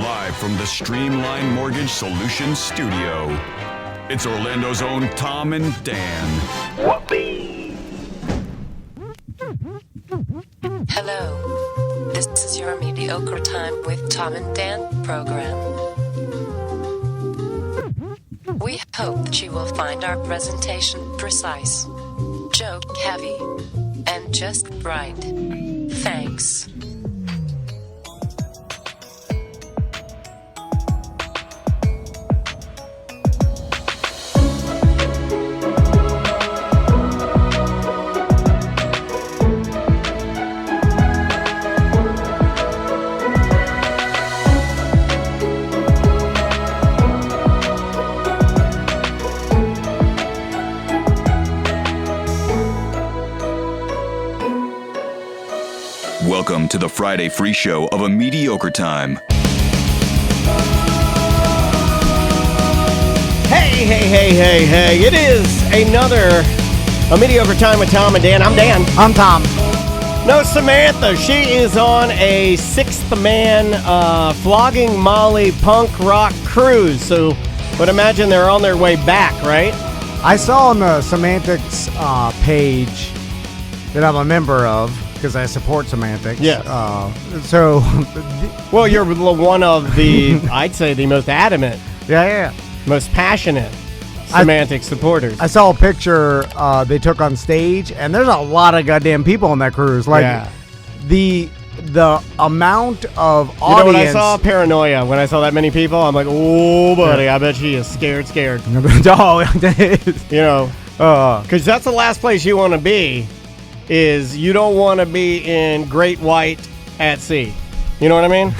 Live from the Streamline Mortgage Solutions studio, it's Orlando's own Tom and Dan. Hello. This is your Mediocre Time with Tom and Dan program. We hope that you will find our presentation precise, joke heavy, and just right. Thanks. Welcome to the Friday free show of A Mediocre Time. Hey. It is another A Mediocre Time with Tom and Dan. I'm Dan. I'm Tom. No, Samantha. She is on a sixth man flogging Molly punk rock cruise. So, but imagine they're on their way back, right? I saw on the Semantics page that I'm a member of, because I support Semantics. Yes. Well, you're one of the, I'd say, the most adamant, yeah. most passionate Semantics supporters. I saw a picture they took on stage, and there's a lot of goddamn people on that cruise. Like, the amount of audience. You know, when I saw Paranoia, when I saw that many people, I'm like, oh, buddy, I bet she is scared. Oh, it is. You know, because that's the last place you want to be. Is you don't want to be in Great White at sea. You know what I mean?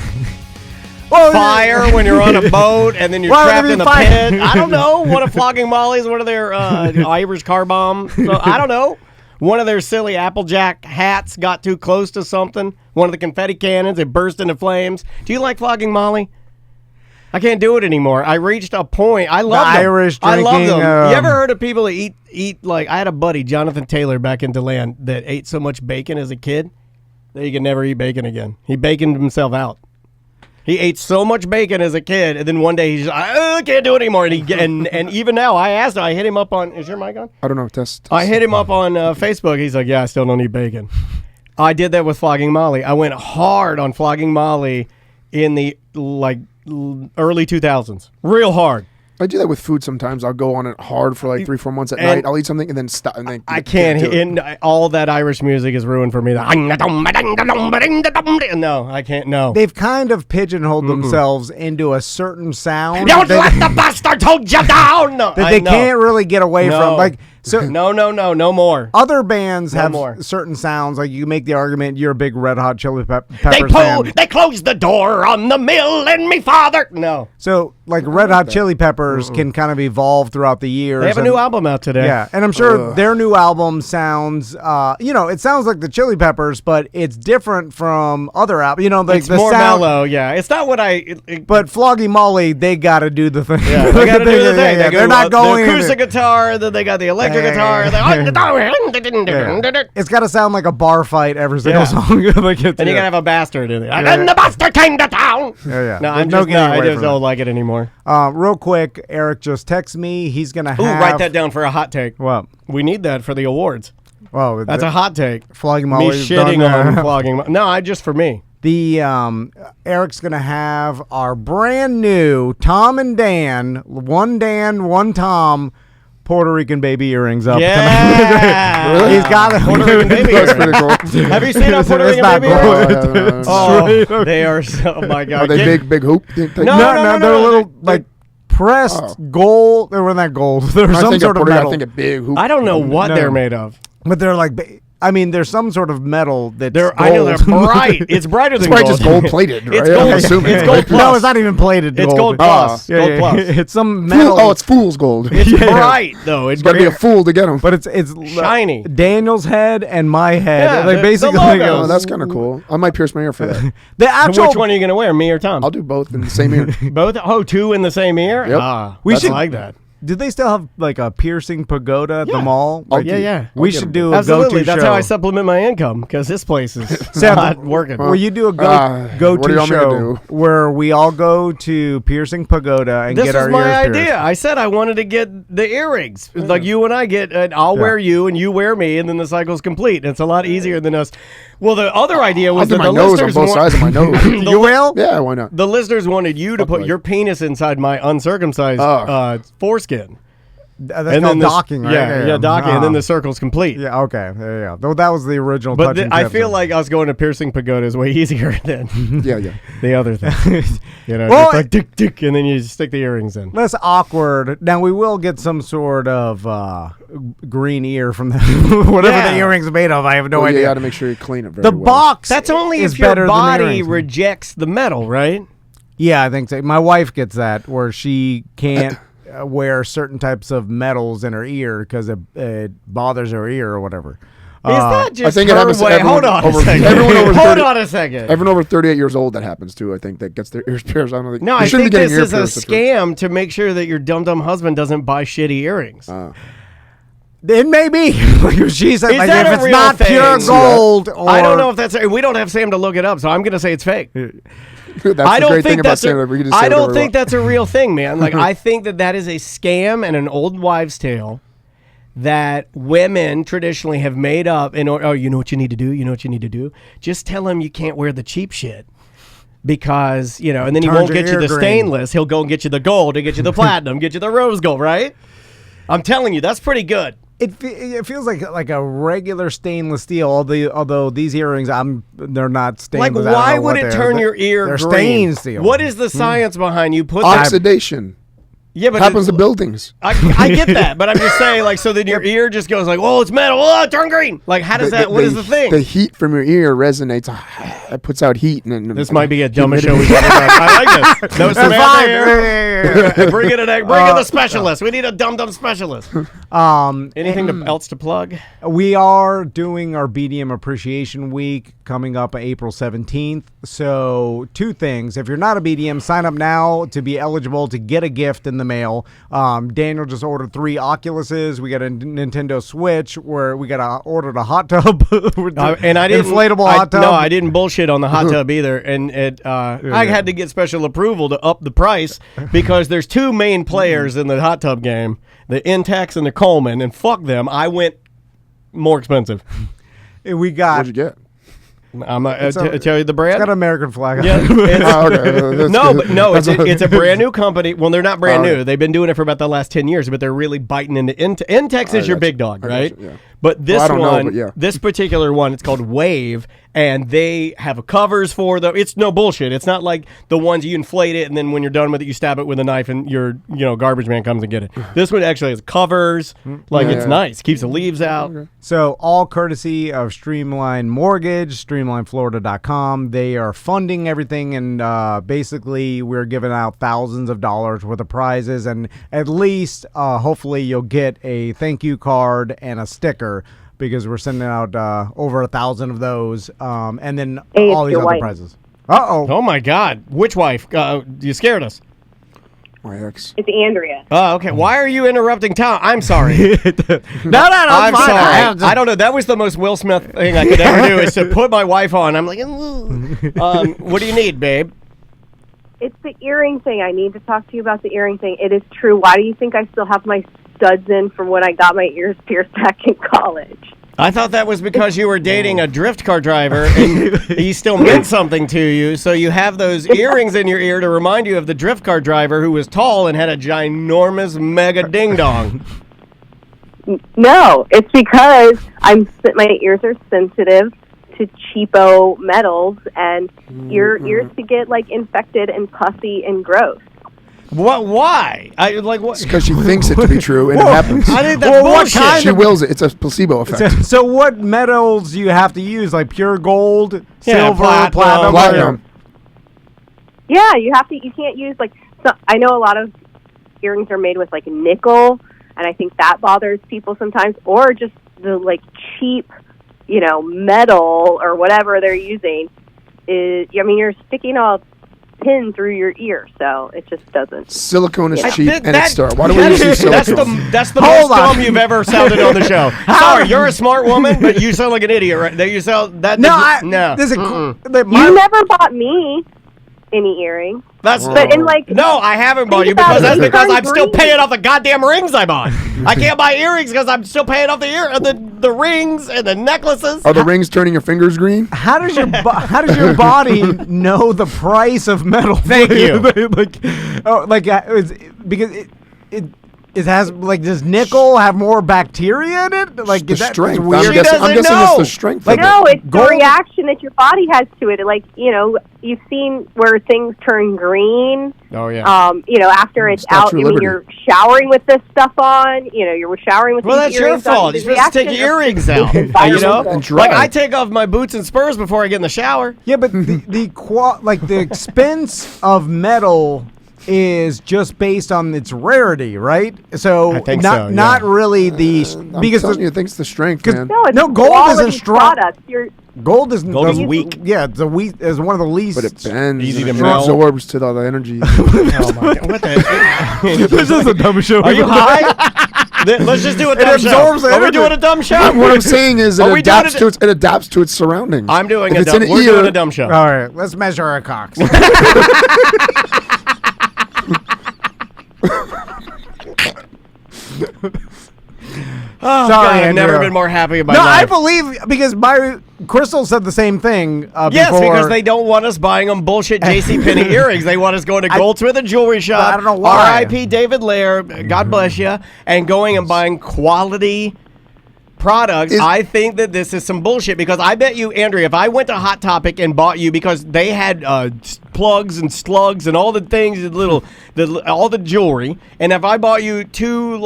Well, fire when you're on a boat and then you're trapped in the pit. I don't know. One of Flogging Molly's, one of their Irish car bomb. So, I don't know. One of their silly Applejack hats got too close to something. One of the confetti cannons, it burst into flames. Do you like Flogging Molly? I can't do it anymore. I reached a point. I love them. Irish I love drinking, them. You ever heard of people that eat like, I had a buddy, Jonathan Taylor, back in DeLand, that ate so much bacon as a kid that he could never eat bacon again. He baconed himself out. He ate so much bacon as a kid, and then one day he's just, I can't do it anymore. And even now, I asked him, I hit him up on, is your mic on? I don't know. Test. I hit him up on Facebook. He's like, yeah, I still don't eat bacon. I did that with Flogging Molly. I went hard on Flogging Molly in the, early 2000s. Real hard. I do that with food sometimes. I'll go on it hard for like 3-4 months at night. I'll eat something and then stop. And then I can't. All that Irish music is ruined for me. No, I can't. No. They've kind of pigeonholed themselves into a certain sound. Don't let the bastard hold you down. No, that they can't really get away from. Like, so no more. Other bands have certain sounds. Like, you make the argument, you're a big Red Hot Chili Peppers fan. They closed the door on the mill and me father. No. So, like, Red Hot Chili Peppers can kind of evolve throughout the years. They have a new album out today. Yeah, and I'm sure their new album sounds, it sounds like the Chili Peppers, but it's different from other albums. You know, like, it's the more sound, mellow. Yeah, it's not what but Flogging Molly, they got to do the thing. Yeah, they got to do the thing. They're not going. The acoustic guitar, then they got the electric guitar. It's got to sound like a bar fight every single song. And you got to have a bastard in it. And then the bastard came to town. Yeah. No, I just don't like it anymore. Real quick, Eric just texted me. He's going to have... Ooh, write that down for a hot take. What? We need that for the awards. Well, that's a hot take. Flogging Molly. Me shitting on Flogging Molly. No, just for me. The Eric's going to have our brand new Tom and Dan, one Tom, Puerto Rican baby earrings up. Yeah. Really? He's got a Puerto Rican baby earrings. That's pretty cool. Have you seen our Puerto Rican baby earrings? Oh, they are so, oh my God. Are they big hoop? No, they're little, like, pressed gold. They were not gold. They're some sort of metal. I think a big hoop. I don't know what they're made of. But they're like... I mean, there's some sort of metal that's gold. I know they're bright. It's brighter than gold. gold. It's probably just gold-plated, right? It's gold. I'm assuming. It's gold plus. No, it's not even plated It's gold. gold plus. Gold plus. It's some metal. It's fool's gold. It's bright, though. It's got to be a fool to get them. But it's shiny. Daniel's head and my head. Yeah, like basically. Oh, that's kind of cool. I might pierce my ear for that. Which one are you going to wear, me or Tom? I'll do both in the same ear. Both? Oh, two in the same ear? Yep. We should like that. Do they still have like a piercing pagoda at the mall? Oh, Like, yeah. We should do a Absolutely. go-to That's show. how I supplement my income because this place is Seth, not working. Will you do a what do go-to you want me to show do? where we all go to piercing pagoda and This get was our my ears idea. pierced? I said I wanted to get the earrings. Like you and I get, and I'll wear you and you wear me, and then the cycle's complete. And it's a lot easier than us. Well, the other idea I'll was do that my the nose on listeners both sides of my nose. You will? Yeah, why not? the listeners wanted you to put like- your penis inside my uncircumcised foreskin. That's And called then this- docking, right? Yeah, docking, and then the circle's complete. Yeah, okay. There you go. Though that was the original But touching I tips. feel like us going to piercing pagoda is way easier than Yeah. the other thing. You know, Well, just like dick, dick, and then you just stick the earrings in. less awkward. Now we will get some sort of green ear from the whatever Yeah. the earring's made of. I have no Well, you idea. got to make sure you clean it very The well. box. That's only is if your better than the body earrings. rejects the metal, right? Yeah, I think so. My wife gets that where she can't wear certain types of metals in her ear because it bothers her ear or whatever. Is that just think it her happens to way? everyone Hold on over- a second. everyone over Hold 30 on a second. Everyone over 38 years old that happens to, I think, that gets their ears pierced. I don't think. No, you I shouldn't think be getting this ear is a pierced, that's scam to make sure that your dumb husband doesn't buy shitty earrings. It may be. Like she said, Is like that if a it's real not thing? pure See gold, or I don't know if that's. We don't have Sam to look it up, so I'm going to say it's fake. That's I the don't great thing think about that's. saying that. We can just say I don't whatever we think want. that's a real thing, man. Like I think that is a scam and an old wives' tale that women traditionally have made up in order. Oh, you know what you need to do. You know what you need to do. Just tell him you can't wear the cheap shit. Because, you know, and then he Turns won't your get you ear the green. stainless. He'll go and get you the gold, and get you the platinum, get you the rose gold, right? I'm telling you, that's pretty good. it feels like a regular stainless steel. Although these earrings, they're not Like, stainless. I don't why know would what it they are. turn your ear They're green? stained steel. What is the science behind you put that? Oxidation Yeah, but happens to buildings. I get that, but I'm just saying, like, so then your ear just goes like, "Oh, it's metal. Oh, turn green." Like, how does that? What is the thing? The heat from your ear resonates. It puts out heat. And This might be a dumbest show we've ever done. I like this. No Samantha fine. here. Bring in the specialist. We need a dumb specialist. Anything else to plug? We are doing our BDM Appreciation Week coming up April 17th. So, two things. If you're not a BDM, sign up now to be eligible to get a gift in the mail. Daniel just ordered 3 Oculuses. We got a Nintendo Switch where we got ordered a hot tub. And I didn't inflatable hot tub. No, I didn't bullshit on the hot tub either. And I had to get special approval to up the price because there's 2 main players in the hot tub game, the Intex and the Coleman, and fuck them. I went more expensive. We got. What'd you get? I'm not tell you the brand. It's got an American flag. Yeah, on it. it's- Oh, okay. That's no, good. but no, it's a brand new company. Well, they're not brand Oh, new. okay. They've been doing it for about the last 10 years, but they're really biting into Intex is your got big you. dog, I got right? you, yeah. But this Well, I don't know, one, but yeah. this particular one, it's called Wave, and they have covers for them. It's no bullshit. It's not like the ones you inflate it, and then when you're done with it, you stab it with a knife, and your garbage man comes and get it. This one actually has covers. Like, it's nice. Keeps the leaves out. So all courtesy of Streamline Mortgage, StreamlineFlorida.com. They are funding everything, and basically we're giving out thousands of dollars worth of prizes, and at least hopefully you'll get a thank you card and a sticker because we're sending out over 1,000 of those, and then Hey, all it's these your other wife. prizes. Uh-oh. Oh, my God. Which wife? You scared us. My ex. It's Andrea. Oh, okay. Why are you interrupting Tom? I'm sorry. No, I'm fine. sorry. I don't know. That was the most Will Smith thing I could ever do is to put my wife on. I'm like, what do you need, babe? It's the earring thing. I need to talk to you about the earring thing. It is true. Why do you think I still have my studs in from when I got my ears pierced back in college? I thought that was because you were dating a drift car driver and he still meant something to you. So you have those earrings in your ear to remind you of the drift car driver who was tall and had a ginormous mega ding dong. No, it's because my ears are sensitive to cheapo metals, and your ears to get like infected and puffy and gross. What? Why? What? Because she thinks it to be true, and it happens. I think that's Well, what bullshit. kind She wills it. It's a placebo effect. So what metals do you have to use? Like pure gold, Yeah, silver, platinum. Platinum. Yeah, you can't use I know a lot of earrings are made with like nickel, and I think that bothers people sometimes, or just the like cheap, metal or whatever they're using. You're sticking a pin through your ear, so it just doesn't. Silicone is cheap and that- it's sterile. Why do we use silicone? That's the Hold most on. dumb you've ever sounded on the show. Sorry, you're a smart woman, but you sound like an idiot, right? You sound that. No. This is You never bought me any earrings. That's But in like no, I haven't bought you Think about because it, that's because turn I'm still green. paying off the goddamn rings I bought. I can't buy earrings because I'm still paying off the rings and the necklaces. Are the rings turning your fingers green? how does your body know the price of metal? Thank you. Because it has like, does nickel have more bacteria in it? Like The is that strength. weird? She doesn't I'm guessing know. it's the strength. Like, of no, it. it's gold- the reaction that your body has to it. Like, you've seen where things turn green. Oh yeah. After it's Statue out. of I mean, Liberty. you're showering with this stuff on. You're showering with. Well, these that's your earrings on. fault. The You're supposed to take reaction your of- earrings out. Environmental. And dry. Like I take off my boots and spurs before I get in the shower. Yeah, but the expense of metal is just based on its rarity, right? So I think not so, yeah. not really the I'm because telling you, I think it's the strength, 'cause- man. No, it's No, gold quality isn't strong. products. gold is Gold is weak. Yeah, it's one of the least. But it bends. Easy and to it melt. absorbs to the energy. Oh my god! What the? This is a dumb show. Are you high? Let's just do a dumb absorbs show. Are we energy. doing a dumb show? What I'm saying is Are it we doing adapts it- to its it adapts to its surroundings. I'm doing If a it's dumb. in We're ear, doing a dumb show. All right, let's measure our cocks. Oh, Sorry, God, I've never Andrea. been more happy about No, my I life. believe because Crystal said the same thing Yes, before. because they don't want us buying them bullshit JCPenney earrings. They want us going to Goldsmith and Jewelry Shop. I don't know why. R.I.P. David Lair, God bless you, and going and buying quality products. I think that this is some bullshit because I bet you, Andrea, if I went to Hot Topic and bought you because they had plugs and slugs and all the things, all the jewelry, and if I bought you two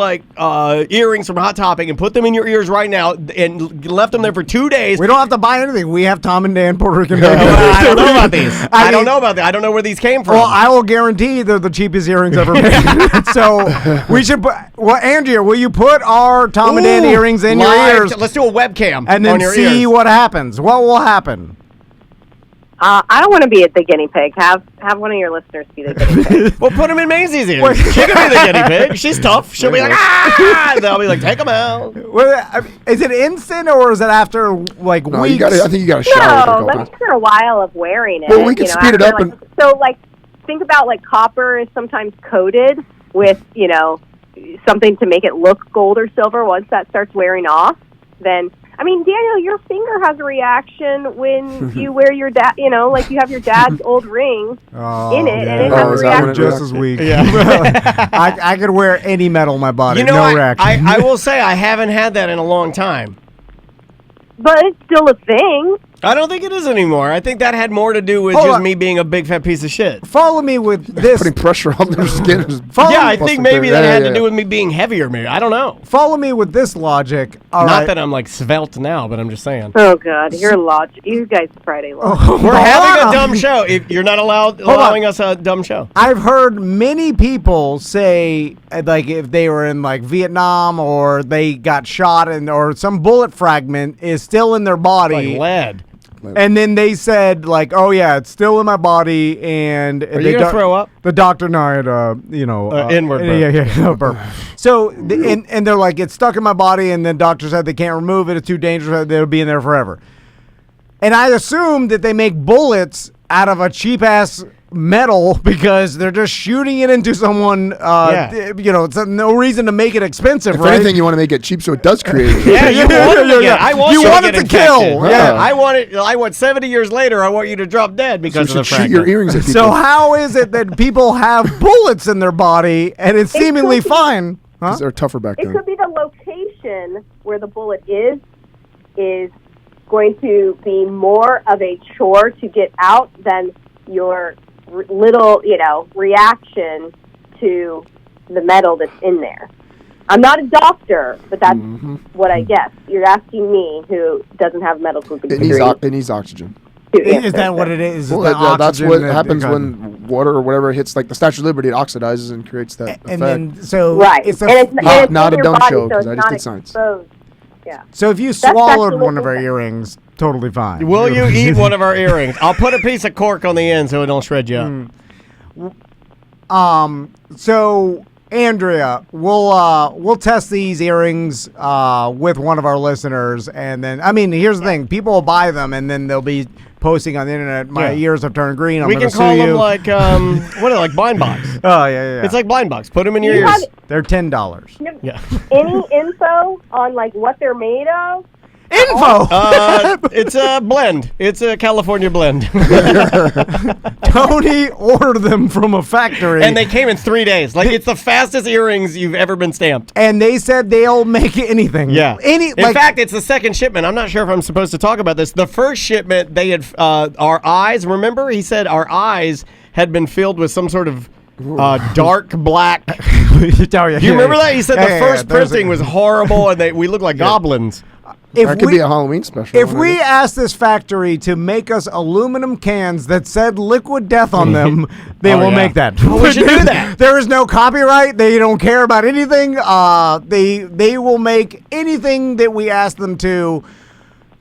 earrings from Hot Topic and put them in your ears right now and left them there for 2 days. We don't have to buy anything. We have Tom and Dan Puerto Rican. I don't know about these. I don't mean- know about that. I don't know where these came from. Well, I will guarantee they're the cheapest earrings ever made. So we should put. Well, Andrea, will you put our Tom and Dan Ooh, earrings in your live- ears Let's do a webcam and then on your see ears. what happens? What will happen? I don't want to be the guinea pig. Have one of your listeners be the guinea pig. Well, put them in Maisie's ears. She can be the guinea pig. She's tough. She'll be like, ah! And they'll be like, take them out. Well, is it instant or is it after like No, weeks? I think you got to shower. No, with a couple like for a while of wearing it. Well, we could speed it after, up and- so think about copper is sometimes coated with something to make it look gold or silver. Once that starts wearing off, then Daniel, your finger has a reaction when you wear your dad. You have your dad's old ring in it, and it Oh, has a is that when reaction. it just as weak. Yeah. I could wear any metal in my body. You know, no I, reaction. I will say I haven't had that in a long time. But it's still a thing. I don't think it is anymore. I think that had more to do with Hold just on. me being a big fat piece of shit. Follow me with this. Putting pressure on their skin. Yeah, I think Busting maybe through. that Yeah, had yeah, to do yeah. with me being heavier. Maybe I don't know. Follow me with this logic. All Not right. that I'm svelte now, but I'm just saying. Oh God, you're logic. You guys Friday lodge. We're Hold having on. a dumb show. If you're not allowing us a dumb show. I've heard many people say, if they were in Vietnam or they got shot or some bullet fragment is still in their body. Like lead. And then they said, oh yeah, it's still in my body, and Are you gonna throw up? The doctor died, Inward burp. yeah, burp. So, and they're like, it's stuck in my body, and then doctor said they can't remove it. It's too dangerous. It'll be in there forever. And I assume that they make bullets out of a cheap ass metal because they're just shooting it into someone. It's no reason to make it expensive, If right? anything, you want to make it cheap so it does create. Yeah, you want it to get. I want You you, want to it get to kill. infected. Yeah. I want it. I want 70 years later. I want you to drop dead So because you of the should shoot your fragment. earrings at people. So how is it that people have bullets in their body and it's seemingly could be- fine? Huh? 'Cause they're tougher back It then. could be the location where the bullet is going to be more of a chore to get out than your little, reaction to the metal that's in there. I'm not a doctor, but that's what I guess. You're asking me, who doesn't have medical degree. It needs oxygen. Is that what it is? Well, that's what happens when water or whatever hits, the Statue of Liberty. It oxidizes and creates that effect. And then so Right. it's and it's not in a your dumb body, show, so 'cause it's I just not did science. exposed. Yeah. so if you That's swallowed actually one of our what- earrings, totally fine. Will you eat one of our earrings? I'll put a piece of cork on the end so it don't shred you up. So Andrea, we'll test these earrings with one of our listeners, and then here's the thing: people will buy them, and then they'll be posting on the internet. My ears have turned green. I'm we can call them like what are they, like blind box? Oh yeah. It's like blind box. Put them in your ears. They're $10. Yeah. Any info on like what they're made of? Info. It's a blend. It's a California blend. Tony ordered them from a factory, And they came in 3 days. Like, it's the fastest earrings you've ever been stamped. and they said they'll make anything. Yeah. In fact, it's the second shipment. I'm not sure if I'm supposed to talk about this. The first shipment, they had our eyes. Remember, he said our eyes had been filled with some sort of dark black. Do you remember that? He said the first printing was horrible, and we looked like goblins. That could be a Halloween special. If we asked this factory to make us aluminum cans that said liquid death on them, they will make that. We should do that. There is no copyright. They don't care about anything. They will make anything that we ask them to.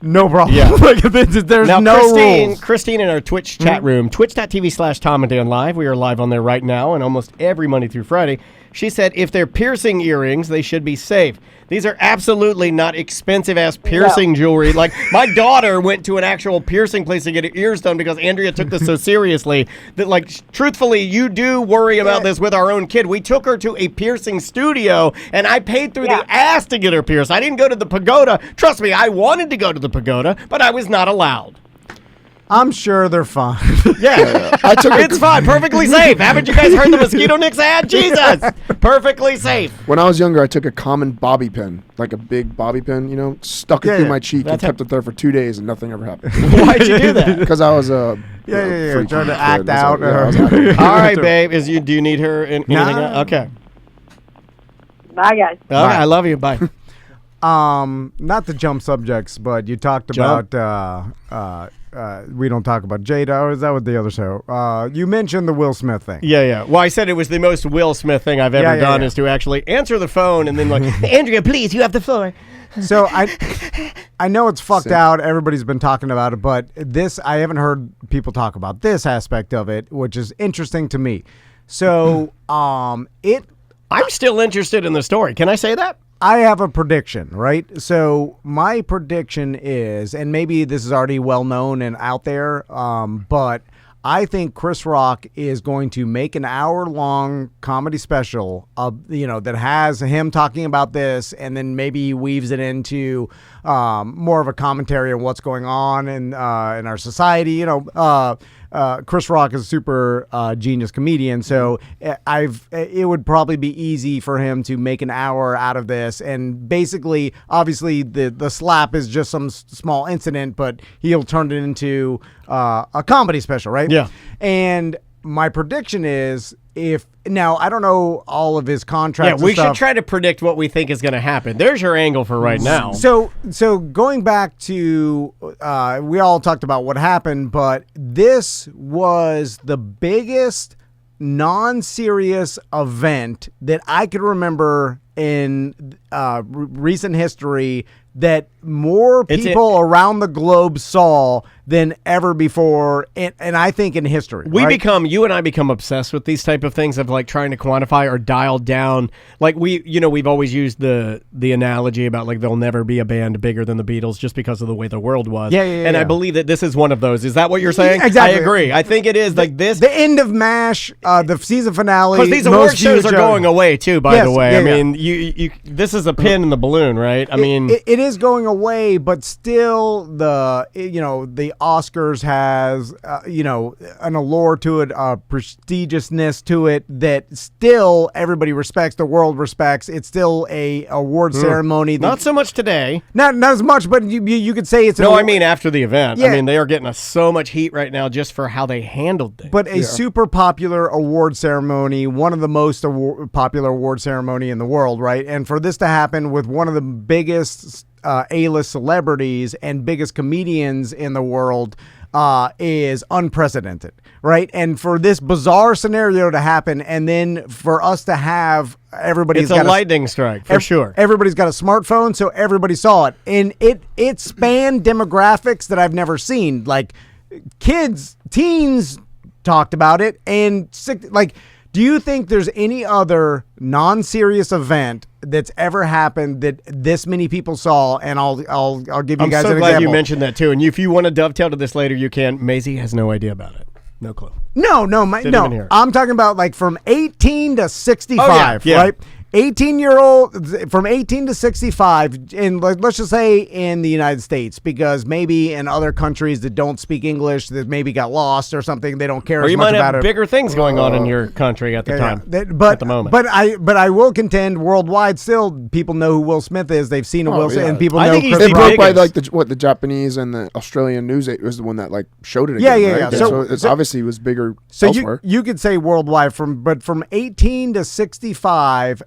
No problem. Yeah. There's Now, no rules. Christine in our Twitch chat room, twitch.tv/Tom and Dan Live. We are live on there right now and almost every Monday through Friday. She said if they're piercing earrings, they should be safe. These are absolutely not expensive-ass piercing jewelry. Like, my daughter went to an actual piercing place to get her ears done because Andrea took this so seriously that, like, truthfully, you do worry about this with our own kid. We took her to a piercing studio, and I paid through the ass to get her pierced. I didn't go to the pagoda. Trust me, I wanted to go to the pagoda, but I was not allowed. I'm sure they're fine. Yeah. It's fine. Perfectly safe. Haven't you guys heard the mosquito Nix ad? Jesus. Perfectly safe. When I was younger, I took a common bobby pin, like a big bobby pin, stuck it through my cheek and kept it there for 2 days and nothing ever happened. Why'd you do that? Because I was trying to act out. All right, babe. Do you need her in anything else? Okay. Bye, guys. Okay, I love you. Bye. Not to jump subjects, but you talked about we don't talk about Jada, or is that what the other show? You mentioned the Will Smith thing. Yeah. Well, I said it was the most Will Smith thing I've ever done is to actually answer the phone and then like, Andrea, please, you have the floor. So I know it's fucked out. Everybody's been talking about it, but I haven't heard people talk about this aspect of it, which is interesting to me. So I'm still interested in the story. Can I say that? I have a prediction, right? So my prediction is, and maybe this is already well known and out there, but I think Chris Rock is going to make an hour-long comedy special, that has him talking about this, and then maybe he weaves it into more of a commentary on what's going on in our society. Chris Rock is a super genius comedian, so it would probably be easy for him to make an hour out of this. And basically, obviously, the slap is just some small incident, but he'll turn it into a comedy special, right? Yeah. And my prediction is, now I don't know all of his contracts. Yeah, we should try to predict what we think is going to happen. There's your angle for right now. So going back to, we all talked about what happened, but this was the biggest non-serious event that I could remember in recent history that more people around the globe saw than ever before, and I think in history. You and I become obsessed with these type of things of like trying to quantify or dial down. Like we've always used the analogy about like there'll never be a band bigger than the Beatles just because of the way the world was. And I believe that this is one of those. Is that what you're saying? Exactly. I agree. I think it is like this. The end of MASH, the season finale. Because these award shows are going away too, by the way. Yeah, I mean, you this is a pin in the balloon, right? I mean, it is going away, but still the Oscars has an allure to it, a prestigiousness to it that still everybody respects. The world respects. It's still a award ceremony. Not so much today. Not as much, but you could say it's. I mean after the event. Yeah. I mean they are getting so much heat right now just for how they handled things. But a super popular award ceremony, one of the most popular award ceremony in the world, right? And for this to happen with one of the biggest A-list celebrities and biggest comedians in the world is unprecedented, right? And for this bizarre scenario to happen, and then for us to have everybody's got a lightning strike for sure. Everybody's got a smartphone, so everybody saw it, and it spanned demographics that I've never seen, like kids, teens, talked about it. And do you think there's any other non-serious event that's ever happened that this many people saw? And I'll give you guys an example. I'm so glad you mentioned that too. And if you want to dovetail to this later, you can. Maisie has no idea about it. No clue. No. I'm talking about like from 18 to 65, right? 18-year-old from 18 to 65, and let's just say in the United States, because maybe in other countries that don't speak English that maybe got lost or something, they don't care or as you much might about have it. bigger things going on in your country at the time. At the moment. But I will contend worldwide still people know who Will Smith is. They've seen Will Smith, and people I know think he's Chris the Rock. They broke by like the Japanese and the Australian news was the one that like showed it again. Yeah. Right? So it's obviously was bigger So elsewhere. you could say worldwide from 18 to 65.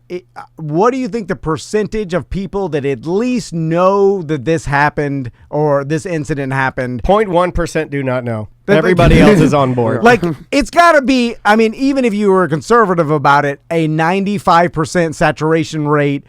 What do you think the percentage of people that at least know that this happened or this incident happened? 0.1% do not know. Everybody else is on board. Like, it's got to be, I mean, even if you were conservative about it, a 95% saturation rate,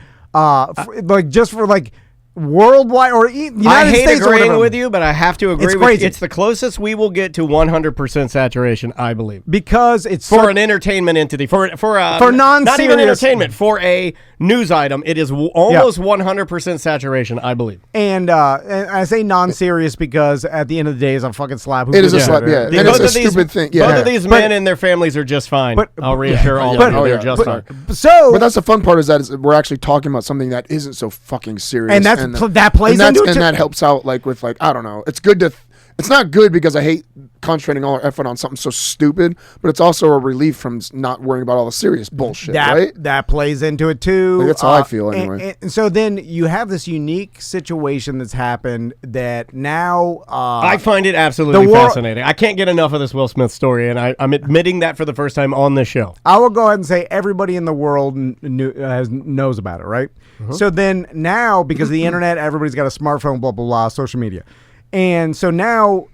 worldwide or United I hate States agreeing with you, but I have to agree It's with crazy. you. It's the closest we will get to 100% saturation, I believe. because it's For an entertainment entity, for non-serious, not even entertainment, for a news item, it is almost 100% saturation, I believe. and I say non-serious because at the end of the day, it's a fucking slap. It is a slap, yeah. And it's a stupid thing. Yeah. Both of these men and their families are just fine. I'll reassure all of you, they're just fine. But that's the fun part is that we're actually talking about something that isn't so fucking serious, And that's that plays into it, and that helps out with I don't know. It's good to. It's not good because I hate concentrating all our effort on something so stupid, but it's also a relief from not worrying about all the serious bullshit, right? That plays into it too. Like, that's how I feel anyway. And so then you have this unique situation that's happened that now I find it absolutely fascinating. I can't get enough of this Will Smith story, and I'm admitting that for the first time on this show. I will go ahead and say everybody in the world knows about it, right? So then now, because of the internet, everybody's got a smartphone, blah, blah, blah, social media. And so now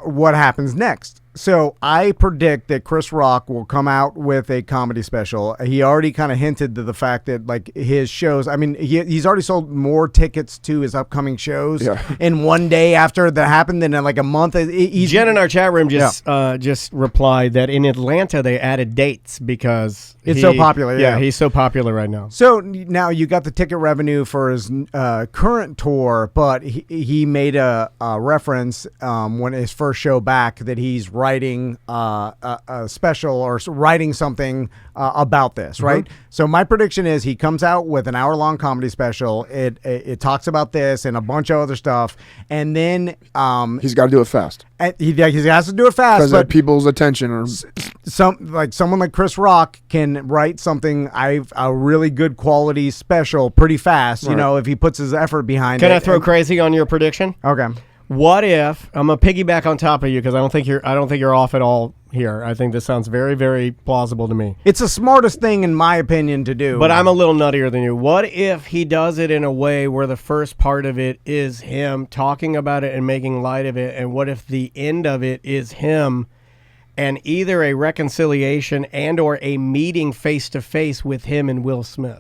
what happens next? So I predict that Chris Rock will come out with a comedy special. He already kind of hinted to the fact that like his shows, I mean, he's already sold more tickets to his upcoming shows in one day after that happened than in like a month. Jen in our chat room just replied that in Atlanta they added dates because it's so popular. Yeah, he's so popular right now. So now you got the ticket revenue for his current tour, but he made a reference when his first show back that he's writing a special or writing something about this, right? So my prediction is he comes out with an hour-long comedy special. It talks about this and a bunch of other stuff, and then he's got to do it fast. He has to do it fast, because people's attention or someone like Chris Rock can write something a really good quality special pretty fast. Right. You know, if he puts his effort behind it. Can I throw crazy on your prediction? Okay. What if I'm gonna piggyback on top of you because I don't think you're off at all here. I think this sounds very, very plausible to me. It's the smartest thing in my opinion to do. But I'm a little nuttier than you. What if he does it in a way where the first part of it is him talking about it and making light of it, and what if the end of it is him and either a reconciliation and or a meeting face to face with him and Will Smith?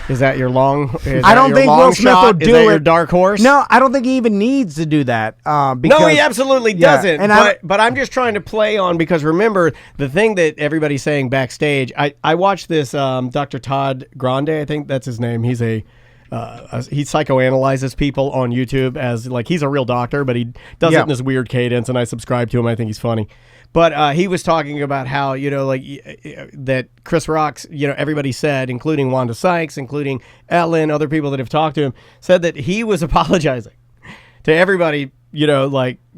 Is that your long? I don't think Will Smith will do it. Is that your dark horse? No, I don't think he even needs to do that. Because, no, he absolutely doesn't. And but I'm just trying to play on because remember the thing that everybody's saying backstage. I watched this Dr. Todd Grande. I think that's his name. He's he psychoanalyzes people on YouTube as like he's a real doctor, but he does it in this weird cadence, and I subscribe to him. I think he's funny. But he was talking about how, that Chris Rock's, everybody said, including Wanda Sykes, including Ellen, other people that have talked to him, said that he was apologizing to everybody,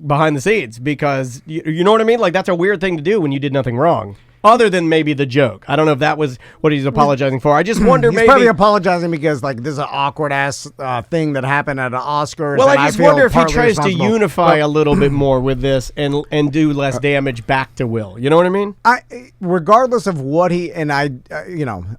behind the scenes because, you know what I mean? Like, that's a weird thing to do when you did nothing wrong. Other than maybe the joke. I don't know if that was what he's apologizing for. I just wonder he's probably apologizing because, this is an awkward-ass thing that happened at an Oscars. Well, I just wonder if he tries to unify a little bit more with this and do less damage back to Will. You know what I mean? Regardless of what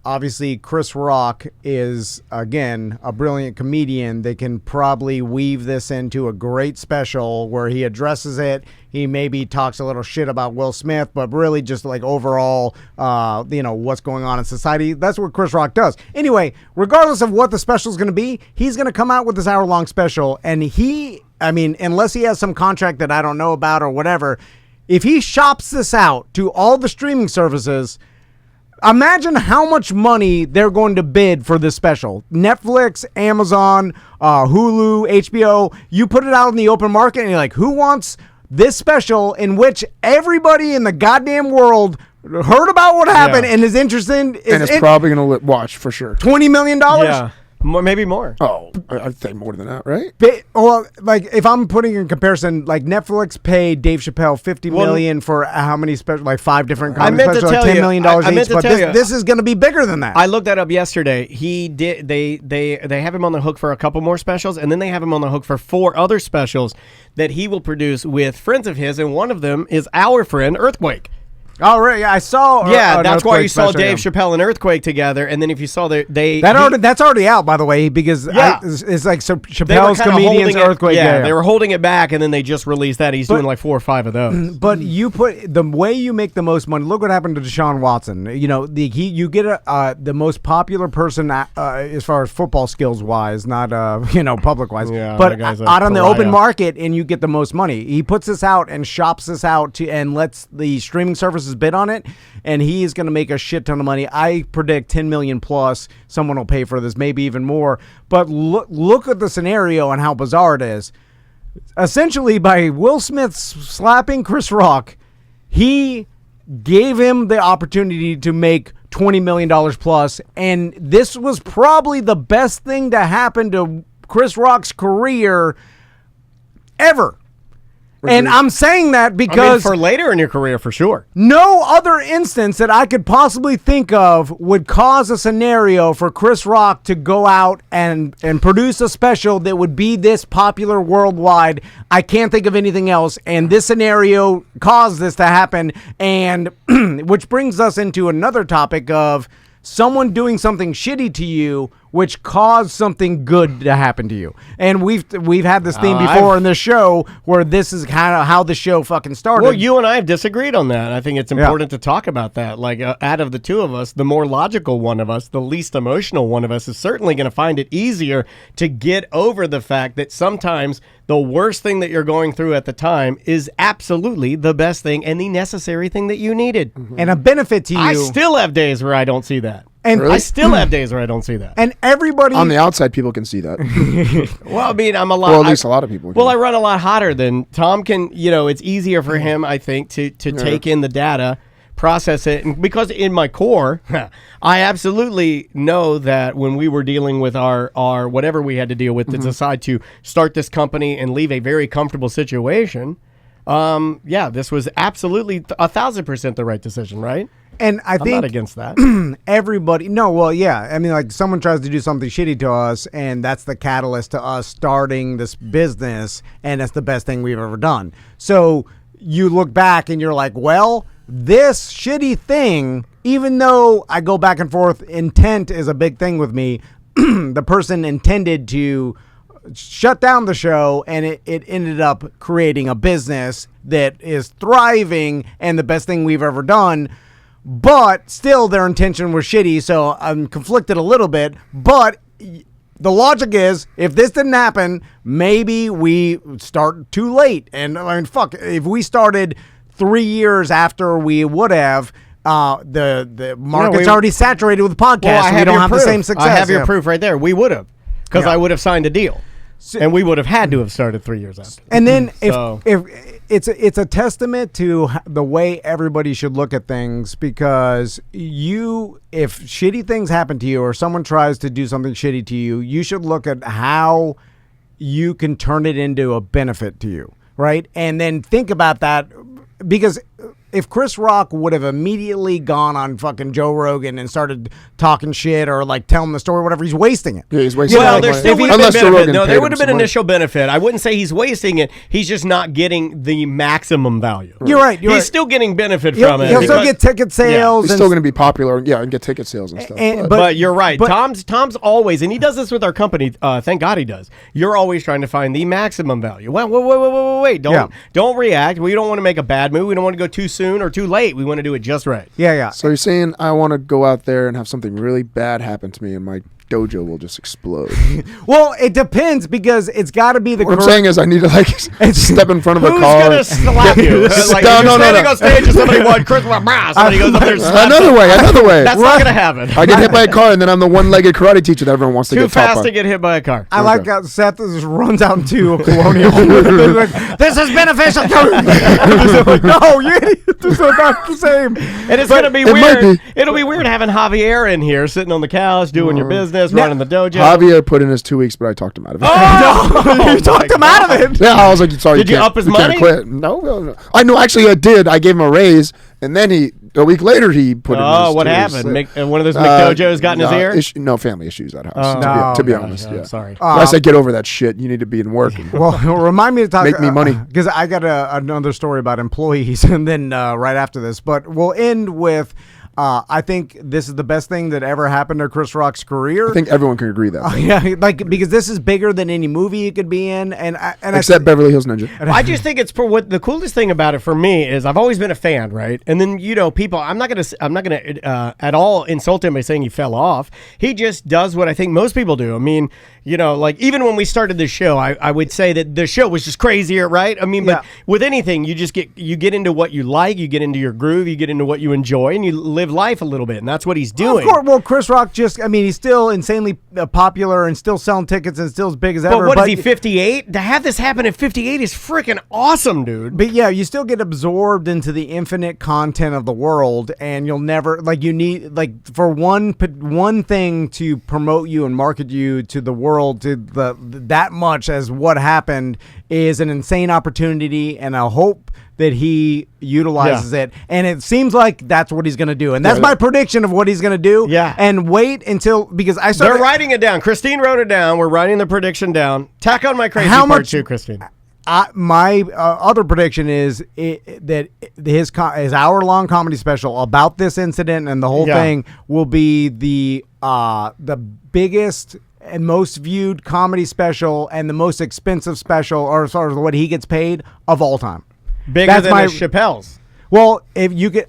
obviously Chris Rock is, again, a brilliant comedian. They can probably weave this into a great special where he addresses it. He maybe talks a little shit about Will Smith, but really just like overall, what's going on in society. That's what Chris Rock does. Anyway, regardless of what the special is going to be, he's going to come out with this hour-long special. And unless he has some contract that I don't know about or whatever, If he shops this out to all the streaming services, imagine how much money they're going to bid for this special. Netflix, Amazon, Hulu, HBO. You put it out in the open market and you're like, who wants this special in which everybody in the goddamn world heard about what happened and is interested in? And it's probably going to watch for sure. $20 million? Yeah. Maybe more. Oh, I'd say more than that, right? Well, like if I'm putting in comparison, like Netflix paid Dave Chappelle $50 million for how many special, like 5 different comedy specials, like $10 million each. But this is going to be bigger than that. I looked that up yesterday. He did. They have him on the hook for a couple more specials, and then they have him on the hook for 4 other specials that he will produce with friends of his, and one of them is our friend Earthquake. Oh, right. Yeah, I saw. Yeah, that's why you saw Dave Chappelle and Earthquake together, and then if you saw that's already out, by the way, because it's like Chappelle's Comedians, Earthquake. They were holding it back, and then they just released that. He's doing like 4 or 5 of those. But you put the way you make the most money. Look what happened to Deshaun Watson. You know, you get the most popular person as far as football skills wise, not public wise, but out on the open market, and you get the most money. He puts this out and shops this out and lets the streaming services bid on it, and he is going to make a shit ton of money. I predict 10 million plus. Someone will pay for this, maybe even more. But look at the scenario and how bizarre it is. Essentially, by Will Smith slapping Chris Rock, he gave him the opportunity to make $20 million plus, and this was probably the best thing to happen to Chris Rock's career ever. And I'm saying that because for later in your career, for sure. No other instance that I could possibly think of would cause a scenario for Chris Rock to go out and produce a special that would be this popular worldwide. I can't think of anything else. And this scenario caused this to happen. And which brings us into another topic of someone doing something shitty to you, which caused something good to happen to you. And we've had this theme before in this show where this is kind of how the show fucking started. Well, you and I have disagreed on that. I think it's important to talk about that. Like, out of the two of us, the more logical one of us, the least emotional one of us, is certainly going to find it easier to get over the fact that sometimes the worst thing that you're going through at the time is absolutely the best thing and the necessary thing that you needed. Mm-hmm. And a benefit to you. I still have days where I don't see that. And really? I still have days where I don't see that. And everybody on the outside, people can see that. Well, I mean, I'm a lot. Well, at least a lot of people. Well, I run a lot hotter than Tom can. It's easier for him, I think, to take in the data, process it, and because in my core, I absolutely know that when we were dealing with our whatever we had to deal with to decide to start this company and leave a very comfortable situation. This was absolutely 1,000% the right decision, right? And I'm not against that. Everybody, no, well, yeah. I mean, like someone tries to do something shitty to us, and that's the catalyst to us starting this business, and that's the best thing we've ever done. So you look back and you're like, well, this shitty thing, even though I go back and forth, intent is a big thing with me. The person intended to shut down the show, and it ended up creating a business that is thriving and the best thing we've ever done. But still, their intention was shitty, so I'm conflicted a little bit. But the logic is, if this didn't happen, maybe we start too late. And I mean, fuck, if we started 3 years after we would have, the market's already saturated with podcasts, so we don't have the same success. I have your proof right there. We would have, because I would have signed a deal. And we would have had to have started 3 years after. And then if it's a testament to the way everybody should look at things, because if shitty things happen to you or someone tries to do something shitty to you, you should look at how you can turn it into a benefit to you, right? And then think about that, because if Chris Rock would have immediately gone on fucking Joe Rogan and started talking shit or like telling the story or whatever, he's wasting it. Yeah, he's wasting it. Well, there still would have been benefit. No, there would have been initial benefit. I wouldn't say he's wasting it. He's just not getting the maximum value. You're right. He's still getting benefit from it. He'll still get ticket sales. He's still going to be popular and get ticket sales and stuff. But you're right. Tom's always, and he does this with our company. Thank God he does. You're always trying to find the maximum value. Wait. Don't react. We don't want to make a bad move. We don't want to go too soon or too late. We want to do it just right. Yeah. So you're saying I want to go out there and have something really bad happen to me, and my dojo will just explode. Well, it depends because it's got to be the. What I'm saying is, I need to like step in front of a car. Who's gonna slap you? Like, No, you're no, no, standing no. on stage and somebody wants Chris Brass. Somebody goes up there and slaps Another him. way. That's not gonna happen. I get hit by a car, and then I'm the one-legged karate teacher that everyone wants to Too get taught fast by. to get hit by a car. I like how Seth just runs out into a colonial. Like, this is beneficial. Like, no, you idiot. This is not the same. And it's gonna be it might weird. be. It'll be weird having Javier in here, sitting on the couch, doing your business, running the dojo. Javier put in his 2 weeks, but I talked him out of it. Oh, You talked him out of it. Yeah, I was like, sorry. Did you can't- up his you can't money? Quit. No. I know. Actually, I did. I gave him a raise, and then a week later, he put in his Oh, what 2 weeks. happened? One of those McDojos got in his ear? No, family issues at house. Oh, to be no, honest, no, yeah. sorry. I said, get over that shit. You need to be in work. Well, remind me to talk. Make me money. Because I got another story about employees, and then right after this. But we'll end with. I think this is the best thing that ever happened to Chris Rock's career. I think everyone can agree that. Yeah, like because this is bigger than any movie he could be in, Except Beverly Hills Ninja. I just think it's for what the coolest thing about it for me is I've always been a fan, right? And then people, I'm not gonna at all insult him by saying he fell off. He just does what I think most people do. I mean, like even when we started this show, I would say that the show was just crazier, right? I mean, but with anything, you get into what you like, you get into your groove, you get into what you enjoy, and you live life a little bit, and that's what he's doing. Of course, well, Chris Rock he's still insanely popular and still selling tickets and still as big as ever. But what is he, 58? To have this happen at 58 is freaking awesome, dude. But yeah, you still get absorbed into the infinite content of the world, and you'll never you need for one thing to promote you and market you to the world to that much as what happened is an insane opportunity, and I hope that he utilizes it, and it seems like that's what he's going to do, and that's my prediction of what he's going to do. Yeah, and wait until because they're writing it down. Christine wrote it down. We're writing the prediction down. Tack on my crazy part too, Christine. My other prediction is that his hour-long comedy special about this incident and the whole thing will be the biggest and most viewed comedy special and the most expensive special, or as far as what he gets paid of all time. Bigger than the Chappelle's. Well, if you could,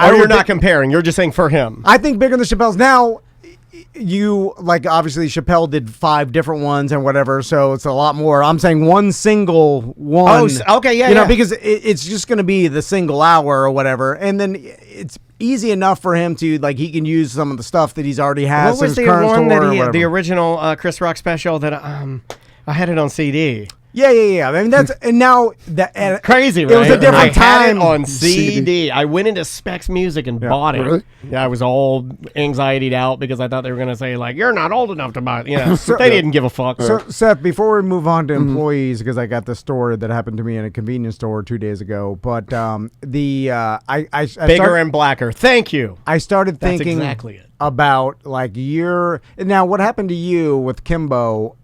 you're not comparing. You're just saying for him. I think bigger than Chappelle's. Now, obviously Chappelle did 5 different ones and whatever, so it's a lot more. I'm saying one single one. Oh, okay, yeah, because it's just going to be the single hour or whatever, and then it's easy enough for him to he can use some of the stuff that he's already has. What was the one that he had, the original Chris Rock special that I had it on CD? Yeah. I mean that's and now that crazy, right? It was a different time. I had it on CD. I went into Specs Music and bought it. Really? Yeah, I was all anxietied out because I thought they were going to say you're not old enough to buy it. They didn't give a fuck. So Seth, before we move on to employees, because I got this story that happened to me in a convenience store 2 days ago, but I bigger and blacker. Thank you. I started That's thinking exactly it. About now what happened to you with Kimbo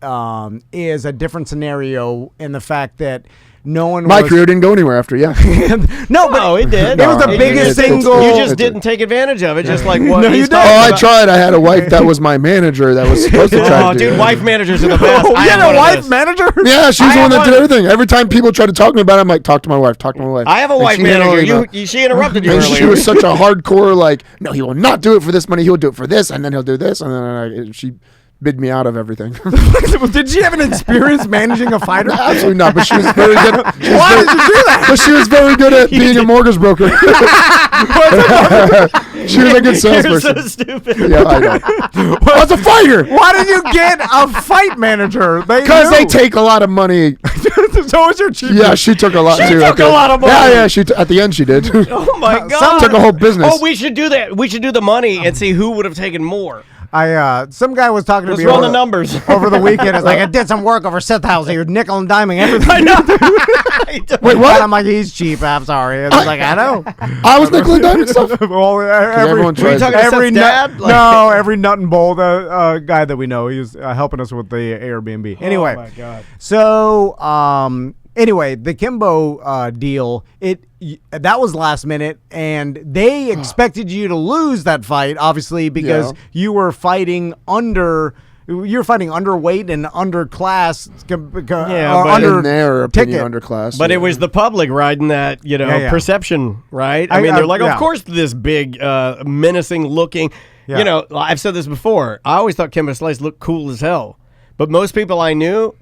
is a different scenario in the fact that no one my career didn't go anywhere after. No, but it did. It was the biggest single. You just didn't take advantage of it, just like what No, he's you talking I about. tried. I had a wife that was my manager that was supposed to try to do dude, it. wife managers are the best. You had a wife manager? Yeah, she's the one that one. did everything. Every time people try to talk to me about it, I'm like, talk to my wife, talk to my wife. I have a And wife she had all, manager. She interrupted you and earlier. she was such a hardcore, no, he will not do it for this money. He'll do it for this, and then he'll do this, and then she bid me out of everything. Did she have an experience managing a fighter? Absolutely not, but she was very good. Why did you do that? But she was very good at being a mortgage broker. She was a good You're salesperson. so stupid. Yeah, I know. I was a fighter. Why did you get a fight manager? Because they take a lot of money. So is your chief. Yeah, she took a lot too. took a lot of money. Yeah, at the end she did. Oh my god! Some took a whole business. Oh, we should do that. We should do the money and see who would have taken more. Some guy was talking to Let's me run the numbers over the weekend. It's like I did some work over Seth House. He was nickel and diming everything. I know. Wait, what? I'm like, he's cheap. I'm sorry. It's like I know. I was nickel and diming stuff. Well, everyone tries talking to Seth's dad? No, every nut and bolt guy that we know. He was helping us with the Airbnb. Anyway, oh my god. So anyway, the Kimbo deal, that was last minute, and they expected you to lose that fight, obviously, because you were fighting underweight and underclass. but in their opinion, ticket. underclass. But it was the public riding that, perception, right? I mean, they're like, of course, this big, menacing looking. Yeah. You know, I've said this before. I always thought Kimbo Slice looked cool as hell. But most people I knew,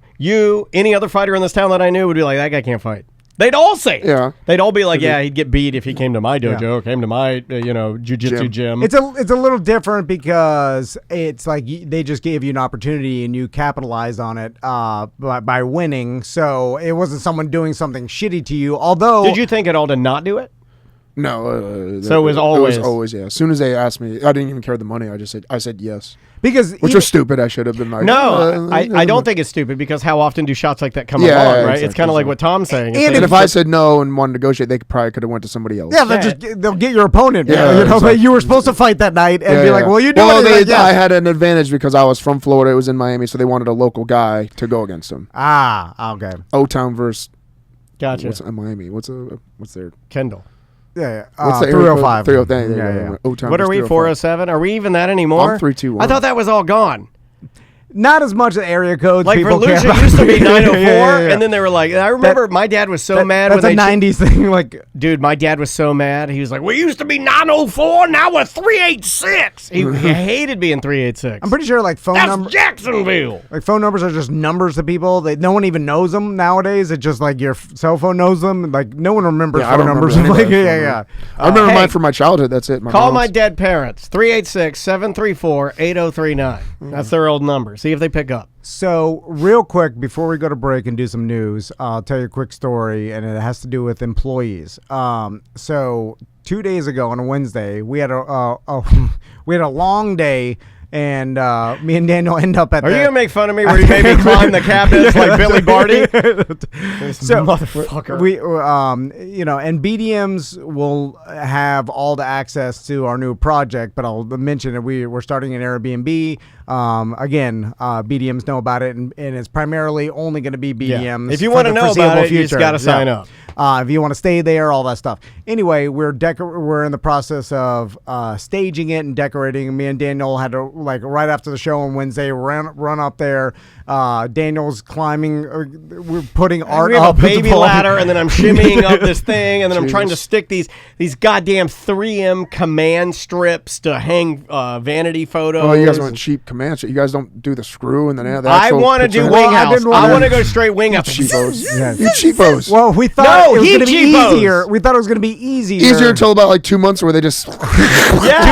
any other fighter in this town that I knew would be like, that guy can't fight. They'd all say it. Yeah. They'd all be like, yeah, he'd get beat if he came to my dojo, came to my, jiu-jitsu gym. It's a little different because it's like they just gave you an opportunity and you capitalized on it by winning. So it wasn't someone doing something shitty to you. Although, Did you think at all to not do it? No. So it was always? It was always, yeah. As soon as they asked me, I didn't even care the money. I said yes. Because Which was stupid. I should have been like, no, I don't think it's stupid because how often do shots like that come Yeah, along, yeah, right? exactly. It's kind of like what Tom's saying. And if I said no and wanted to negotiate, they probably could have went to somebody else. yeah, they'll get your opponent. Yeah, you know, exactly. you were supposed to fight that night and be like, well, you do it. Like, yes. I had an advantage because I was from Florida. It was in Miami, so they wanted a local guy to go against him. Okay. O-Town versus Gotcha. what's Miami? What's their Kendall. Yeah. what's the 305. 305. Yeah. O-Town What are we, versus 407? Are we even that anymore? I'm 321. I thought that was all gone. Not as much area codes. Like people Volusia care about. used to be 904, Yeah. and then they were like, I remember my dad was so mad That's when a they 90s thing. Like, Dude, my dad was so mad. He was like, we used to be 904, now we're 386. He hated being 386. I'm pretty sure like phone That's numbers. Jacksonville. Like phone numbers are just numbers to people. No one even knows them nowadays. It's just like your cell phone knows them. Like no one remembers Yeah, I phone don't numbers. remember Like, anybody's yeah, phone yeah. number. I remember hey, mine from my childhood. That's it. Call my mom's. dead parents, 386-734-8039. That's their old number. See if they pick up. So real quick before we go to break and do some news, I'll tell you a quick story, and it has to do with employees. So 2 days ago on a Wednesday, we had a long day. And me and Daniel end up at Are the... you going to make fun of me where you made me climb the cabinets like Billy Barty? So motherfucker. We, and BDMs will have all the access to our new project, but I'll mention that we're starting an Airbnb. Again, BDMs know about it, and it's primarily only going to be BDMs. If you for want to the know about foreseeable it, you just future. got to sign up. If you want to stay there, all that stuff. Anyway, we're in the process of staging it and decorating. Me and Daniel had to, like, right after the show on Wednesday, run up there. Daniel's climbing. We're putting art We have up a baby the ladder, and then I'm shimmying up this thing, and then I'm trying to stick these goddamn 3M command strips to hang vanity photos. Oh, you guys want cheap command shit. You guys don't do the screw and then the I actual want to do picture. wing Well, I house. didn't I wanna- want to go straight wing up. Cheapos. Yeah. You cheapos. Well, we thought No, it was he going to be cheapos. easier. We thought it was going to be easier. Easier until about like 2 months where they just Yeah. 2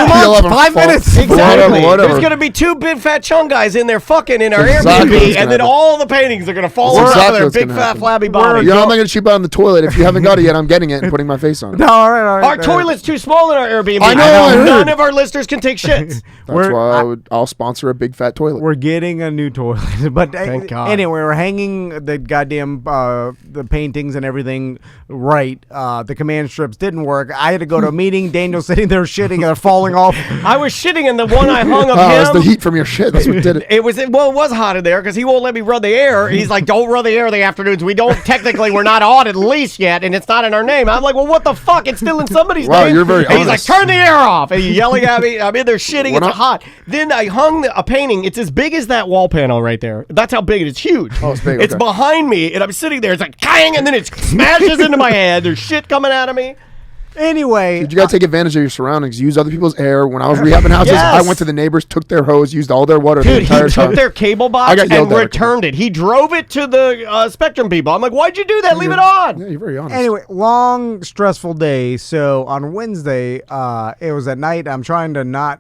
months, 11 5 fall- minutes. Exactly. Whatever. There's going to be two big fat chunk guys in there fucking in our Exactly what's Airbnb, gonna and then happen. all the paintings are going to fall That's on top exactly of their what's big gonna fat happen. flabby bodies. You know, I'm not going to cheap out on the toilet. If you haven't got it yet, I'm getting it and putting my face on it. No, all right. Our toilet's too small in our Airbnb. I know, I heard. None of our listeners can take shits. That's why I'll sponsor a big fat toilet. We're getting a new toilet, but Thank God. anyway, we're hanging the goddamn the paintings and everything right. The command strips didn't work. I had to go to a meeting. Daniel's sitting there shitting and they're falling off. I was shitting in the one I hung of Oh, it's him. the heat from your shit. That's what did it. It was hot in there because he won't let me run the air. He's like, don't run the air in the afternoons. We're not on at least yet, and it's not in our name. I'm like, well, what the fuck? It's still in somebody's Wow, name. you're very and he's like, honest. turn the air off. And he's yelling at me. I'm in there shitting. What It's up? hot. Then I hung a painting. It's as big as that wall panel right there. That's how big it is. It's huge. Oh, it's big, It's okay. behind me, and I'm sitting there. It's like, kang, and then it smashes into my head. There's shit coming out of me. Anyway, You got to take advantage of your surroundings. Use other people's air. When I was rehabbing houses, Yes. I went to the neighbors, took their hose, used all their water the Dude, he entire took time. their cable I box got and yelled at. returned it. He drove it to the Spectrum people. I'm like, why'd you do that? Leave it on. Yeah, you're very honest. Anyway, long stressful day. So on Wednesday, it was at night. I'm trying to not,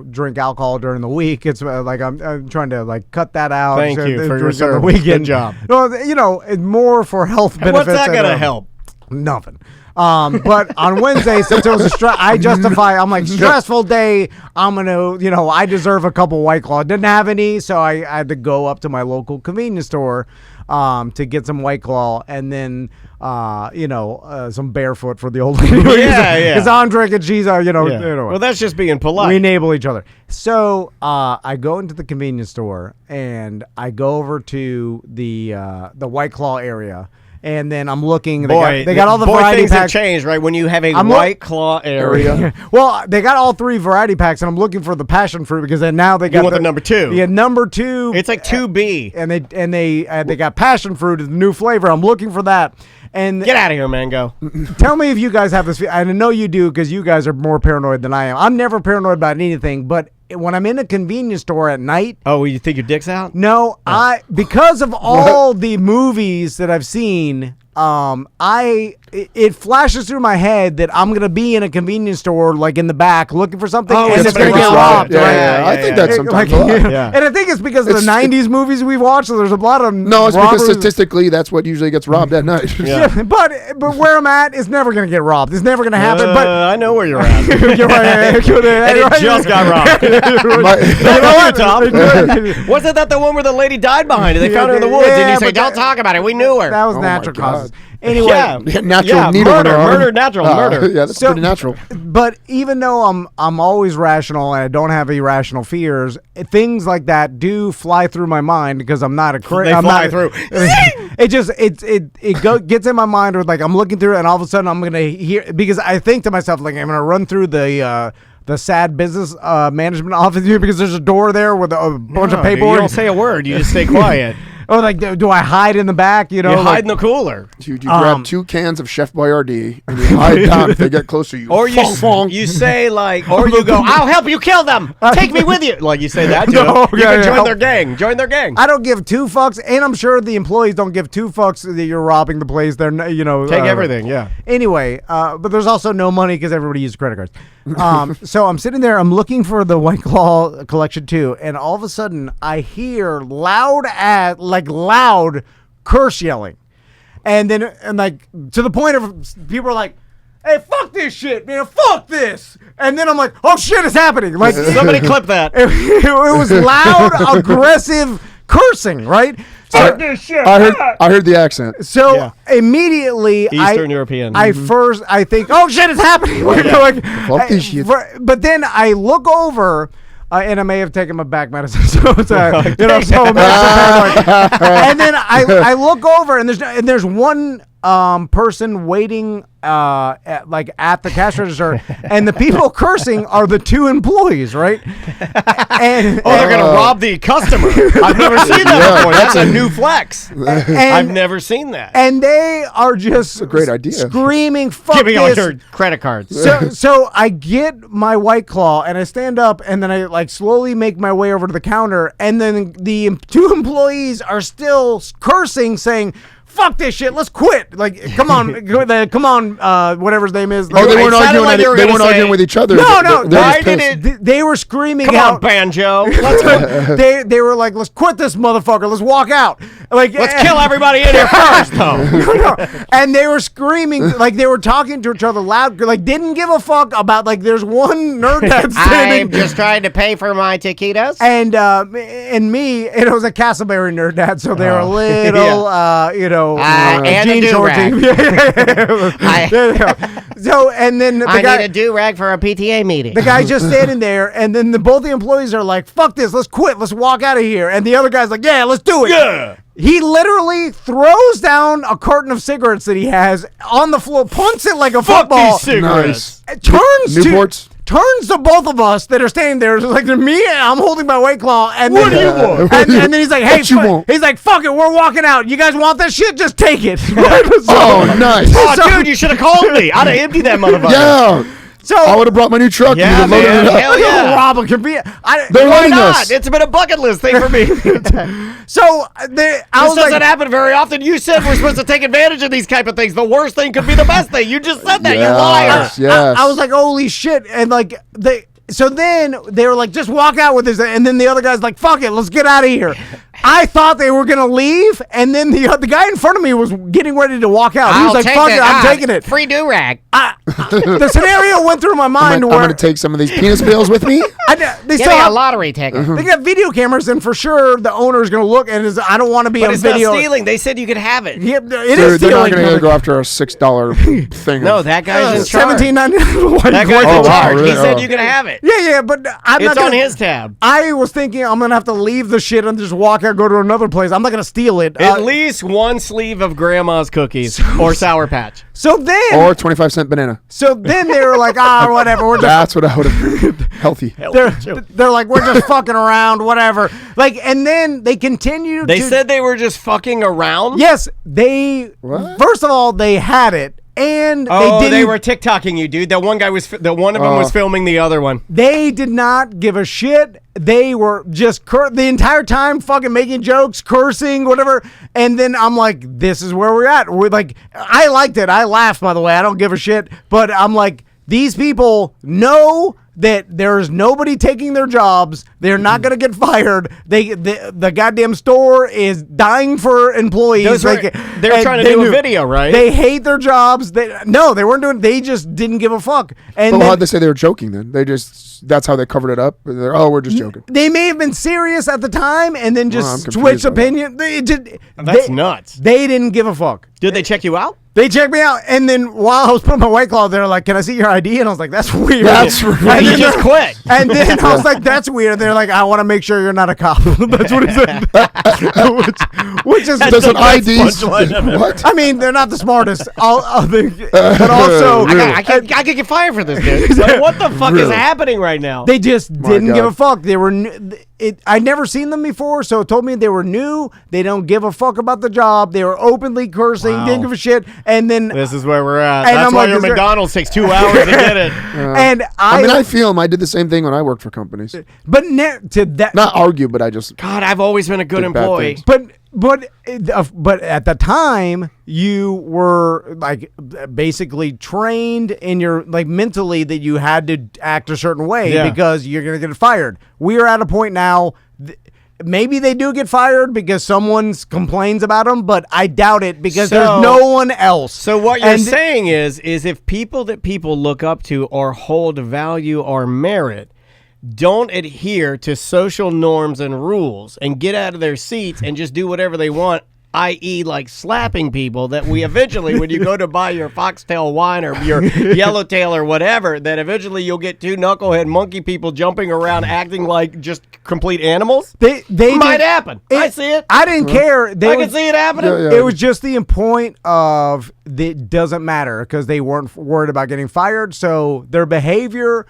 drink alcohol during the week. It's like I'm trying to like cut that out. Thank you for your drink on the service. weekend. Good job. Well, it's more for health benefits. What's that and, going to help? Nothing. But on Wednesday, since it was I'm like, stressful day. I'm going to, I deserve a couple White Claw. Didn't have any, so I had to go up to my local convenience store to get some White Claw and then, some Barefoot for the old lady. Yeah. Because I'm drinking, she's, Well, that's just being polite. we enable each other. So I go into the convenience store and I go over to the White Claw area. And then I'm looking. They got all the variety things have packs. changed, right? When you have a I'm White Claw area. Well, they got all 3 variety packs, and I'm looking for the passion fruit because then now they got want the number 2. Yeah, number 2. It's like 2B. and they got passion fruit as the new flavor. I'm looking for that, And Get out of here, Mango. tell me if you guys have this. I know you do because you guys are more paranoid than I am. I'm never paranoid about anything, but when I'm in a convenience store at night. Oh, you think your dick's out? No, because of all the movies that I've seen, it flashes through my head that I'm gonna be in a convenience store, like in the back, looking for something, and it's gonna get robbed. Yeah, I think that's sometimes a lot. And I think it's because of the '90s movies we've watched. So there's a lot of No, it's robberies. because statistically, that's what usually gets robbed at night. Yeah, but where I'm at is never gonna get robbed. It's never gonna happen. But I know where you're at. you're right. And it just got robbed. My- Wasn't that the one where the lady died behind it? They found her in the woods, and you say, "Don't talk about it. We knew her." That was Oh natural my God. causes. Anyway, natural needle in her arm. murder, natural murder. Yeah, that's pretty natural. but even though I'm always rational and I don't have irrational fears, things like that do fly through my mind because I'm not a crazy. They fly through. It gets in my mind with like I'm looking through it and all of a sudden I'm gonna hear because I think to myself like I'm gonna run through the sad business management office here because there's a door there with a bunch of paperwork. You don't say a word. You just stay quiet. Oh, like do I hide in the back? You know, You hide in the cooler. Dude, you grab 2 cans of Chef Boyardee and you hide down. If they get closer, you Or you fong. you say like, or you go, "I'll help you kill them. Take me with you." Like you say that to No, them. You yeah, can yeah. join their gang. Join their gang. I don't give 2 fucks, and I'm sure the employees don't give 2 fucks that you're robbing the place. They're Take everything. Yeah. Anyway, but there's also no money because everybody uses credit cards. So I'm sitting there, I'm looking for the White Claw collection too, and all of a sudden I hear loud curse yelling, and like to the point of people are like, "Hey, fuck this shit, man! Fuck this!" And then I'm like, "Oh shit, it's happening!" Like Somebody clip that. it was loud, aggressive cursing, right? So, I heard the accent. so Yeah. immediately, Eastern European. I think, "Oh shit, it's happening!" Fuck this shit. But then I look over. And I may have taken my back medicine, so it's so I'm paranoid. And then I look over, and there's one person waiting at the cash register, and the people cursing are the 2 employees, right? And they're gonna rob the customer. I've never seen that before. That's a new flex. I've never seen that. and they are just a great idea. screaming, "Fuck Give me all this!" your credit cards. So I get my White Claw and I stand up and then I like slowly make my way over to the counter, and then the 2 employees are still cursing, saying, "Fuck this shit, let's quit!" Like, come on, whatever his name is. Oh, they weren't sounded arguing. like you were They gonna weren't say- arguing with each other. No, They're why just did pissed. it? They were screaming Come out. on, Banjo. Let's go. They were like, "Let's quit this motherfucker. Let's walk out." Like, Let's kill everybody in here first, though. No. And they were screaming like they were talking to each other loud, like didn't give a fuck about like there's one nerd that's standing. just trying to pay for my taquitos. And me, and it was a Castleberry nerd dad, so they were a little, and jean a shorty. So, and then the guy, do-rag for a PTA meeting. the guy just standing there, and then both the employees are like, "Fuck this, let's quit, let's walk out of here." And the other guy's like, "Yeah, let's do it." Yeah. He literally throws down a carton of cigarettes that he has on the floor, punts it like a Fuck football. these cigarettes. Nice. Turns Newports? to both of us that are standing there. It's like to me, I'm holding my White Claw, and What then, do you want? And then he's like, "Hey, What you want? he's like, fuck it, we're walking out. You guys want this shit? Just take it." Oh, nice. Oh, So- dude, you should have called me. I'd have emptied that motherfucker. Yeah. So I would have brought my new truck. Yeah, and loaded man. it up. Hell yeah. rob a convenience. They're Why letting not? us. It's been a bucket list thing for me. So I This was doesn't like, happen very often. You said we're supposed to take advantage of these type of things. The worst thing could be the best thing. You just said that. You liar. Yes. I was like, holy shit. And like, so then they were like, "Just walk out with this." And then the other guy's like, "Fuck it, let's get out of here." I thought they were going to leave. And then the guy in front of me was getting ready to walk out. He was like, "Fuck it, I'm taking it." Free do-rag. The scenario went through my mind I'm where going to take some of these penis pills with me. they Give still me a have, lottery ticket. they got video cameras, and for sure the owner is going to look and I don't want to be But on it's video. not stealing. They said you could have it. Yep, it is They're not stealing. going to go after our $6 thing. No, that guy's in charge. $17.99. That guy's Oh, in wow, charge. really? He said Oh. you could have it. it. Yeah, but I'm It's not on gonna, his tab. I was thinking I'm gonna have to leave the shit and just walk out, go to another place. I'm not gonna steal it. At least one sleeve of grandma's cookies or Sour Patch. So then, Or 25-cent banana. so then they were like, whatever. We're just That's what I would have. Healthy. they're like, we're just fucking around, whatever. Like, and then they continued. They said they were just fucking around? yes. They first of all they had it, and They were TikToking you, dude. That one guy was. That one of them was filming the other one. They did not give a shit. They were just the entire time fucking making jokes, cursing, whatever. And then I'm like, this is where we're at. We're like, I liked it. I laughed, by the way. I don't give a shit. But I'm like, these people know that there's nobody taking their jobs. They're not going to get fired. The goddamn store is dying for employees. They were trying to do a video, right? They hate their jobs. They weren't doing. They just didn't give a fuck. And But then, how'd they say they were joking then? That's how they covered it up. They're, we're just joking. they may have been serious at the time and then I'm just confused switched by that. opinion. That's nuts. They didn't give a fuck. Did they check you out? They checked me out, and then while I was putting my White Claw, they're like, "Can I see your ID?" And I was like, "That's weird." That's And right. You then just quit. And then I was like, "That's weird." They're like, "I want to make sure you're not a cop." That's what he said. which is Does an ID? punchline of it. What? I mean, they're not the smartest. But also, I could get fired for this, dude. Like, what the fuck is Really? happening right now? they just didn't God. give a fuck. They were. I'd never seen them before, so it told me they were new. They don't give a fuck about the job. They were openly cursing, Wow. didn't give a shit. And then, This is where we're at. And That's I'm why like, your is there- McDonald's takes 2 hours to get it. and I mean, I feel them. I did the same thing when I worked for companies. but to that, Not argue, but I just. God, I've always been a good Did bad employee. things. but at the time you were like basically trained in your like mentally that you had to act a certain way Yeah. because you're gonna get fired. We are at a point now. Maybe they do get fired because someone complains about them, but I doubt it because there's no one else. So what you're And- saying is if people that people look up to or hold value or merit don't adhere to social norms and rules and get out of their seats and just do whatever they want, i.e. like slapping people, that we eventually, when you go to buy your foxtail wine or your yellowtail or whatever, that eventually you'll get two knucklehead monkey people jumping around acting like just complete animals? They Might did- happen. I see it. I didn't care. I can see it happening. Yeah, yeah. It was just the point of it doesn't matter because they weren't worried about getting fired, so their behavior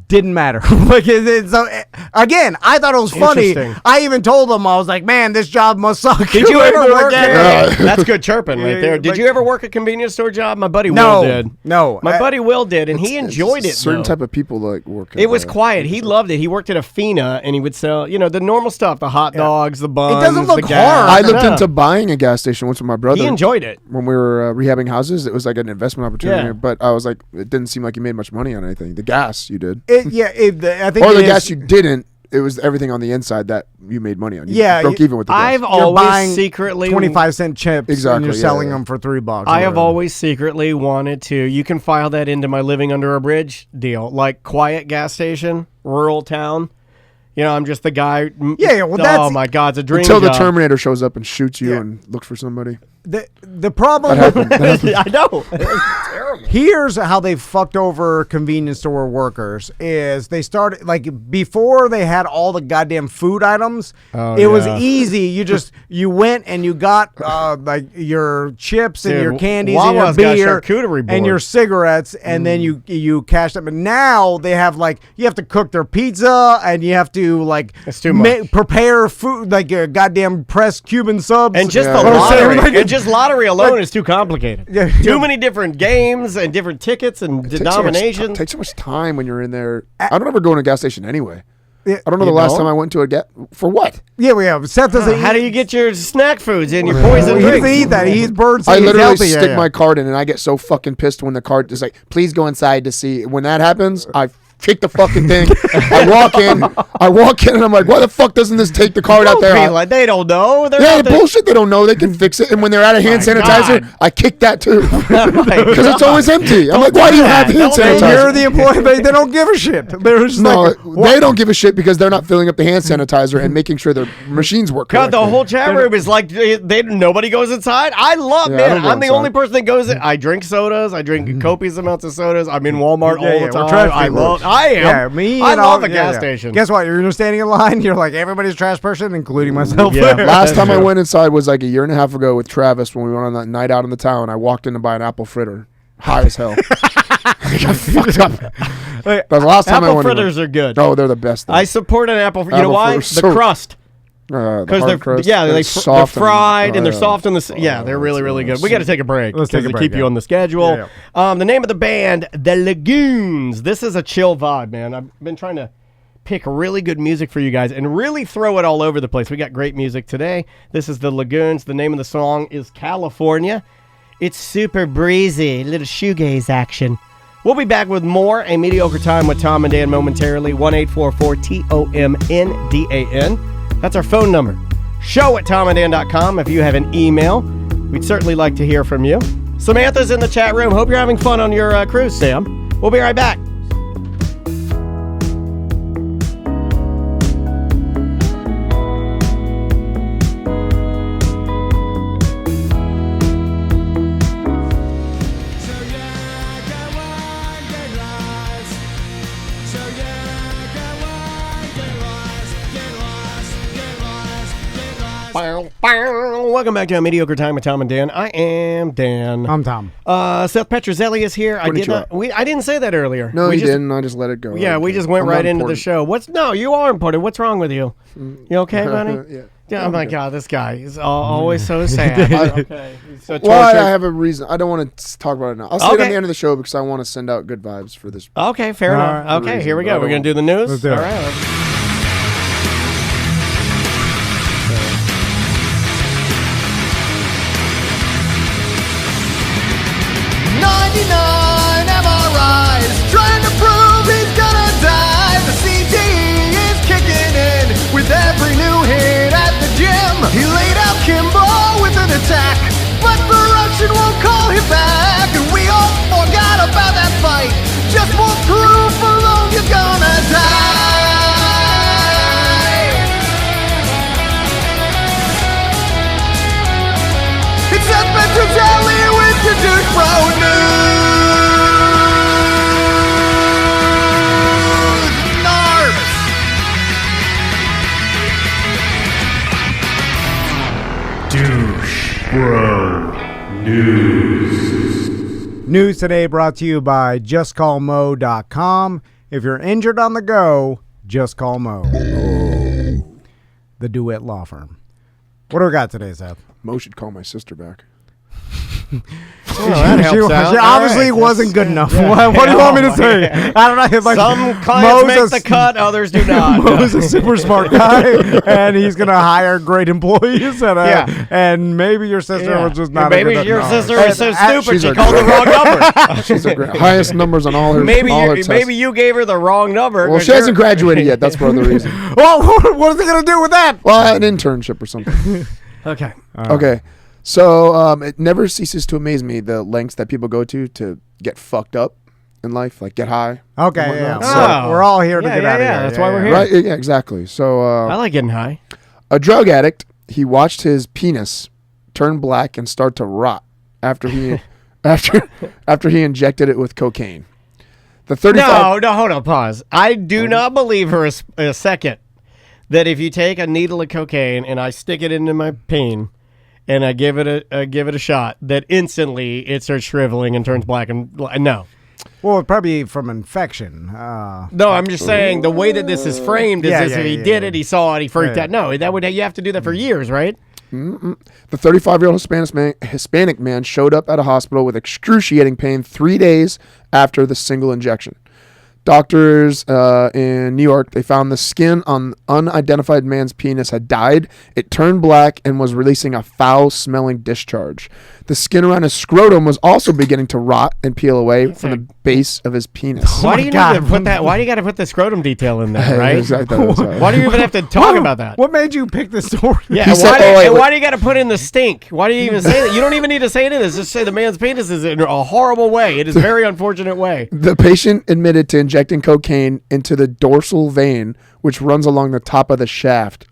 didn't matter. So again, I thought it was funny. Interesting. I even told them, I was like, "Man, this job must suck." Did you ever work Yeah. That's good chirping right there. Did like- you ever work a convenience store job? My buddy No, Will did. no. My buddy Will did, and he enjoyed it. Certain though. type of people like work. It was quiet. He loved it. He worked at a Fina, and he would sell, the normal stuff, the hot dogs, the buns. doesn't look the gas. hard. I looked No. into buying a gas station once with my brother. He enjoyed it. when we were rehabbing houses. It was like an investment opportunity, Yeah. but I was like, it didn't seem like you made much money on anything. The gas you did, I think or it the is- gas you didn't. It was everything on the inside that you made money on. You Yeah, broke even with the gas. I've You're always buying secretly 25-cent chips, Exactly, and you're yeah, selling yeah. them for $3. I have whatever. always secretly wanted to. You can file that into my living under a bridge deal, like quiet gas station, rural town. I'm just the guy. Yeah, well, oh that's- my God, it's a dream Until the job. Terminator shows up and shoots you Yeah. and looks for somebody. The problem with I know. It's terrible. Here's how they fucked over convenience store workers is they started like before they had all the goddamn food items. It was yeah. easy. You went and you got like your chips and Dude, your candies and your Wawa's got beer charcuterie and your board. cigarettes, and then you cash them. And now they have like you have to cook their pizza and you have to like That's too much. prepare food like your goddamn pressed Cuban subs And just Yeah. the Or say, lottery, like- and just lottery alone is too complicated. Yeah. Too many different games and different tickets and It denominations. takes so much time when you're in there. I don't ever go to a gas station anyway. Yeah, I don't know you the last don't? time I went to a gas for what. Yeah, we have. Seth doesn't. How do you get your snack foods and your poison He doesn't drinks? eat that. He eats birds. I He's literally healthy. stick Yeah, my card in, and I get so fucking pissed when the card is like, "Please go inside to see." When that happens, I kick the fucking thing. I walk in, and I'm like, "Why the fuck doesn't this take the card out Don't there?" be like, they don't know. They're Yeah, not the bullshit. They don't know. They can fix it. And when they're out of hand My sanitizer, God. I kick that too Because because it's always empty. I'm like, "Why do you have hand Don't do And that. you're sanitizer?" the employee. They don't give a shit. They're just No, like, they don't give a shit because they're not filling up the hand sanitizer and making sure their machines work. God, the correctly. whole chat room is like nobody goes inside. I love Yeah, I man. don't go I'm the inside. only person that goes in. I drink sodas. I drink copious amounts of sodas. I'm in Walmart Yeah, all yeah, the we're time. trash I people. love. I am. Yeah, me. I and love all, the gas station. Guess what? You're standing in line. You're like everybody's a trash person, including myself. Yeah. there. Last time I went inside was like a year and a half ago with Travis when we went on that night out in the town. I walked in to buy an apple fritter. High as hell. I got fucked up. That was the last time I Apple went in. fritters are good. Oh, they're the best. Thing. I support an apple. You know Apple why? fritters The so- crust. The Because hard they're crust, they're soft fried and they're yeah. soft in the they're really really good. We got to take a break Let's because take a they break, keep you yeah. on the schedule. Yeah, The name of the band, The Lagoons. This is a chill vibe, man. I've been trying to pick really good music for you guys and really throw it all over the place. We got great music today. This is The Lagoons. The name of the song is California. It's super breezy, little shoegaze action. We'll be back with more A Mediocre Time with Tom and Dan momentarily. 1-844-TOMNDAN. That's our phone number. Show@tomanddan.com if you have an email. We'd certainly like to hear from you. Samantha's in the chat room. Hope you're having fun on your cruise, Sam. We'll be right back. Welcome back to A Mediocre Time with Tom and Dan. I am Dan. I'm Tom. Seth Petrozelli is here. I didn't say that earlier. No, We you just- didn't. I just let it go. Yeah, we just went I'm right not into the important. show. No, you are important. What's wrong with you? You okay, buddy? Yeah. Oh my God, this guy is always so sad. Okay. He's so Well, tortured. I have a reason. I don't want to talk about it now. I'll say it Okay. at the end of the show because I want to send out good vibes for this. Okay, fair enough. right. Okay, here we Reason, go. but We're going to do the news. Let's do it. All right. let's- 99 MRIs, trying to prove he's gonna die. The CTE is kicking in with every new hit at the gym. He laid out Kimbo with an attack, but production won't call him back. And we all forgot about that fight. Just more proof for long you're gonna die. It's Seth Petrozelli with your Douche Bro News. Narps. News today brought to you by JustCallMo.com. If you're injured on the go, just call Mo. The DeWitt Law Firm. What do we got today, Seth? Mo should call my sister back. that helps she out. obviously All right, wasn't good enough. yeah. What do you want me to say? Yeah. I don't know. Like, Some clients make Mo's the cut, others do not. Mo's a super smart guy, and he's going to hire great employees. And, Yeah. and maybe your sister was just not Maybe a good your enough. sister No. is so And- stupid she's she a called the wrong number. She's a great, highest numbers on all her. Maybe all her you, tests. maybe you gave her the wrong number. Well, 'cause she hasn't you're- graduated yet. That's part of the reason. Well, what is he going to do with that? Well, an internship or something. Okay. Okay. So it never ceases to amaze me the lengths that people go to get fucked up in life, like get high. Okay, and yeah. whatnot. So Oh. we're all here to Yeah, get yeah, out of yeah, here. that's why we're here. Right? Yeah, exactly. So I like getting high. a drug addict, he watched his penis turn black and start to rot after he after he injected it with cocaine. The 35 No, hold on, pause. I do not believe for a second that if you take a needle of cocaine and I stick it into my peen and I give it a shot, that instantly it starts shriveling and turns black and no. Well, probably from infection. No, I'm just saying the way that this is framed is Yeah, as yeah, if he yeah, did yeah. it, he saw it, he freaked Yeah. out. No, that would you have to do that for years, right? The 35-year-old Hispanic man showed up at a hospital with excruciating pain 3 days after the single injection. Doctors in New York, they found the skin on unidentified man's penis had died. It turned black and was releasing a foul-smelling discharge. The skin around his scrotum was also beginning to rot and peel away from the base of his penis. Why my do you God. need to put that? Why do you got to put the scrotum detail in there, right? Exactly. Why do you even have to talk about that? What made you pick this story? Yeah, He and said- why, oh, wait, and wait. why do you got to put in the stink? Why do you even say that? You don't even need to say it in this. Just say the man's penis is in a horrible way. It is a very unfortunate way. The patient admitted to injecting cocaine into the dorsal vein, which runs along the top of the shaft.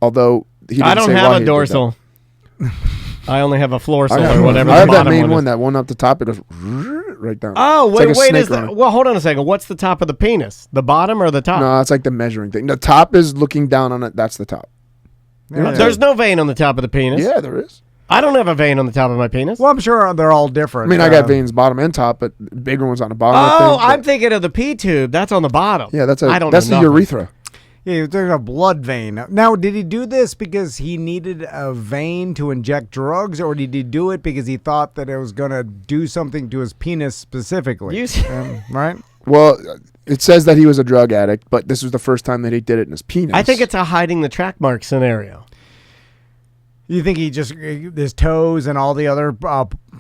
Although he didn't I don't say have why a he did dorsal. I only have a floor I or have, whatever. I the have that bottom main is. one. That one up the top, it goes right down. Oh, It's wait, like a wait. snake Is the, running. well, hold on a second. What's the top of the penis? The bottom or the top? No, it's like the measuring thing. The top is looking down on it. That's the top. Yeah. There's no vein on the top of the penis. Yeah, there is. I don't have a vein on the top of my penis. Well, I'm sure they're all different. I mean, I got veins bottom and top, but bigger ones on the bottom. I Oh, think, I'm but- thinking of the P tube. That's on the bottom. Yeah, that's I don't that's know the nothing. urethra. Yeah, there's a blood vein. Now, did he do this because he needed a vein to inject drugs, or did he do it because he thought that it was going to do something to his penis specifically? Right? Well, it says that he was a drug addict, but this was the first time that he did it in his penis. I think it's a hiding the track mark scenario. You think he just his toes and all the other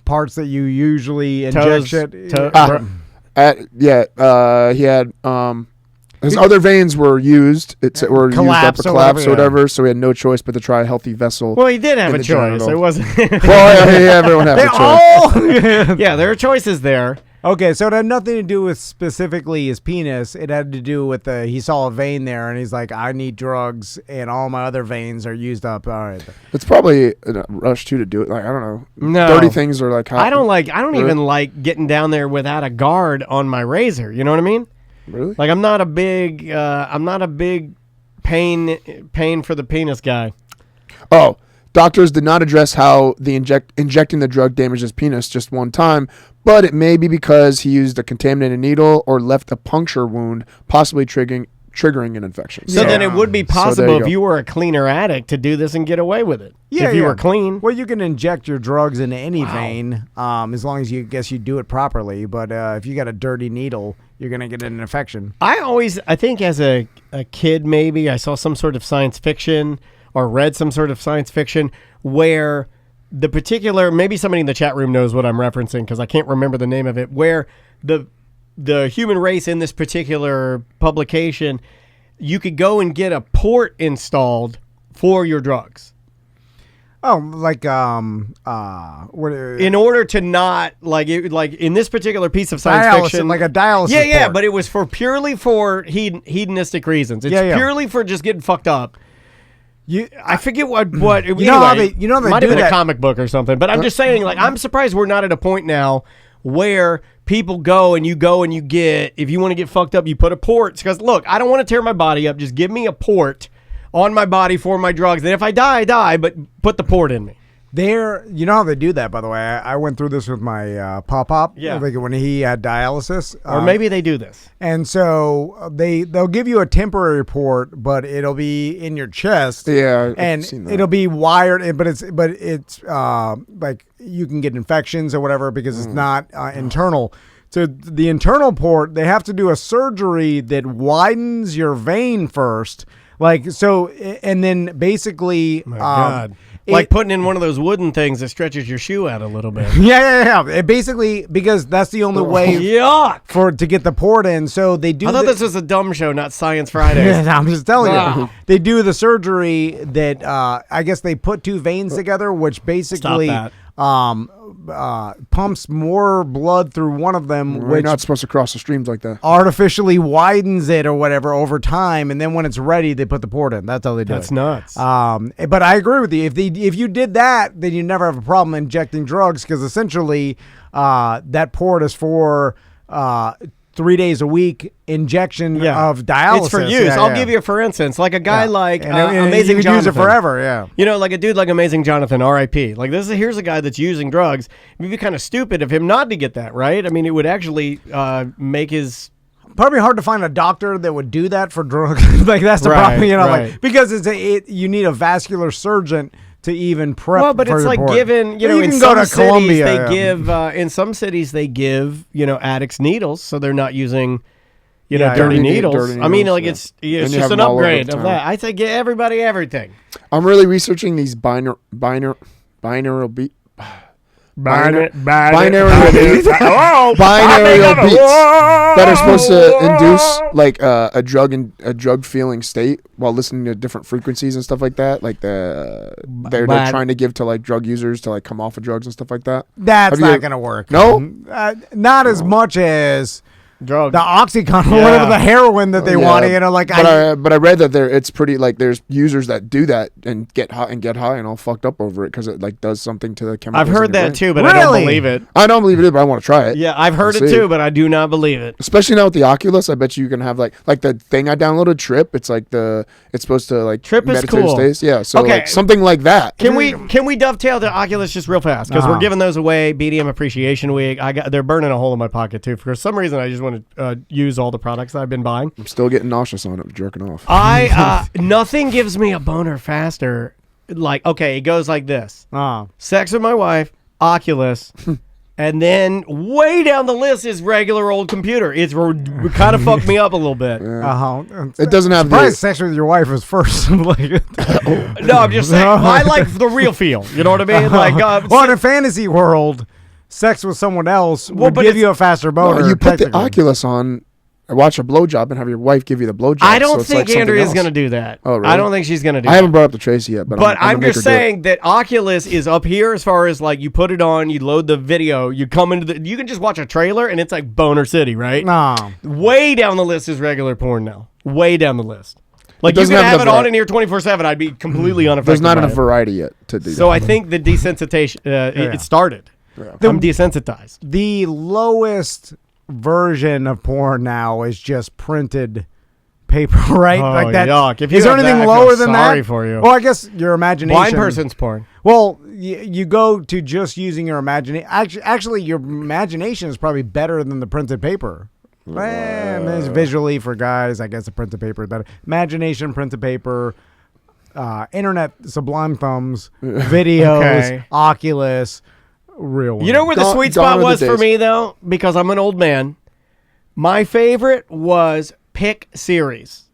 parts that you usually inject Toes, shit? He had his other veins were used. Were used up Collapsed or or collapsed whatever, or whatever. So he had no choice but to try a healthy vessel. Well, he did have in a the choice. genital. It wasn't. Well, yeah, everyone has They a choice. all. Yeah, there are choices there. Okay, so it had nothing to do with specifically his penis. It had to do with he saw a vein there, and he's like, I need drugs, and all my other veins are used up. All right. It's probably a rush too to do it. Like I don't know. No. Dirty things are like hot. I don't Really? even like getting down there without a guard on my razor. You know what I mean? Really? Like I'm not a big pain for the penis guy. Oh, doctors did not address how the injecting the drug damaged his penis just one time, but it may be because he used a contaminated needle or left a puncture wound, possibly triggering an infection. So then it would be possible you if go. you were a cleaner addict to do this and get away with it. Yeah, if you yeah. were clean. Well, you can inject your drugs into any vein, as long as you do it properly. But if you got a dirty needle, you're gonna get an infection. I think as a kid, maybe I saw some sort of science fiction or read some sort of science fiction where the particular, maybe somebody in the chat room knows what I'm referencing because I can't remember the name of it, where the human race in this particular publication, you could go and get a port installed for your drugs. Oh, like what? In order to not like in this particular piece of science fiction, like a dialysis. yeah, port. but it was purely for hedonistic reasons. It's Yeah. purely for just getting fucked up. I forget what you know how anyway, they might do have been that. a comic book or something. But I'm just saying, like, I'm surprised we're not at a point now where people go and you get, if you want to get fucked up, you put a port. Because look, I don't want to tear my body up. Just give me a port on my body for my drugs. And if I die, I die. But put the port in me. You know how they do that, by the way. I went through this with my pop-up. Yeah. Like when he had dialysis. Or maybe they do this. And so they'll give you a temporary port, but it'll be in your chest. Yeah, and I've seen that. it'll be wired, but it's like you can get infections or whatever because it's not internal. So the internal port, they have to do a surgery that widens your vein first, like so, and then basically, My God. Like putting in one of those wooden things that stretches your shoe out a little bit. Yeah. It basically, because that's the only way Yuck! to get the port in. So they do. I thought this was a dumb show, not Science Fridays. I'm just telling you, Wow. they do the surgery that I guess they put two veins together, which basically Stop pumps more blood through one of them, We're which not supposed to cross the streams like that. artificially widens it or whatever over time, and then when it's ready, they put the port in. That's how they do That's it. nuts. But I agree with you. If you did that, then you never have a problem injecting drugs because essentially that port is for 3 days a week injection of dialysis. It's for use. I'll give you a for instance, like a guy like And Amazing you could Jonathan. use it forever. Yeah. You know, like a dude like Amazing Jonathan, R.I.P. Like here's a guy that's using drugs. It'd be kind of stupid of him not to get that, right? I mean, it would actually make his. Probably hard to find a doctor that would do that for drugs. Like that's the Right, problem, you know, right. like because you need a vascular surgeon to even prep. Well, but for it's your like port. given, You in can some go to cities Columbia, they yeah. give, in some cities they give, addicts needles, so they're not using, Yeah, dirty yeah. needles. Dirty I mean, needles, like yeah. it's And you just have an them all over upgrade the of town. that. I say get everybody everything. I'm really researching these binaural beats. Binaural beats that are supposed to induce like a drug feeling state while listening to different frequencies and stuff like that. Like they're trying to give to like drug users to like come off of drugs and stuff like that. That's Have you- not going to work. No? Not as much as Drugs. the Oxycontin or whatever, the heroin that they want. You know, like but I read that it's pretty like there's users that do that and get high and all fucked up over it because it like does something to the chemicals. I've heard in your that brain. too, but I don't believe it. I don't believe it, but I want to try it. Yeah, I've heard We'll it see. too, but I do not believe it. Especially now with the Oculus, I bet you can have like the thing I downloaded, Trip. It's like it's supposed to like Trip is meditative cool. states. Yeah, so Okay. like something like that. Can we dovetail to Oculus just real fast because we're giving those away BDM Appreciation Week. They're burning a hole in my pocket too. For some reason, I just want to use all the products that I've been buying. I'm still getting nauseous on it, jerking off. Nothing gives me a boner faster. Like, okay, it goes like this: sex with my wife, Oculus, and then way down the list is regular old computer. It's kind of fucked me up a little bit. It doesn't have Surprised sex with your wife was first. Like, No, I'm just saying I like the real feel. You know what I mean? Like, well, in a fantasy world, sex with someone else would but give you a faster boner. No, you put the technically. Oculus on, watch a blowjob, and have your wife give you the blowjob. I don't so it's think like something Andrea's else. going to do that. Oh, really? I don't think she's going to do I that. haven't brought up to Tracy yet, but I'm gonna make just her do it. saying that Oculus is up here as far as like you put it on, you load the video, you come into you can just watch a trailer and it's like Boner City, right? No. Way down the list is regular porn now. Way down the list. Like you doesn't can have have the it on in here 24/7. I'd be completely unaffected. There's not by enough it. variety yet to do So that. I think the desensitization it started. I'm desensitized. The lowest version of porn now is just printed paper, right? Oh, like that. yuck. If you Is there have anything that, I feel lower than that? sorry for you. Well, I guess your imagination. Blind person's porn. Well, you go to just using your imagination. Actually, your imagination is probably better than the printed paper. It's visually for guys, I guess the printed paper is better. Imagination, printed paper, internet, Sublime Thumbs, videos, Okay. Oculus, real one. You know where the sweet gone spot are the was for days. me though? Because I'm an old man. My favorite was pick series.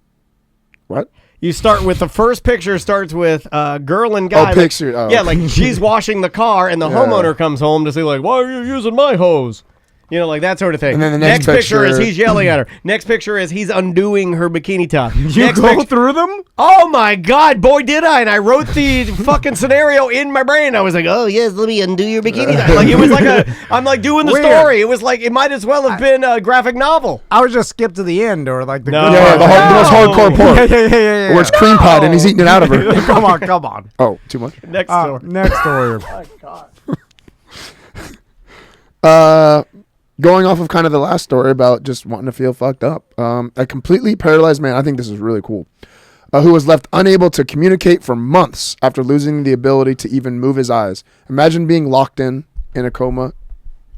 What? You start with the first picture starts with girl and guy. Oh, pick series. Oh, yeah, okay. like she's washing the car and the homeowner comes home to say like, why are you using my hose? You know, like that sort of thing. And then the next picture is picture- he's yelling at her. Next picture is he's undoing her bikini top. You Next go through them? Oh my God, boy, did I! And I wrote the fucking scenario in my brain. I was like, "Oh yes, let me undo your bikini." Like it was like I'm like doing the Weird. story. It was like it might as well have been a graphic novel. I would just skip to the end or like the No. good Yeah, part. the most hardcore porn. yeah. Where it's cream pie and he's eating it out of her. Come on. Oh, too much? Next story. Next story. Going off of kind of the last story about just wanting to feel fucked up. A completely paralyzed man, I think this is really cool, who was left unable to communicate for months after losing the ability to even move his eyes. Imagine being locked in a coma,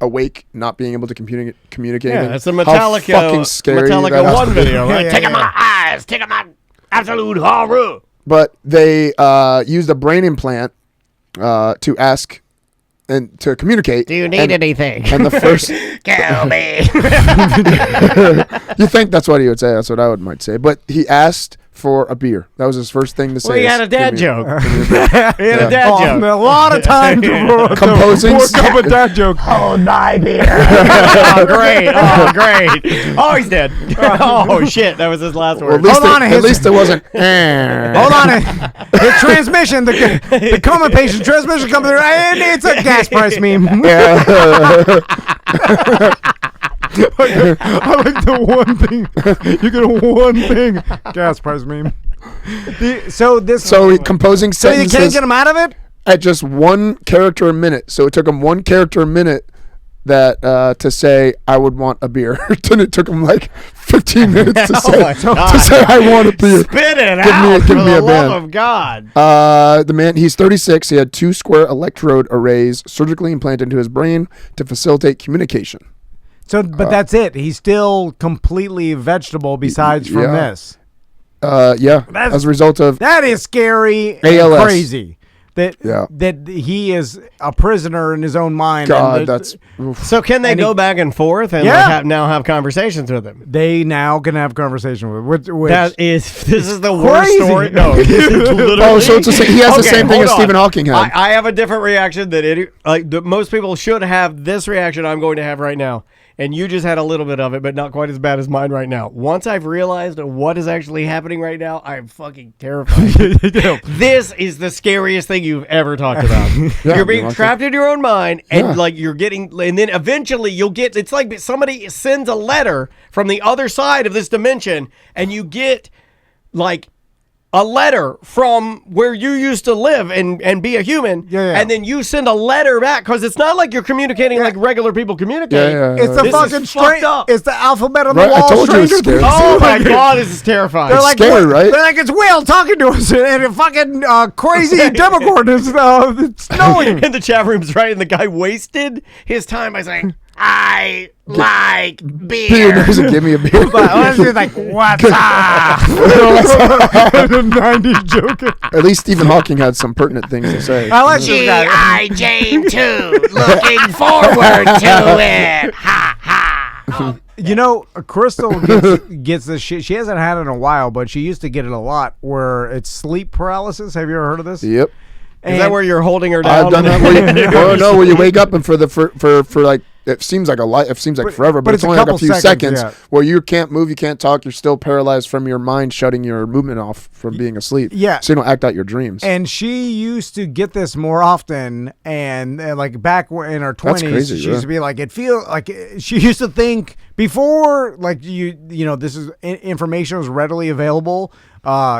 awake, not being able to communicate. Yeah, it's a How Metallica fucking scary that Metallica has 1 to be. video, right? Yeah, Taking my eyes, taking my absolute horror. But they used a brain implant to ask and to communicate. Do you need anything? And the first, Kill me. you think that's what he would say? That's what I might say. But he asked for a beer. That was his first thing to say. Well, he had a dad joke. He had a dad joke. A lot of time to Composing. work up a dad joke. Oh, great. Oh, great. Oh, he's dead. Oh, shit. That was his last Well, word. at least, Hold on, at least it wasn't. Hold on. The transmission, the coma patient transmission coming through, and it's a gas price meme. I like the one thing. You get one thing. Gas price meme. So Composing So you sentences can't get him out of it? at just one character a minute. So it took him one character a minute that to say I would want a beer. Then it took him like 15 minutes to my God. say I want a beer. Spit it Give me a- out give for me the a love band. of God. The man, he's 36. He had 2 square electrode arrays surgically implanted into his brain to facilitate communication. So, but that's it. He's still completely vegetable besides from yeah. this. Yeah, as a result of That is scary and ALS. crazy. That he is a prisoner in his own mind. God, and that's oof. So can they go back and forth and Yeah. like now have conversations with him? they this This is the worst crazy. story. No, this is literally. Oh, so it's the same, he has the Okay, same thing hold as on. Stephen Hawking had. I have a different reaction that most people should have. This reaction I'm going to have right now and you just had a little bit of it, but not quite as bad as mine right now. Once I've realized what is actually happening right now, I'm fucking terrified. This is the scariest thing you've ever talked about. You're being trapped in your own mind, and like you're getting, and then eventually you'll get. It's like somebody sends a letter from the other side of this dimension, and you get like a letter from where you used to live and be a human, and then you send a letter back because it's not like you're communicating like regular people communicate. It's the fucking straight up. It's the alphabet on the wall. I told you it's scary. Oh my god, this is terrifying. They're like, scary, right? They're like, it's Will talking to us, and a fucking crazy Demogorgon is snowing. In the chat room's right, and the guy wasted his time by saying, I like beer. Give me a beer. He's like, what's up? 90s joking. At least Stephen Hawking had some pertinent things to say. I like this guy. G.I. Jane 2, looking forward to it. Ha ha. You know, Crystal gets this shit. She hasn't had it in a while, but she used to get it a lot, where it's sleep paralysis. Have you ever heard of this? Yep. Is that where you're holding her down? I've done that. Where you wake up and for like it seems like a life. It seems like forever, but it's only like a few seconds where you can't move, you can't talk, you're still paralyzed from your mind shutting your movement off from being asleep. Yeah, so you don't act out your dreams. And she used to get this more often, and like back in her 20s, she used to be like, it feel like she used to think before, like you know, this is information was readily available.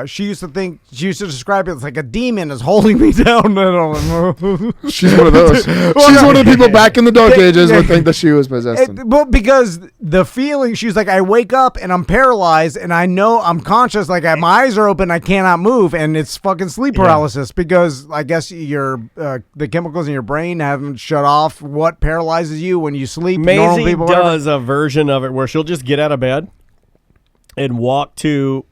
She used to describe it as like a demon is holding me down. She's one of those. She's one of the people back in the dark ages would think that she was possessed. Well, because the feeling, she's like, I wake up and I'm paralyzed, and I know I'm conscious, like my eyes are open, I cannot move, and it's fucking sleep paralysis because I guess the chemicals in your brain haven't shut off what paralyzes you when you sleep. Maisie does a version of it where she'll just get out of bed and walk to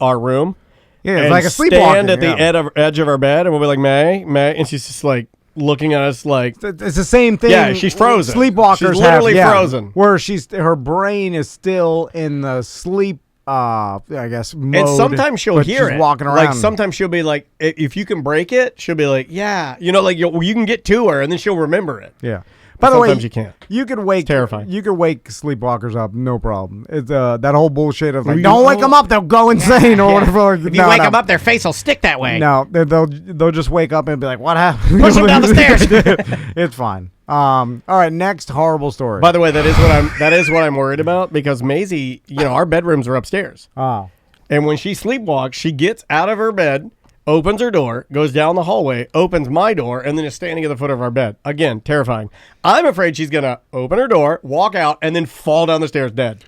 our room, it's like a sleepwalking. Stand at the edge of our bed, and we'll be like, May, and she's just like looking at us like it's the same thing. Yeah, she's frozen. Sleepwalkers she's literally frozen, where her her brain is still in the sleep. I guess mode, and sometimes she'll hear it walking around. Like sometimes she'll be like, if you can break it, she'll be like, yeah, you know, like you can get to her, and then she'll remember it. Yeah. By the way, sometimes you can't. You can wake. It's terrifying. You can wake sleepwalkers up, no problem. It's that whole bullshit of like, don't wake them up, they'll go insane or whatever. If you wake them up, their face will stick that way. No, they'll just wake up and be like, what happened? Push them down the stairs. It's fine. All right, next horrible story. By the way, that is what I'm worried about, because Maisie, you know, our bedrooms are upstairs. Oh. And when she sleepwalks, she gets out of her bed, opens her door, goes down the hallway, opens my door, and then is standing at the foot of our bed. Again, terrifying. I'm afraid she's going to open her door, walk out, and then fall down the stairs dead.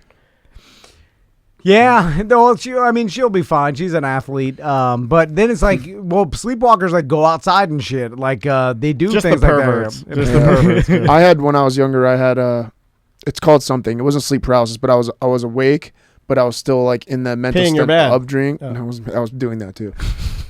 Yeah, well, she'll be fine. She's an athlete. But then it's like, well, sleepwalkers like go outside and shit. Like they do just things the like perverts. that. Just the perverts. I had, when I was younger, I had it's called something. It wasn't sleep paralysis, but I was awake, but I was still like in the mental state of dream. And I was doing that too.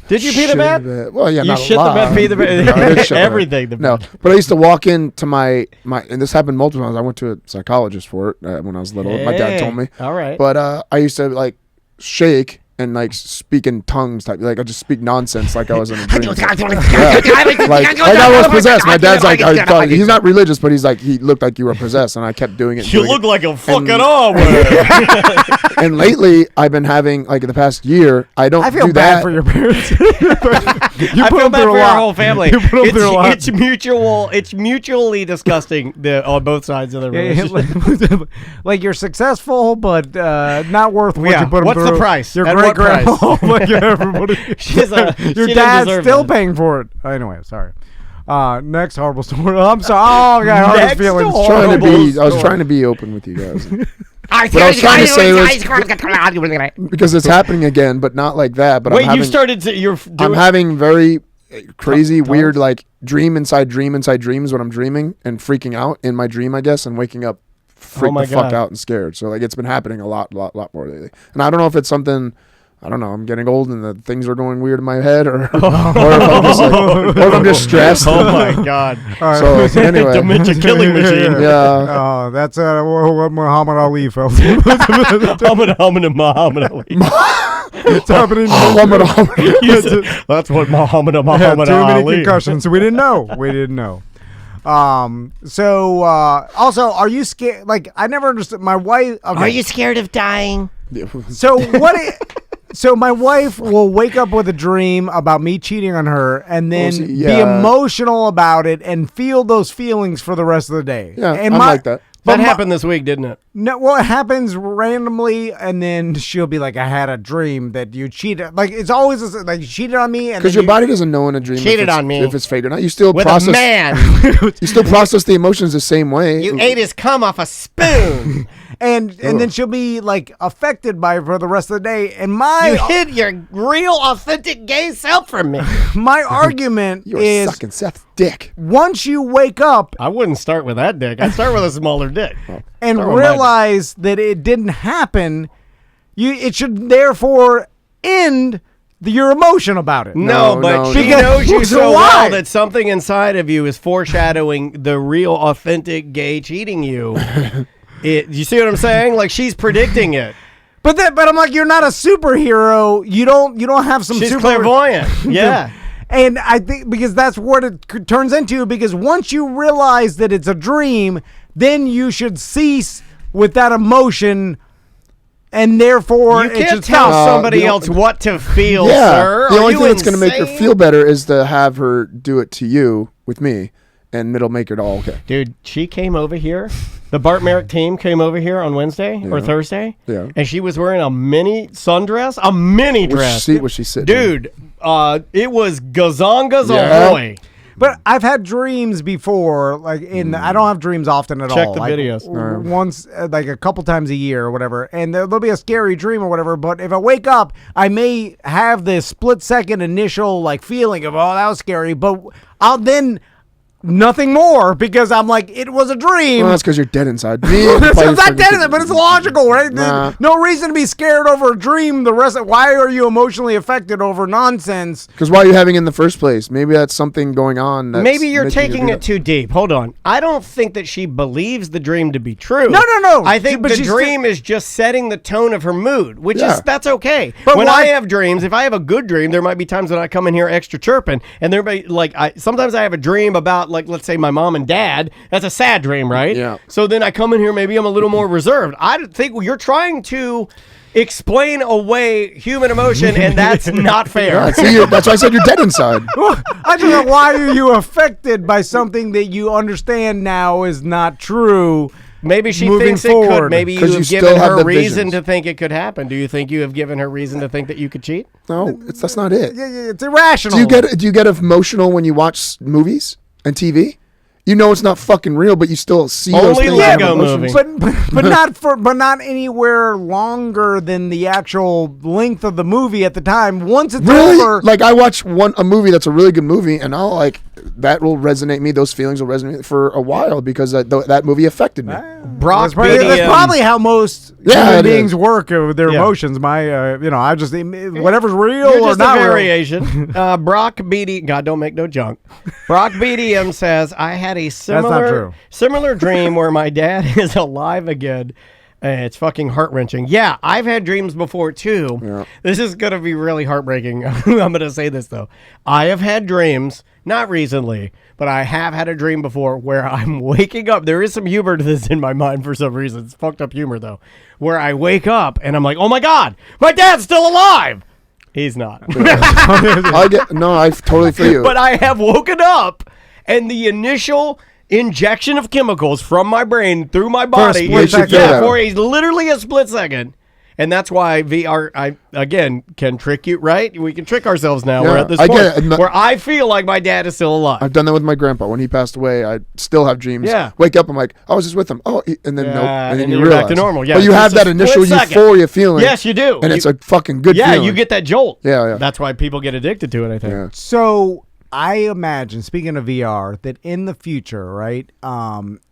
Did you pee the bed? Well, yeah, you not shit a lot. the bed, pee the bed, everything. No, but I used to walk into my, and this happened multiple times. I went to a psychologist for it when I was little. My dad told me. All right. But I used to like shake and like speak in tongues type, like I just speak nonsense like I was in a dream. like I was possessed. My dad's like, he's not religious, but he's like, he looked like you were possessed, and I kept doing it. You look like a fucking And lately, I've been having, like in the past year, I feel bad for your parents. I feel bad for your whole family. It's mutual. It's mutually disgusting on both sides of the relationship. Like you're successful, but not worth what you put them What's through. the price? Your great grandma, like everybody. Your dad's still paying for it. Anyway, sorry. Next horrible story. I'm sorry. Oh, God, I hurt feelings. I was trying to be open with you guys. What I was trying to say was, because it's happening again, but not like that. But wait, I'm having very crazy, weird, like dream inside dreams when I'm dreaming and freaking out in my dream, I guess, and waking up freaked the fuck out and scared. So like it's been happening a lot more lately. And I don't know if it's something. I don't know. I'm getting old and the things are going weird in my head, or if I'm just stressed. Oh my God! So anyway, dementia killing machine. Yeah. Oh, that's what Muhammad Ali felt. Muhammad Ali. It's happening. That's what Muhammad Ali. Ali. Too many concussions. We didn't know. Also, are you scared? Like, I never understood. My wife. Okay. Are you scared of dying? So so my wife will wake up with a dream about me cheating on her, and then be emotional about it and feel those feelings for the rest of the day. Yeah, and I'm like that. That happened this week, didn't it? No, well, it happens randomly, and then she'll be like, "I had a dream that you cheated." Like, it's always like you cheated on me, and because your body doesn't know in a dream cheated on me if it's fake or not. You still with process a man. You still process the emotions the same way. You ate his cum off a spoon. and then she'll be like affected by it for the rest of the day. And you hid your real, authentic gay self from me. My argument You're sucking Seth's dick. Once you wake up, I wouldn't start with that dick. I'd start with a smaller dick. And realize that it didn't happen, it should therefore end your emotion about it. No, but she knows you so well that something inside of you is foreshadowing the real, authentic gay cheating you. You see what I'm saying? Like, she's predicting it. But I'm like, you're not a superhero. You don't have some. She's clairvoyant. Yeah. And I think because that's what it turns into. Because once you realize that it's a dream, then you should cease with that emotion, and therefore you can't tell somebody else what to feel, sir. The only thing that's going to make her feel better is to have her do it to you with me, and it'll make it all okay. Dude, she came over here. The Bart Merrick team came over here on Wednesday or Thursday. Yeah. And she was wearing a mini sundress. A mini dress. Which seat was she sitting Dude, it was gazongas ahoy. But I've had dreams before, like I don't have dreams often at all. Check the like, videos. Once, like a couple times a year or whatever, and there'll be a scary dream or whatever. But if I wake up, I may have this split-second initial like feeling of, oh, that was scary, but I'll then nothing more because I'm like, it was a dream. Well, that's because you're dead inside. It's not dead inside, but it's logical, right? Nah. No reason to be scared over a dream. Why are you emotionally affected over nonsense? Because why are you having it in the first place? Maybe that's something going on. Maybe you're taking it too deep. Hold on. I don't think that she believes the dream to be true. No. I think the dream is just setting the tone of her mood, which is that's okay. But when I have dreams, if I have a good dream, there might be times when I come in here extra chirping, and there may sometimes I have a dream about, like, let's say my mom and dad. That's a sad dream, right? Yeah. So then I come in here, maybe I'm a little more reserved. I think you're trying to explain away human emotion, and that's not fair. Yeah, see, that's why I said you're dead inside. I don't know, why are you affected by something that you understand now is not true? Maybe she moving thinks forward. it could. Maybe you have you given still have her the reason visions. to think it could happen. Do you think you have given her reason to think that you could cheat? No, that's not it. Yeah, it's irrational. Do you get emotional when you watch movies and TV? You know it's not fucking real, but you still see those Only things. and have Lego emotions. movie. but not anywhere longer than the actual length of the movie at the time. Once it's Really? over, Like, I watch a movie that's a really good movie, and I'll that will resonate me. Those feelings will resonate for a while because that movie affected me. Brock that's probably how most Yeah, human it beings is. work with their Yeah. emotions. I just whatever's real You're or just not a real. variation. Brock BD, God don't make no junk. Brock BDM says, I had a not similar true. dream where my dad is alive again. It's fucking heart-wrenching. Yeah, I've had dreams before too. Yeah. This is going to be really heartbreaking. I'm going to say this though. I have had dreams, not recently, but I have had a dream before where I'm waking up. There is some humor to this in my mind for some reason. It's fucked up humor though. Where I wake up and I'm like, oh my God, my dad's still alive. He's not. I totally feel you. But I have woken up, and the initial injection of chemicals from my brain through my body split second. for literally a split second. And that's why VR, again, can trick you, right? We can trick ourselves now. Yeah, We're at this I point get it. where I feel like my dad is still alive. I've done that with my grandpa. When he passed away, I still have dreams. Yeah. Wake up, I'm like, I was just with him. Oh, and then nope. And then you you're realize. back to normal. Yeah, But you it's have just that a initial split second. euphoria feeling. Yes, you do. And it's a fucking good feeling. you get that jolt. Yeah. That's why people get addicted to it, I think. Yeah. So I imagine, speaking of VR, that in the future, right,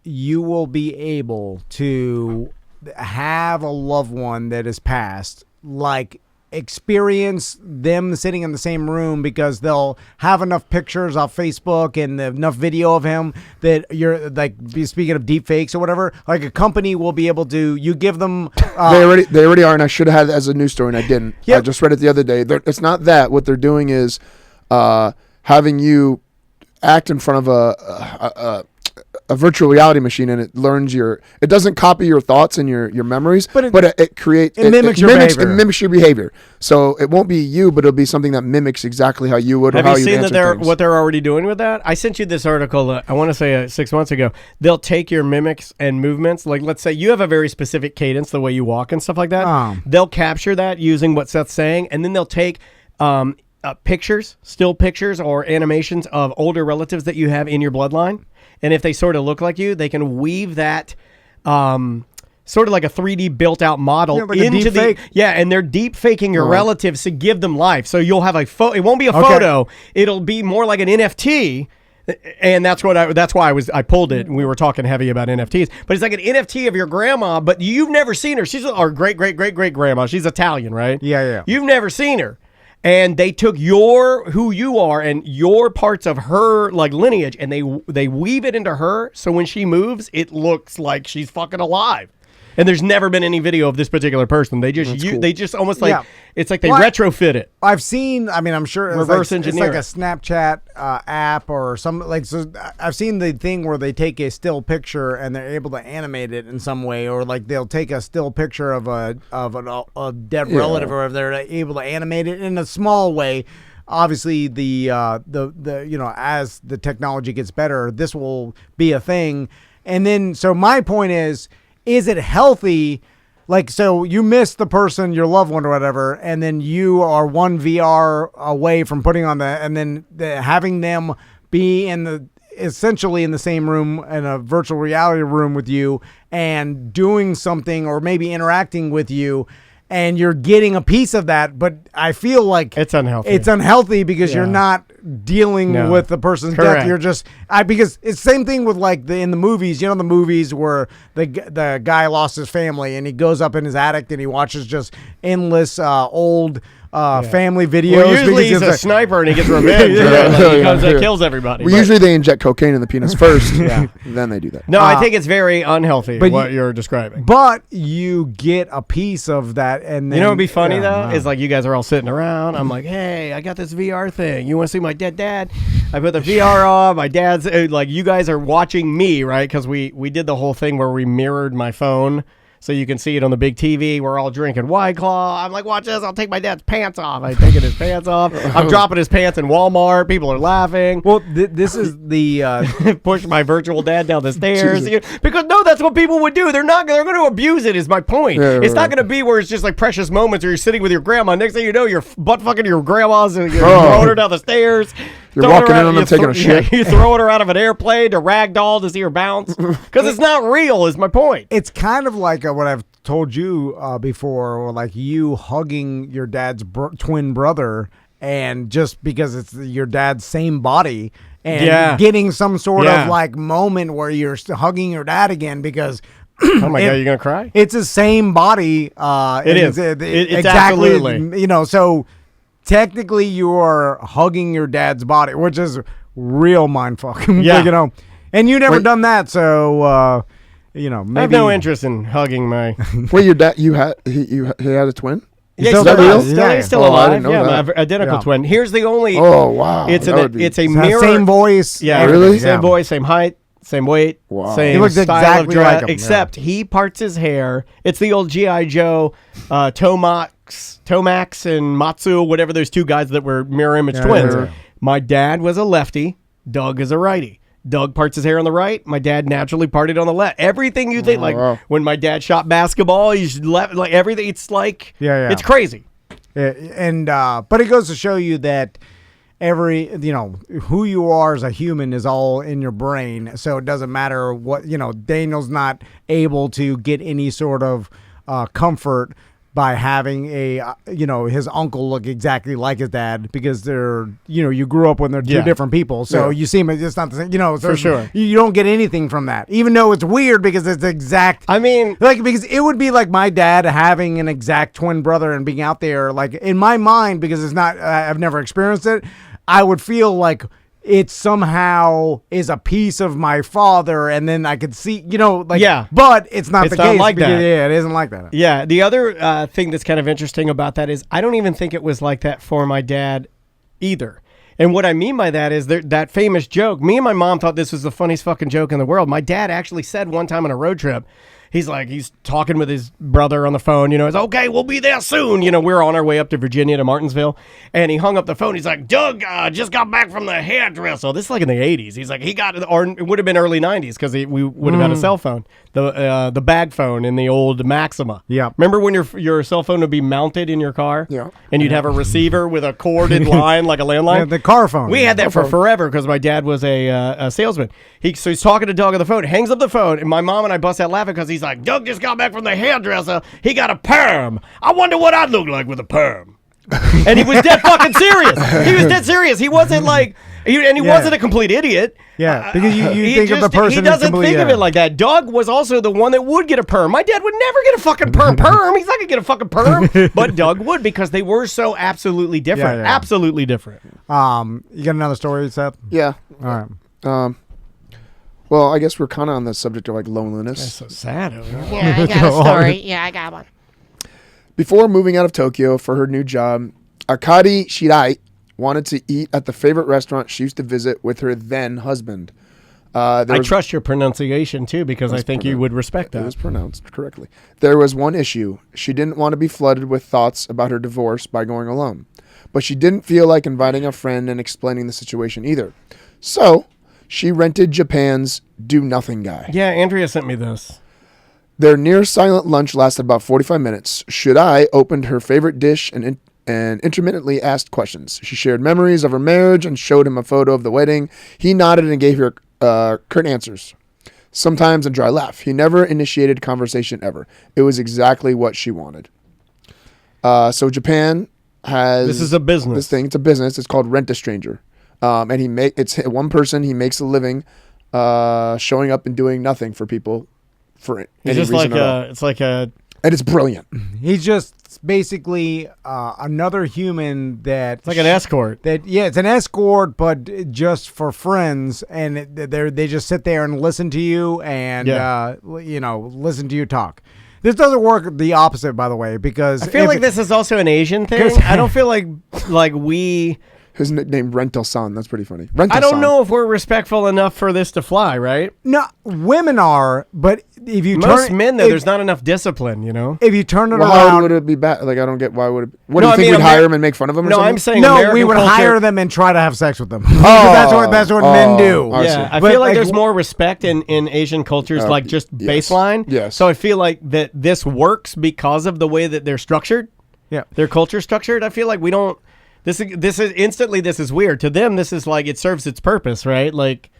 you will be able to have a loved one that has passed, like experience them sitting in the same room because they'll have enough pictures off Facebook and enough video of him that you're like, speaking of deep fakes or whatever, like a company will be able to, you give them They already are, and I should have had it as a news story, and I didn't. Yep. I just read it the other day. It's not that. What they're doing is having you act in front of a virtual reality machine, and it learns it doesn't copy your thoughts and your memories, but it creates it mimics your behavior. It mimics your behavior. So it won't be you, but it'll be something that mimics exactly how you would. Have or how you seen that what they're already doing with that? I sent you this article. I want to say 6 months ago. They'll take your mimics and movements. Like, let's say you have a very specific cadence, the way you walk and stuff like that. They'll capture that using what Seth's saying, and then they'll take pictures, still pictures or animations of older relatives that you have in your bloodline. And if they sort of look like you, they can weave that sort of like a 3D built out model like into and they're deep faking your relatives to give them life. So you'll have a photo. It won't be a photo. It'll be more like an NFT. And that's why I pulled it. And we were talking heavy about NFTs, but it's like an NFT of your grandma, but you've never seen her. She's our great grandma. She's Italian, right? Yeah. You've never seen her. And they took who you are and your parts of her like lineage, and they weave it into her. So when she moves, it looks like she's fucking alive. And there's never been any video of this particular person. They just almost like it's like they retrofit it. I've seen. I mean, I'm sure it's reverse like, engineer. It's like a Snapchat app or something. Like, so I've seen the thing where they take a still picture and they're able to animate it in some way, or like they'll take a still picture of a dead relative, or if they're able to animate it in a small way. Obviously, the as the technology gets better, this will be a thing. And then, so my point is it healthy? Like, so you miss the person, your loved one or whatever, and then you are one VR away from putting on and then having them be essentially in the same room, in a virtual reality room with you, and doing something or maybe interacting with you, and you're getting a piece of that. But I feel like it's unhealthy. It's unhealthy because you're not dealing with the person's death. You're just because it's the same thing with like in the movies. You know, the movies where the guy lost his family and he goes up in his attic and he watches just endless old family videos. Well, usually he's a sniper and he gets revenge. He comes and kills everybody. Well, usually they inject cocaine in the penis first, then they do that. No, I think it's very unhealthy what you're describing. But you get a piece of that, and then, you know what would be funny though is like you guys are all sitting around. I'm like, hey, I got this VR thing. You want to see my dead dad? I put the VR on. My dad's like, you guys are watching me, right? Because we did the whole thing where we mirrored my phone. So you can see it on the big TV. We're all drinking White Claw. I'm like, watch this. I'll take my dad's pants off. I'm taking his pants off. I'm dropping his pants in Walmart. People are laughing. Well, this is the... push my virtual dad down the stairs. Because, no, that's what people would do. They're going to abuse it is my point. It's not going to be where it's just like precious moments where you're sitting with your grandma. Next thing you know, you're butt fucking your grandma's and you're throwing her down the stairs. You're walking in on them taking a shit. You're throwing her out of an airplane to ragdoll to see her bounce. Because it's not real is my point. It's kind of like what I've told you before, or like you hugging your dad's twin brother, and just because it's your dad's same body, and getting some sort of like moment where you're hugging your dad again because oh my god, you're gonna cry. It's the same body. It is. It's exactly. Absolutely. You know, so technically you are hugging your dad's body, which is real mindfuck. Yeah. You know, and you never done that, so. You know, maybe... I have no interest in hugging my. Wait, your dad? He had a twin? Yeah, he's still alive. I didn't know that. My identical twin. Here's the only. Oh wow! It's a mirror. Same voice. Yeah, really. Same voice, same height, same weight, same he looks style exactly of dress. like him, except he parts his hair. It's the old GI Joe, Tomax and Matsu, whatever those two guys that were mirror image twins. Yeah. My dad was a lefty. Doug is a righty. Doug parts his hair on the right. My dad naturally parted on the left. Everything you think, when my dad shot basketball, he's left, like everything. It's like, it's crazy. Yeah, and but it goes to show you that who you are as a human is all in your brain. So it doesn't matter what, Daniel's not able to get any sort of comfort by having his uncle look exactly like his dad, because they're, you grew up when they're two different people. So you see him, it's not the same, so for sure. You don't get anything from that, even though it's weird because it's exact. I mean, because it would be like my dad having an exact twin brother and being out there, like in my mind, because it's not, I've never experienced it. I would feel like it somehow is a piece of my father, and then I could see, but it's not the case. Like that. Yeah, it isn't like that. Yeah, the other thing that's kind of interesting about that is I don't even think it was like that for my dad either. And what I mean by that is that famous joke. Me and my mom thought this was the funniest fucking joke in the world. My dad actually said one time on a road trip, he's talking with his brother on the phone, he's okay, we'll be there soon. We're on our way up to Virginia to Martinsville. And he hung up the phone. He's like, Doug just got back from the hairdresser. This is like in the 80s. He's like, or it would have been early 90s because we would have had a cell phone. The bag phone in the old Maxima. Yeah. Remember when your cell phone would be mounted in your car? Yeah. And you'd have a receiver with a corded line like a landline? Yeah, the car phone. We had that for forever because my dad was a salesman. So he's talking to Doug on the phone, hangs up the phone, and my mom and I bust out laughing because he's like, Doug just got back from the hairdresser. He got a perm. I wonder what I'd look like with a perm. And he was dead fucking serious. He was dead serious. He wasn't like, he wasn't a complete idiot. Yeah, because you think of the person. He doesn't think of it like that. Doug was also the one that would get a perm. My dad would never get a fucking perm. He's not gonna get a fucking perm. But Doug would because they were so absolutely different. Yeah. Absolutely different. You got another story, Seth? Yeah. All right. Well, I guess we're kind of on the subject of like loneliness. That's so sad. Yeah, I got a story. Yeah, I got one. Before moving out of Tokyo for her new job, Akari Shirai wanted to eat at the favorite restaurant she used to visit with her then husband. I trust your pronunciation too because I think you would respect that. It was pronounced correctly. There was one issue. She didn't want to be flooded with thoughts about her divorce by going alone. But she didn't feel like inviting a friend and explaining the situation either. So she rented Japan's Do-Nothing Guy. Yeah, Andrea sent me this. Their near-silent lunch lasted about 45 minutes. Shudai opened her favorite dish and intermittently asked questions. She shared memories of her marriage and showed him a photo of the wedding. He nodded and gave her curt answers, sometimes a dry laugh. He never initiated conversation ever. It was exactly what she wanted. So Japan has... This is a business. This thing, it's a business. It's called Rent a Stranger. And it's one person. He makes a living showing up and doing nothing for people for any reason at all. It's like a... And it's brilliant. He's just basically another human that... It's like an escort. It's an escort, but just for friends. And they just sit there and listen to you and, listen to you talk. This doesn't work the opposite, by the way, because... I feel like this is also an Asian thing. I don't feel like we... His nickname Rental-san. That's pretty funny. I don't know if we're respectful enough for this to fly, right? No, women are, but if you most men, though, there's not enough discipline, If you turn it why around... would it be bad? Like, I don't get why would it... What, do you think we'd hire him and make fun of him or something? I'm saying No, American we would culture, hire them and try to have sex with them. That's what men do. I feel like there's more respect in Asian cultures, like just baseline. Yes. So I feel like that this works because of the way that they're structured. Yeah. Their culture structured. I feel like we don't... This is weird. To them, this is like it serves its purpose, right? Like...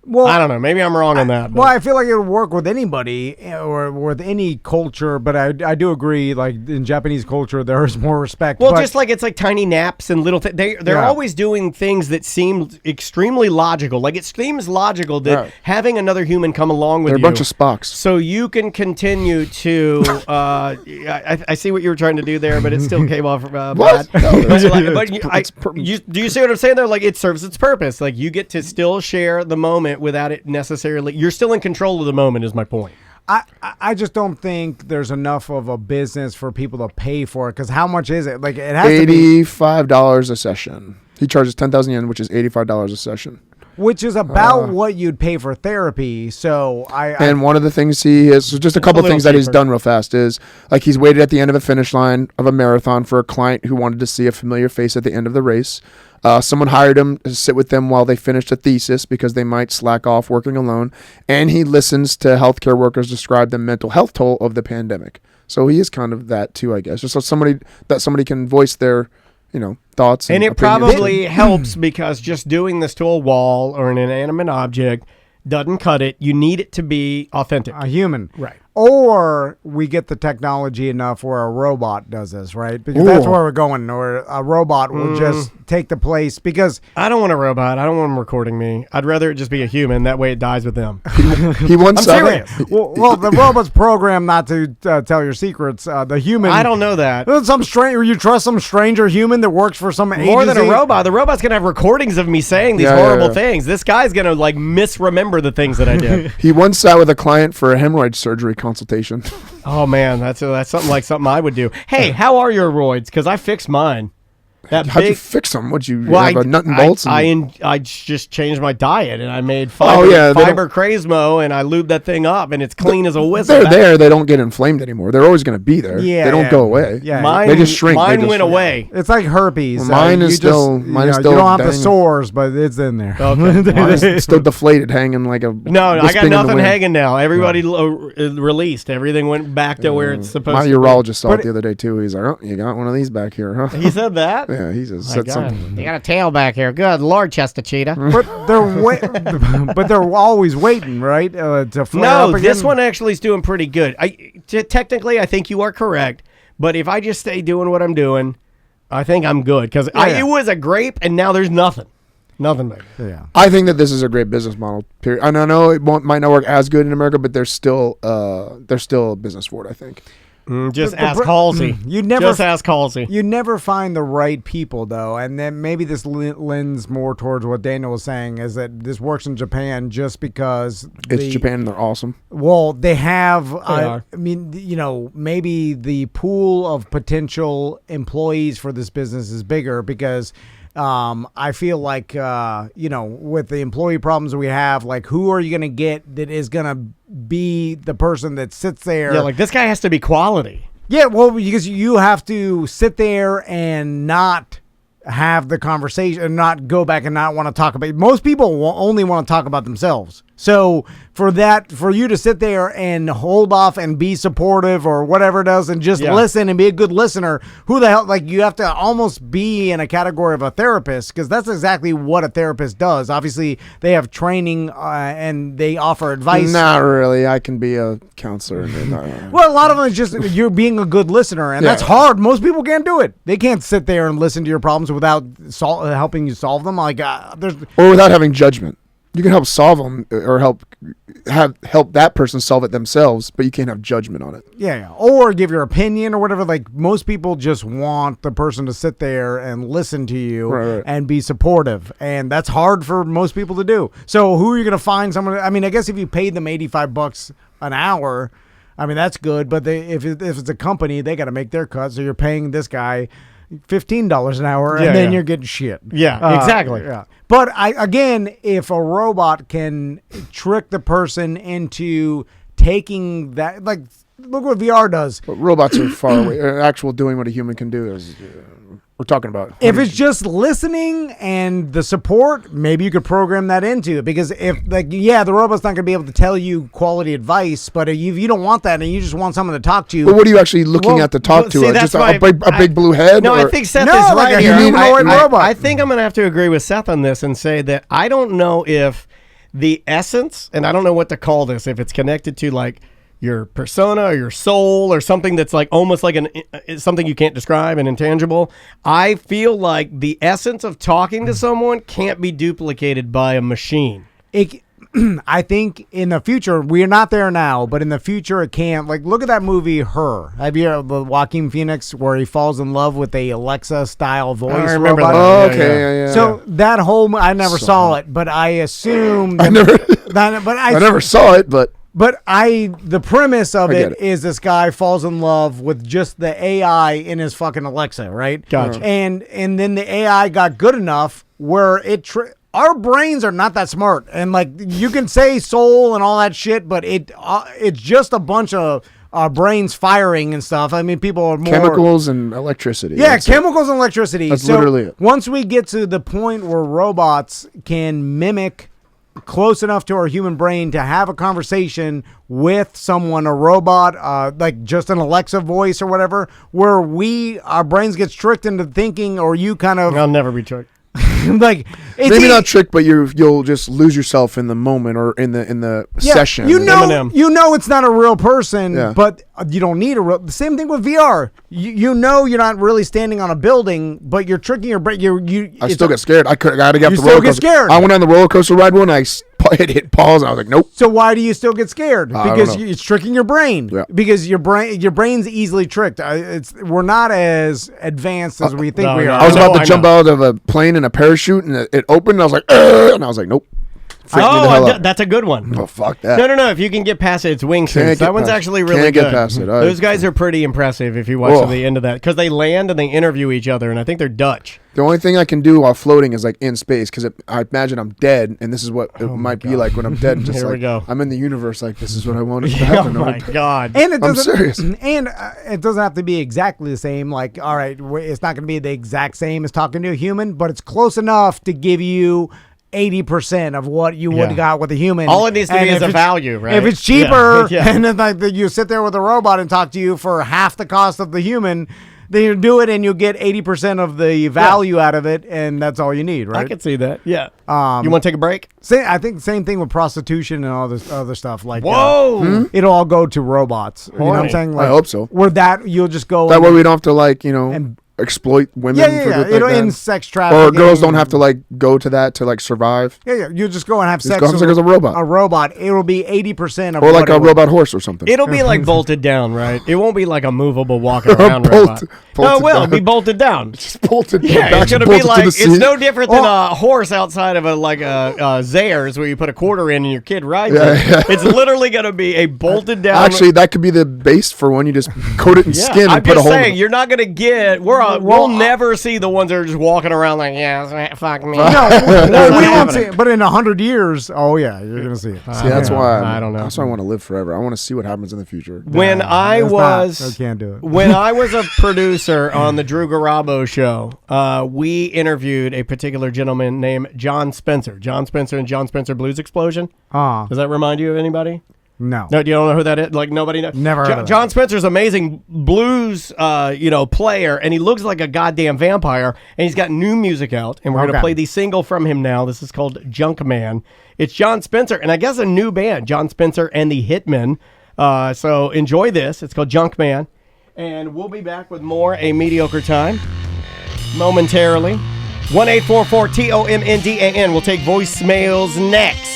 Well, I don't know. Maybe I'm wrong on that. Well, I feel like it would work with anybody or with any culture, but I do agree. Like in Japanese culture, there is more respect. Well, just like it's like tiny naps and little things. They're always doing things that seem extremely logical. Like it seems logical that having another human come along with They're you, a bunch of Spocks, so you can continue to. I see what you were trying to do there, but it still came off bad. Do you see what I'm saying? There, like it serves its purpose. Like you get to still share the moment without it necessarily. You're still in control of the moment is my point. I just don't think there's enough of a business for people to pay for it because how much is it? Like it has $85 a session. He charges 10,000 yen, which is $85 a session. Which is about what you'd pay for therapy. So and one of the things he has, so just a couple things that he's done real fast is like he's waited at the end of a finish line of a marathon for a client who wanted to see a familiar face at the end of the race. Someone hired him to sit with them while they finished a thesis because they might slack off working alone. And he listens to healthcare workers describe the mental health toll of the pandemic. So he is kind of that too, I guess. Just so somebody can voice their, thoughts. And it opinions. probably helps because just doing this to a wall or an inanimate object doesn't cut it. You need it to be authentic. A human. Right. Or we get the technology enough where a robot does this, right? Because that's where we're going, or a robot will just take the place because... I don't want a robot. I don't want them recording me. I'd rather it just be a human. That way it dies with them. He once I'm serious. Well, the robot's programmed not to tell your secrets. The human... I don't know that. You trust some stranger human that works for some agency? More than a robot. The robot's going to have recordings of me saying these horrible things. This guy's going to misremember the things that I did. He once sat with a client for a hemorrhoid surgery consultation. Oh man, that's something I would do. Hey, how are your roids? Because I fixed mine. That How'd you big. fix them? Would you Well, have a nut and bolts? I just changed my diet and I made Oh, yeah, they fiber Crazmo and I lubed that thing up and it's clean as a whistle. they're That- there. They don't get inflamed anymore. They're always going to be there. Yeah, they don't yeah. go away. Yeah. Mine, They just shrink. They Mine just went shrink. away. It's like herpes. Well, mine is you still- just, mine is you still don't have the dang. sores, but it's in there. Okay. Mine's still deflated, hanging like a. No, I got wisping in the nothing wind. hanging now. Everybody released. Everything went back to where it's supposed My to be. urologist saw But it the other day too. He's like, "Oh, you got one of these back here, huh?" He said that? Yeah, he just My said God. something. You got a tail back here. Good Lord, Chester Cheetah. But they're always waiting, right? To flare No, up again. this one actually is doing pretty good. Technically, I think you are correct. But if I just stay doing what I'm doing, I think I'm good. Because Yeah. it was a grape, and now there's nothing. Nothing back. Yeah. I think that this is a great business model. Period. And I know it might not work as good in America, but there's still a business for it. I think. Just The ask Halsey. You'd never Just ask Halsey. You never find the right people, though, and then maybe this lends more towards what Daniel was saying, is that this works in Japan just because It's Japan and they're awesome. Well, they have. are. I mean, maybe the pool of potential employees for this business is bigger because. I feel like, with the employee problems we have, like, who are you going to get that is going to be the person that sits there? Yeah, like this guy has to be quality. Yeah, well, because you have to sit there and not have the conversation and not go back and not want to talk about. Most people only want to talk about themselves. So for you to sit there and hold off and be supportive or whatever it does and just listen and be a good listener, who the hell, like, you have to almost be in a category of a therapist, because that's exactly what a therapist does. Obviously, they have training and they offer advice. Not really. I can be a counselor. Well, a lot of them is just you're being a good listener, and that's hard. Most people can't do it. They can't sit there and listen to your problems without helping you solve them. Like or without having judgment. You can help solve them or help that person solve it themselves, but you can't have judgment on it. yeah, or give your opinion or whatever. Like, most people just want the person to sit there and listen to you Right. and be supportive, and that's hard for most people to do. So who are you going to find someone? I mean, I guess if you paid them $85 an hour, I mean, that's good. But if it's a company, they got to make their cut. So you're paying this guy $15 an hour, and then you're getting shit. Yeah, exactly. Yeah. But if a robot can trick the person into taking that, like, look what VR does. But robots are far away. Actual doing what a human can do is we're talking about. If it's just listening and the support, maybe you could program that into it. Because the robot's not going to be able to tell you quality advice, but if you don't want that and you just want someone to talk to you. But what are you actually looking at to talk to? see, Just that's a big blue head? No, or? I think Seth No, is like right a here. humanoid robot. I think I'm going to have to agree with Seth on this and say that I don't know if the essence, and I don't know what to call this, if it's connected to like your persona or your soul or something that's like almost like something you can't describe, an intangible. I feel like the essence of talking to someone can't be duplicated by a machine. I think in the future, we're not there now, but in the future it can. Like, look at that movie, Her. Have you heard of Joaquin Phoenix, where he falls in love with a Alexa-style voice I remember robot? that. Oh, okay, yeah. So that whole, I never saw it, but I assume I never saw it, but the premise of get it is this guy falls in love with just the AI in his fucking Alexa, right? Gotcha. And then the AI got good enough where our brains are not that smart, and like, you can say soul and all that shit, but it's just a bunch of brains firing and stuff. I mean, people are more chemicals and electricity. Yeah, That's it. chemicals and electricity. That's So literally it. Once we get to the point where robots can mimic close enough to our human brain to have a conversation with someone, a robot, like just an Alexa voice or whatever, where our brains gets tricked into thinking, or you kind of I'll never be tricked. like, it's Maybe not tricked, but you'll just lose yourself in the moment or in the session. Eminem. It's not a real person, Yeah. but you don't need the same thing with VR. You're not really standing on a building, but you're tricking your brain. I still get scared. I got to get off You the still roller get coaster. scared. I went on the roller coaster ride one. I hit pause, and I was like, nope. So why do you still get scared? I don't Because know. it's tricking your brain. Yeah. Because your brain's easily tricked. We're not as advanced as we think no, we no. are. I was know, about I to jump know. out of a plane in a parachute, and it opened. And I was like, and I was like, nope. Freaked me the hell out. That's a good one. Oh, fuck that. No. If you can get past it, it's wingsuits. Can't That get one's past actually it. really Can't good. get past it. Those guys are pretty impressive if you watch to the end of that because they land and they interview each other, and I think they're Dutch. The only thing I can do while floating is like in space because I imagine I'm dead, and this is what it might be like when I'm dead. Just Here like we go. I'm in the universe, like this is what I wanted to Oh happen. my god! And it I'm doesn't, serious. And it doesn't have to be exactly the same. Like, all right, it's not going to be the exact same as talking to a human, but it's close enough to give you 80% of what you would have got with a human. All it needs to And be is if a it's- value, right? If it's cheaper, Yeah. and then like you sit there with a robot and talk to you for half the cost of the human, then you do it and you get 80% of the value out of it, and that's all you need, right? I can see that. Yeah. You want to take a break? I think the same thing with prostitution and all this other stuff. Like, Whoa! it'll all go to robots. You know what I'm Boy. saying? I Like, hope so. Where that you'll just go. That and- way we don't have to like and- exploit women. Yeah. For good It'll like end that. sex trafficking. Or girls don't have to like go to that to like survive. Yeah. You'll just go and have Just sex go have sex as a robot. A robot. It'll be 80% of Or what like it a would- robot horse or something. It'll be like bolted down, right? It won't be like a movable walking around robot. No, it bolted will down. be bolted down. Just bolted. Yeah, back it's gonna bolted be to like the it's seat. no different than a horse outside of a Zayres where you put a quarter in and your kid rides it. It's literally gonna be a bolted down. Actually, that could be the base for one. You just coat it in skin and I'm put a just hole. saying in it. you're not gonna get. We'll never see the ones that are just walking around like fuck me. No, That's we not won't happening. see it. But in 100 years, oh yeah, you're gonna see it. See, that's why I don't know. That's why I want to live forever. I want to see what happens in the future. When I can't do it. when I was a producer on the Drew Garabo show, we interviewed a particular gentleman named John Spencer. John Spencer and John Spencer Blues Explosion. Does that remind you of anybody? No. No, you don't know who that is? Like nobody knows. Never heard of that. John Spencer's amazing blues, player, and he looks like a goddamn vampire. And he's got new music out, and we're gonna Okay. play the single from him now. This is called Junk Man. It's John Spencer, and I guess a new band, John Spencer and the Hitmen. So enjoy this. It's called Junk Man, and we'll be back with more A Mediocre Time momentarily. 1-844-TOMNDAN. We'll take voicemails next.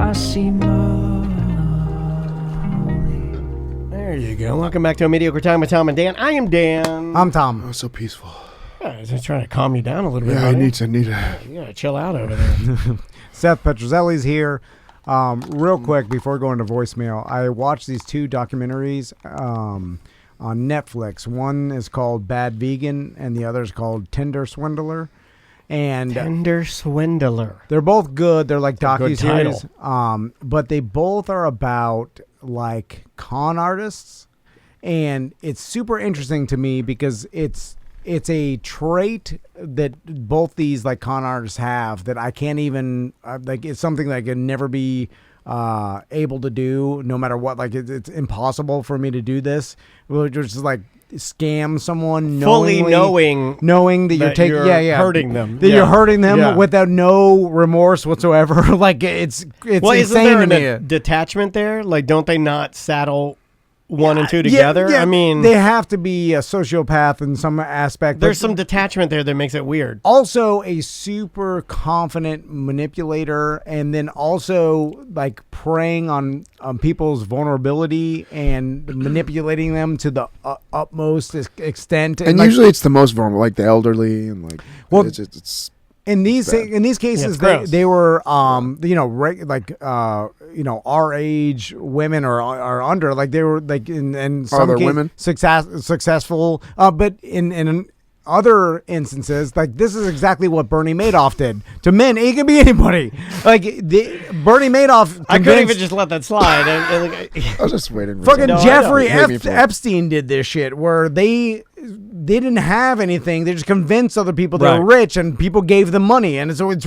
I see Molly. There you go. Welcome back to A Mediocre Time with Tom and Dan. I am Dan. I'm Tom. Oh, so peaceful. I was just trying to calm you down a little bit. Yeah, I buddy. need to. You gotta chill out over there. Seth Petrozelli's here. Real quick before we go into voicemail, I watched these two documentaries on Netflix. One is called Bad Vegan, and the other is called Tinder Swindler. And Tender Swindler. they're both good. They're like good docuseries, but they both are about like con artists, and it's super interesting to me because it's a trait that both these like con artists have that I can't even like. It's something that I could never be able to do, no matter what. Like it's impossible for me to do this. We'll just like scam someone Fully knowing that you're that taking you're hurting them. that Yeah. you're hurting them Yeah. without no remorse whatsoever. Like it's Well, isn't insane there to me. a detachment there? Like, don't they not saddle one and two Yeah, together? yeah, I mean, they have to be a sociopath in some aspect. there's but some detachment there that makes it weird. also a super confident manipulator, and then also like preying on people's vulnerability and manipulating them to the utmost extent. And like, usually it's the most vulnerable, like the elderly and like. Well, it's in these it's cases, gross. they were our age women or under, like they were like in some there cases women? successful, but in other instances, like this is exactly what Bernie Madoff did to men. It could be anybody. Like Bernie Madoff. I couldn't convinced- even just let that slide. I was just waiting. For Fucking something. Jeffrey Hate me for it. Epstein did this shit where they didn't have anything. They just convinced other people they were Right. rich, and people gave them money. And so it's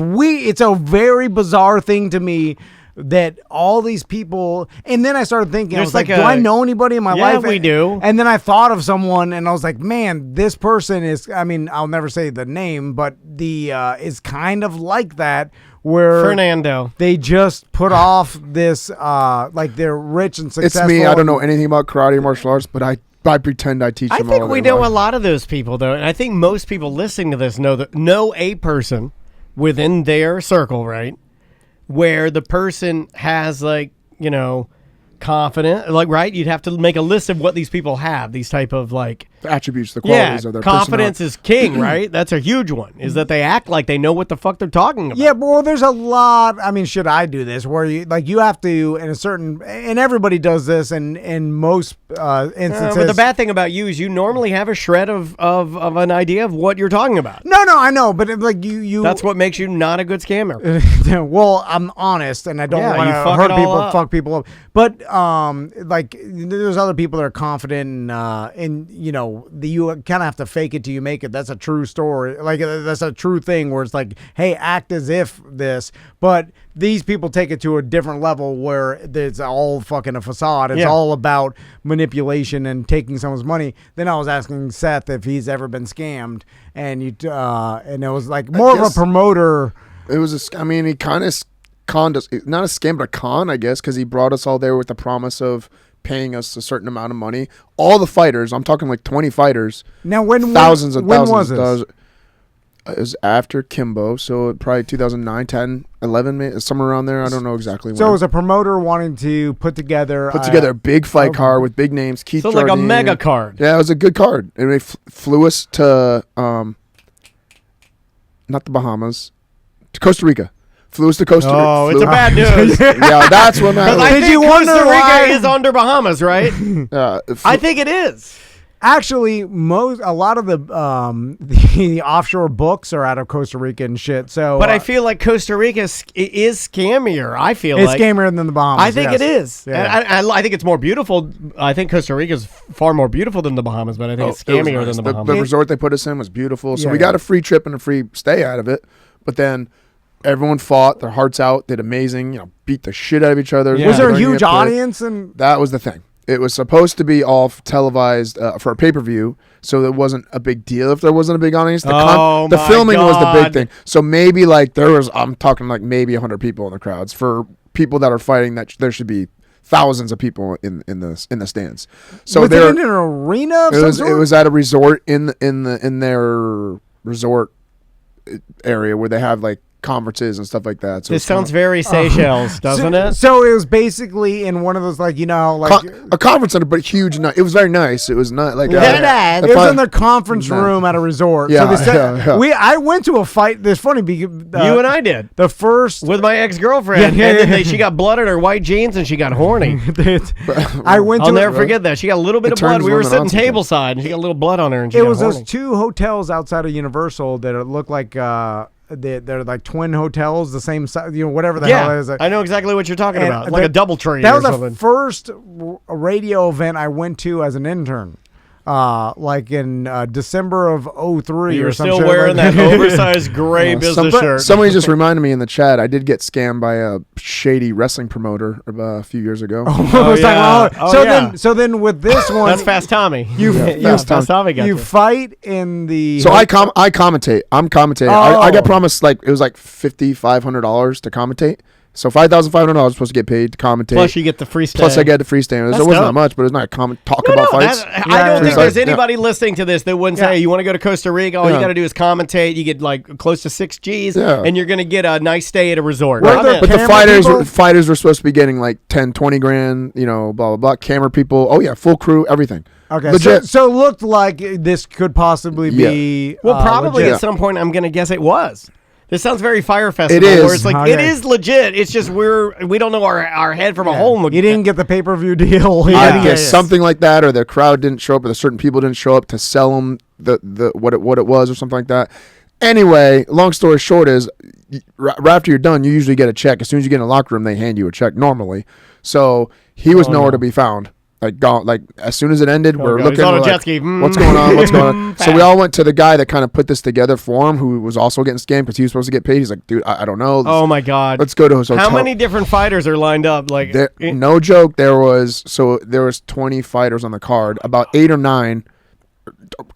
a very bizarre thing to me that all these people. And then I started thinking, I There's was like, like do a- I know anybody in my Yeah, life? we do. And then I thought of someone, and I was like, man, this person is. I mean, I'll never say the name, but the is kind of like that. Where Fernando. they just put off this, like they're rich and It's successful. me. I don't know anything about karate or martial arts, but I pretend I teach I them think all we their know a life. lot of those people, though, and I think most people listening to this know a person within their circle, right? Where the person has like, confident, like, right? You'd have to make a list of what these people have, these type of like The attributes, the qualities of their confidence personality. is king, right? That's a huge one. Is that they act like they know what the fuck they're talking about. Yeah, well, there's a lot. I mean, should I do this? Where you have to, in a certain, and everybody does this, and in most instances. But the bad thing about you is you normally have a shred of an idea of what you're talking about. No, I know, but like you. That's what makes you not a good scammer. Well, I'm honest, and I don't Yeah, want you to fuck hurt it all people, up. fuck people up. But like there's other people that are confident, and you kind of have to fake it till you make it. That's a true story. Like that's a true thing where it's like, hey, act as if this. But these people take it to a different level where it's all fucking a facade. It's all about manipulation and taking someone's money. Then I was asking Seth if he's ever been scammed, and and it was like more of a promoter. It was he kind of conned us, not a scam, but a con, I guess, because he brought us all there with the promise of paying us a certain amount of money. All the fighters, I'm talking like 20 fighters. Now, when thousands and when thousands. was this? It was after Kimbo, so probably 2009, 10, 11, maybe, somewhere around there. I don't know exactly when. So it was a promoter wanting to put together a big fight card with big names. Keith So like a Jardine. mega card. Yeah, it was a good card. And they flew us to, not the Bahamas, to Costa Rica. Flew us to Costa Rica. Oh, it's a bad news. Yeah, that's what matters. I Did think you wonder Costa Rica why? is under Bahamas, right? I think it is. Actually, a lot of the offshore books are out of Costa Rica and shit. So, But I feel like Costa Rica is scammier. I feel it's like scamier than the Bahamas. I think yes. it is. Yeah. And I think it's more beautiful. I think Costa Rica is far more beautiful than the Bahamas, but I think it's It was scammier nice. than the Bahamas. The resort they put us in was beautiful. So Yeah, we got a free trip and a free stay out of it. But then everyone fought their hearts out, did amazing, beat the shit out of each other. Yeah. Was there a Bringing huge it to- audience? And That was the thing. It was supposed to be all televised for a pay-per-view, so it wasn't a big deal if there wasn't a big audience. The my filming was the big God. thing. So maybe I'm talking like maybe 100 people in the crowds. For people that are fighting, that there should be thousands of people in the stands. So was there, it in an arena of it some was sort? it was at a resort in their resort area where they have like conferences and stuff like that. So This it's kinda- sounds very Seychelles, doesn't it? So it was basically in one of those like a conference center, but huge. It was very nice. It was not like It was in their conference Nice. room at a resort. Yeah, so they said, yeah. I went to a fight. It's funny because You and I did. the first With my ex-girlfriend. Yeah, and then yeah. she got blood in her white jeans and she got horny. I went I'll to never forget that. She got a little bit It of blood. turns We were women sitting on sometimes. tableside and she got a little blood on her and she It got was horny. those two hotels outside of Universal that look like they're like twin hotels, the same size, whatever the hell it is. I know exactly what you're talking And about. Like a double tree That or was the something. first radio event I went to as an intern. Like in December of 03 You or were some still shit wearing like that oversized gray business shirt. Somebody just reminded me in the chat. I did get scammed by a shady wrestling promoter a few years ago. I was Oh, like, yeah. oh. Oh, so yeah. then with this one, That's Fast Tommy. You Fast Tommy got you you. fight in the So I commentate. I'm commentating. I Oh. got promised it was like $5,500 to commentate. So $5,500 supposed to get paid to commentate. Plus you get the free stay. Plus I get the free stand. It That's wasn't dope. that much, but it was not talk No, about no, fights. I don't think Yeah. there's anybody listening to this that wouldn't say, Yeah. hey, you want to go to Costa Rica? All you Yeah. got to do is commentate. You get like close to 6 G's, Yeah. and you're going to get a nice stay at a resort. Were I'm there in. But the Camera fighters people? were supposed to be getting like 10, 20 grand, blah, blah, blah. Camera people. Oh, yeah, full crew, everything. Okay, Legit. so it looked like this could possibly be Well, probably legit. at some point, I'm going to guess it was. This sounds very Fire Festival. It is. Where it's like, Okay. it is legit. It's just we don't know our head from a hole in the You didn't get the pay-per-view deal. I Yeah. guess something like that, or the crowd didn't show up, or the certain people didn't show up to sell them the what it was, or something like that. Anyway, long story short is, right after you're done, you usually get a check. As soon as you get in the locker room, they hand you a check normally. So he was nowhere to be found. Like gone. Like as soon as it ended, we're God. looking. He's on we're a jet like, ski. What's going on? What's going on? So Fast. we all went to the guy that kind of put this together for him, who was also getting scammed because he was supposed to get paid. He's like, dude, I don't know. Oh, my God. Let's go to his hotel. How many different fighters are lined up? Like, No joke. There was 20 fighters on the card. About 8 or 9,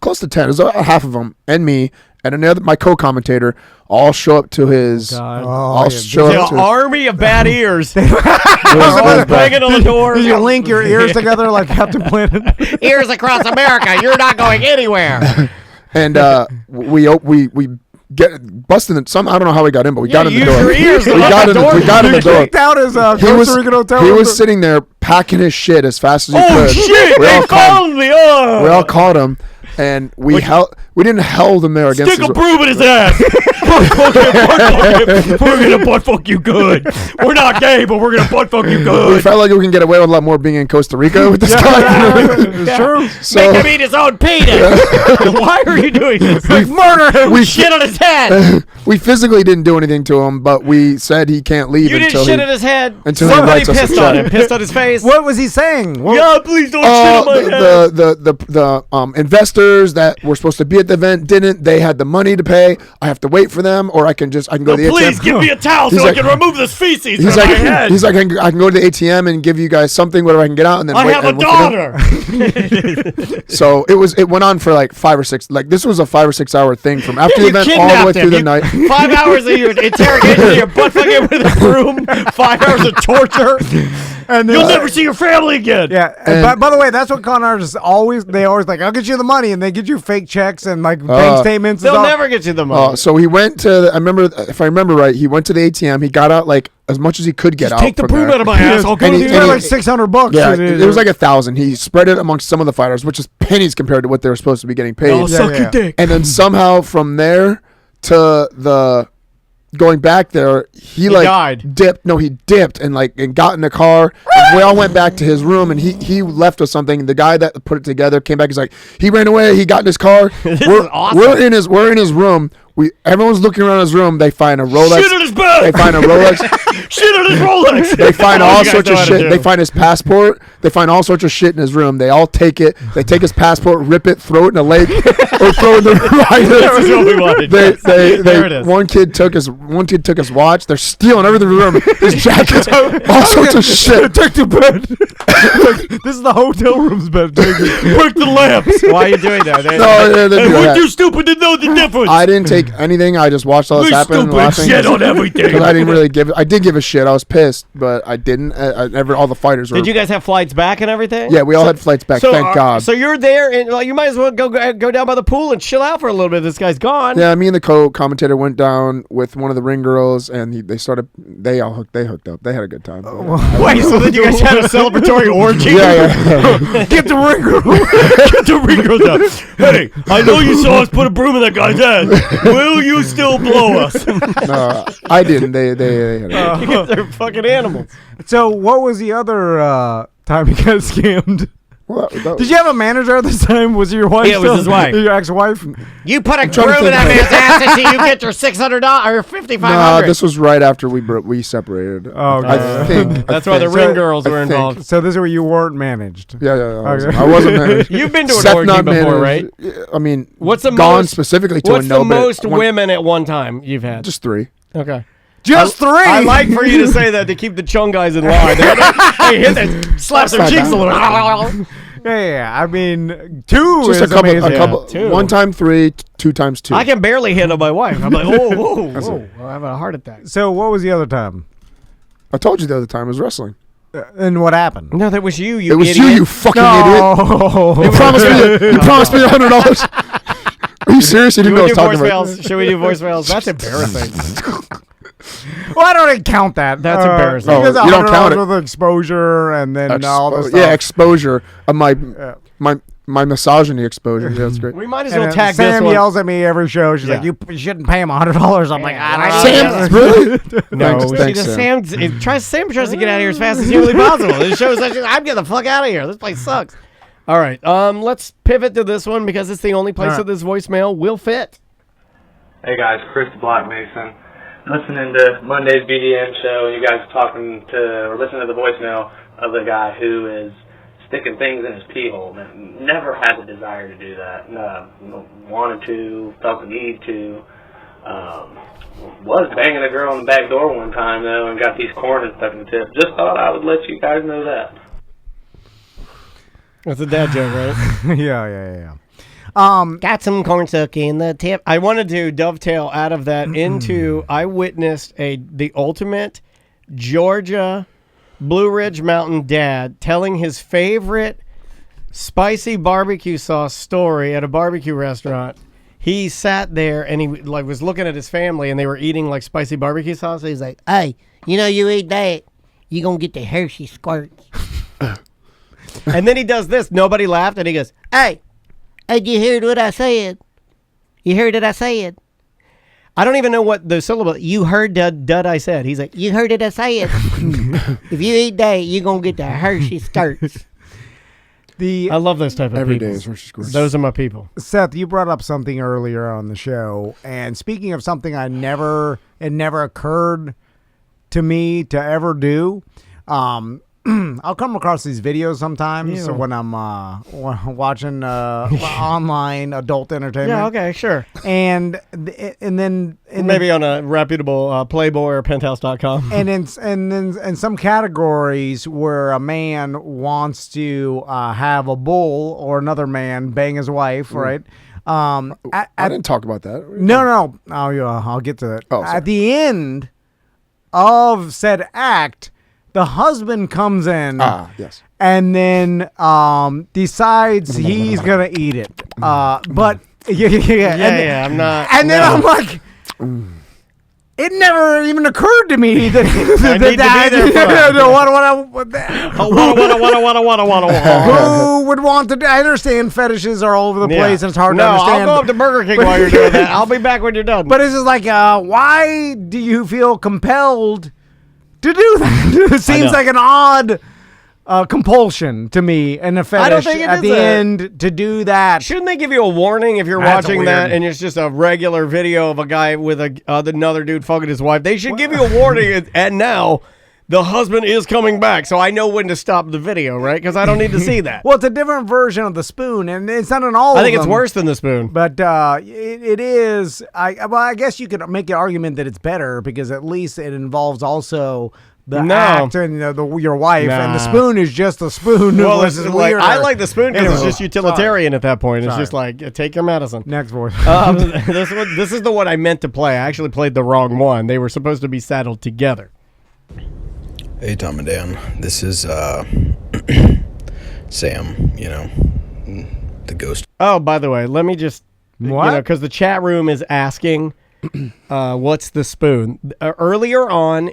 close to 10. It was half of them, and me, and another my co-commentator. All show up to his. all show the up to. army of bad ears. Always banging on the door. Did you link your ears together like Captain Planet? Ears across America. You're not going anywhere. And we busting it. I don't know how we got in, but we got in the use door. your ears we to got lock in. the door. We got in the door. Kicked out his Costa Rican hotel He room. was sitting there packing his shit as fast as he Oh could. shit! We They all caught him. called me. Oh. We all caught him, and we didn't held him there against. Stick a broom in his ass. We're gonna butt fuck you good. We're not gay, but we're gonna butt fuck you We good. felt like we can get away with a lot more being in Costa Rica with this guy. It's true. So Make him eat his own penis. Why are you doing this? Murder him. we Shit on his head. we physically didn't do anything to him, but we said he can't leave You until didn't shit he. in his head. until he Somebody writes us a pissed on check. him. Pissed on his face. What was he saying? What- Yeah, please don't shit on my head. The investors that were supposed to be at the event didn't. They had the money to pay. I have to wait for them, or I can go to the Please ATM. give me a towel so He's I like- can remove this feces He's from like, my head. he's like, I can go to the ATM and give you guys something, whatever I can get out, and then I wait. have a and wait for them. daughter. So it went on for like 5 or 6. Like this was a 5 or 6 hour thing from after the You event all the way kidnapped him. through the You- night. 5 hours of your interrogation, your butt fucking with a broom. 5 hours of torture. And You'll never see your family again. Yeah, and by the way, that's what con artists always. They always like, I'll get you the money, and they get you fake checks and like bank statements. and They'll stuff. never get you the money. So he went to. If I remember right, he went to the ATM. He got out like as much as he could get out. Take the from broom there. out of my ass. I'll go And to he- the and They're he- like $600. Yeah, and it was like 1,000. He spread it amongst some of the fighters, which is pennies compared to what they were supposed to be getting paid. I'll suck yeah. your dick. And then somehow from there to the going back there, he like died. dipped. No, he dipped and got in the car. And we all went back to his room, and he left with something. The guy that put it together came back. He's like, he ran away. He got in his car. This we're, is awesome. We're in his room. Everyone's looking around his room. They find a Rolex. Shit on his bed. They find a Rolex. Shit on his Rolex. They find Oh, all you guys sorts know of how to shit. do. They find his passport. They find all sorts of shit in his room. They all take it. They take his passport, rip it, throw it in a lake, or throw it in the That was what we wanted. There it is. One kid took his watch. They're stealing everything in the room. His jackets, all sorts of shit. Take the bed. This is the hotel room's bed. Take it. Break the lamps. Why are you doing that? No, they didn't do We're that. too stupid to know the difference. I didn't take anything. I just watched all this We're happen and stupid. laughing. Shit on everything. 'Cause I didn't really give. I did give a shit. I was pissed, but I didn't. All the fighters were. Did you guys have flights back and everything? Yeah, we all had flights back. Thank God. So you're there, and you might as well go down by the pool and chill out for a little bit. This guy's gone. Yeah, me and the co-commentator went down with one of the ring girls, and they hooked up. They had a good time. Wait, so then you guys had a celebratory orgy? Yeah. Get the ring girl. Get the ring girl down. Hey, I know you saw us put a broom in that guy's head. Will you still blow us? No, I didn't. They had a You guys are fucking animals. So, what was the other time you got scammed? Well, Did you have a manager at this time? Was it your wife? Yeah, it was still? his wife. Your ex-wife? You put a trying to broom in that think. man's ass until you get your $600 or $5,500. No, this was right after we separated. Oh, okay. I think. That's why the ring girls I were think. involved. So this is where you weren't managed. Yeah. Okay. I wasn't managed. You've been to an Seth orgy not before, managed. right? I mean, What's the gone most specifically to What's a the no most bit. women at one time you've had? Just 3. Okay. Just 3. I like for you to say that to keep the chung guys in line. They hit that, slaps their not cheeks a bad. little. Yeah. I mean, 2 Just is a couple. amazing. A couple. two. 1 time 3, 2 times 2. I can barely handle my wife. I'm like, whoa. I'm having a heart attack. So what was the other time? I told you the other time it was wrestling. And what happened? No, that was you. It was idiot. you fucking idiot. No. You promised me $100. Are you serious? You didn't know what I was talking about. Voicemails. Should we do voicemails? That's embarrassing. Well, I don't even count that. That's embarrassing. Oh, Because you don't count it. with exposure and then all this stuff. Yeah, exposure of my misogyny exposure. Yeah, that's great. We might as And well then tag Sam this one. yells at me every show. She's Yeah. like, you shouldn't pay him $100. I'm like, I don't Sam, really? No, Thanks, Sam. Sam tries to get out of here as fast as humanly possible. This show is like, I'm getting the fuck out of here. This place sucks. All right, let's pivot to this one because it's the only place that this voicemail will fit. Hey guys, Chris the Black Mason. Listening to Monday's BDM show, you guys listening to the voicemail of the guy who is sticking things in his pee hole. Never had the desire to do that. Wanted to, felt the need to. Was banging a girl on the back door one time though, and got these corns stuck in the tip. Just thought I would let you guys know that. That's a dad joke, right? Yeah. Got some corn stuck in the tip. I wanted to dovetail out of that into I witnessed the ultimate Georgia Blue Ridge Mountain dad telling his favorite spicy barbecue sauce story at a barbecue restaurant. he sat there and he like was looking at his family and they were eating like spicy barbecue sauce. He's like, Hey, you know you eat that, you gonna get the Hershey squirts. and then he does this. Nobody laughed, and he goes, Hey, you heard what I said? You heard what I said? I don't even know what the syllable. You heard dud I said. He's like, You heard it I said. If you eat that, you gonna get the Hershey skirts. I love those type of Every people. day is Hershey squirts. Those are my people. Seth, you brought up something earlier on the show, and speaking of something it never occurred to me to ever do. I'll come across these videos sometimes when I'm watching online adult entertainment. Yeah, okay, sure. And then Maybe on a reputable Playboy or Penthouse.com. and in some categories where a man wants to have a bull or another man bang his wife, right? I didn't talk about that. No. Oh, yeah, I'll get to that. Oh, sorry. At the end of said act, the husband comes in yes. and then decides he's going to eat it. But, yeah, I'm not. And then I'm like, it never even occurred to me that who would want to. I understand fetishes are all over the place and it's hard to understand. I'll go up to Burger King while you're doing that. I'll be back when you're done. But it's just like, why do you feel compelled to do that? It seems like an odd compulsion to me and a fetish I don't think it at is the end to do that. Shouldn't they give you a warning if you're That's watching weird. that and it's just a regular video of a guy with another dude fucking his wife? They should give you a warning. And now the husband is coming back, so I know when to stop the video, right? Because I don't need to see that. Well, it's a different version of the spoon, and it's not in all of them. I think it's worse than the spoon. But it is. I guess you could make an argument that it's better because at least it involves also the act and your wife, and the spoon is just a spoon. Well, which is like, weirder. I like the spoon because it's just utilitarian at that point. It's Sorry. just like, take your medicine. Next voice. This is the one I meant to play. I actually played the wrong one. They were supposed to be saddled together. Hey, Tom and Dan. This is Sam, the ghost. Oh, by the way, let me just, What? because the chat room is asking, what's the spoon? Earlier on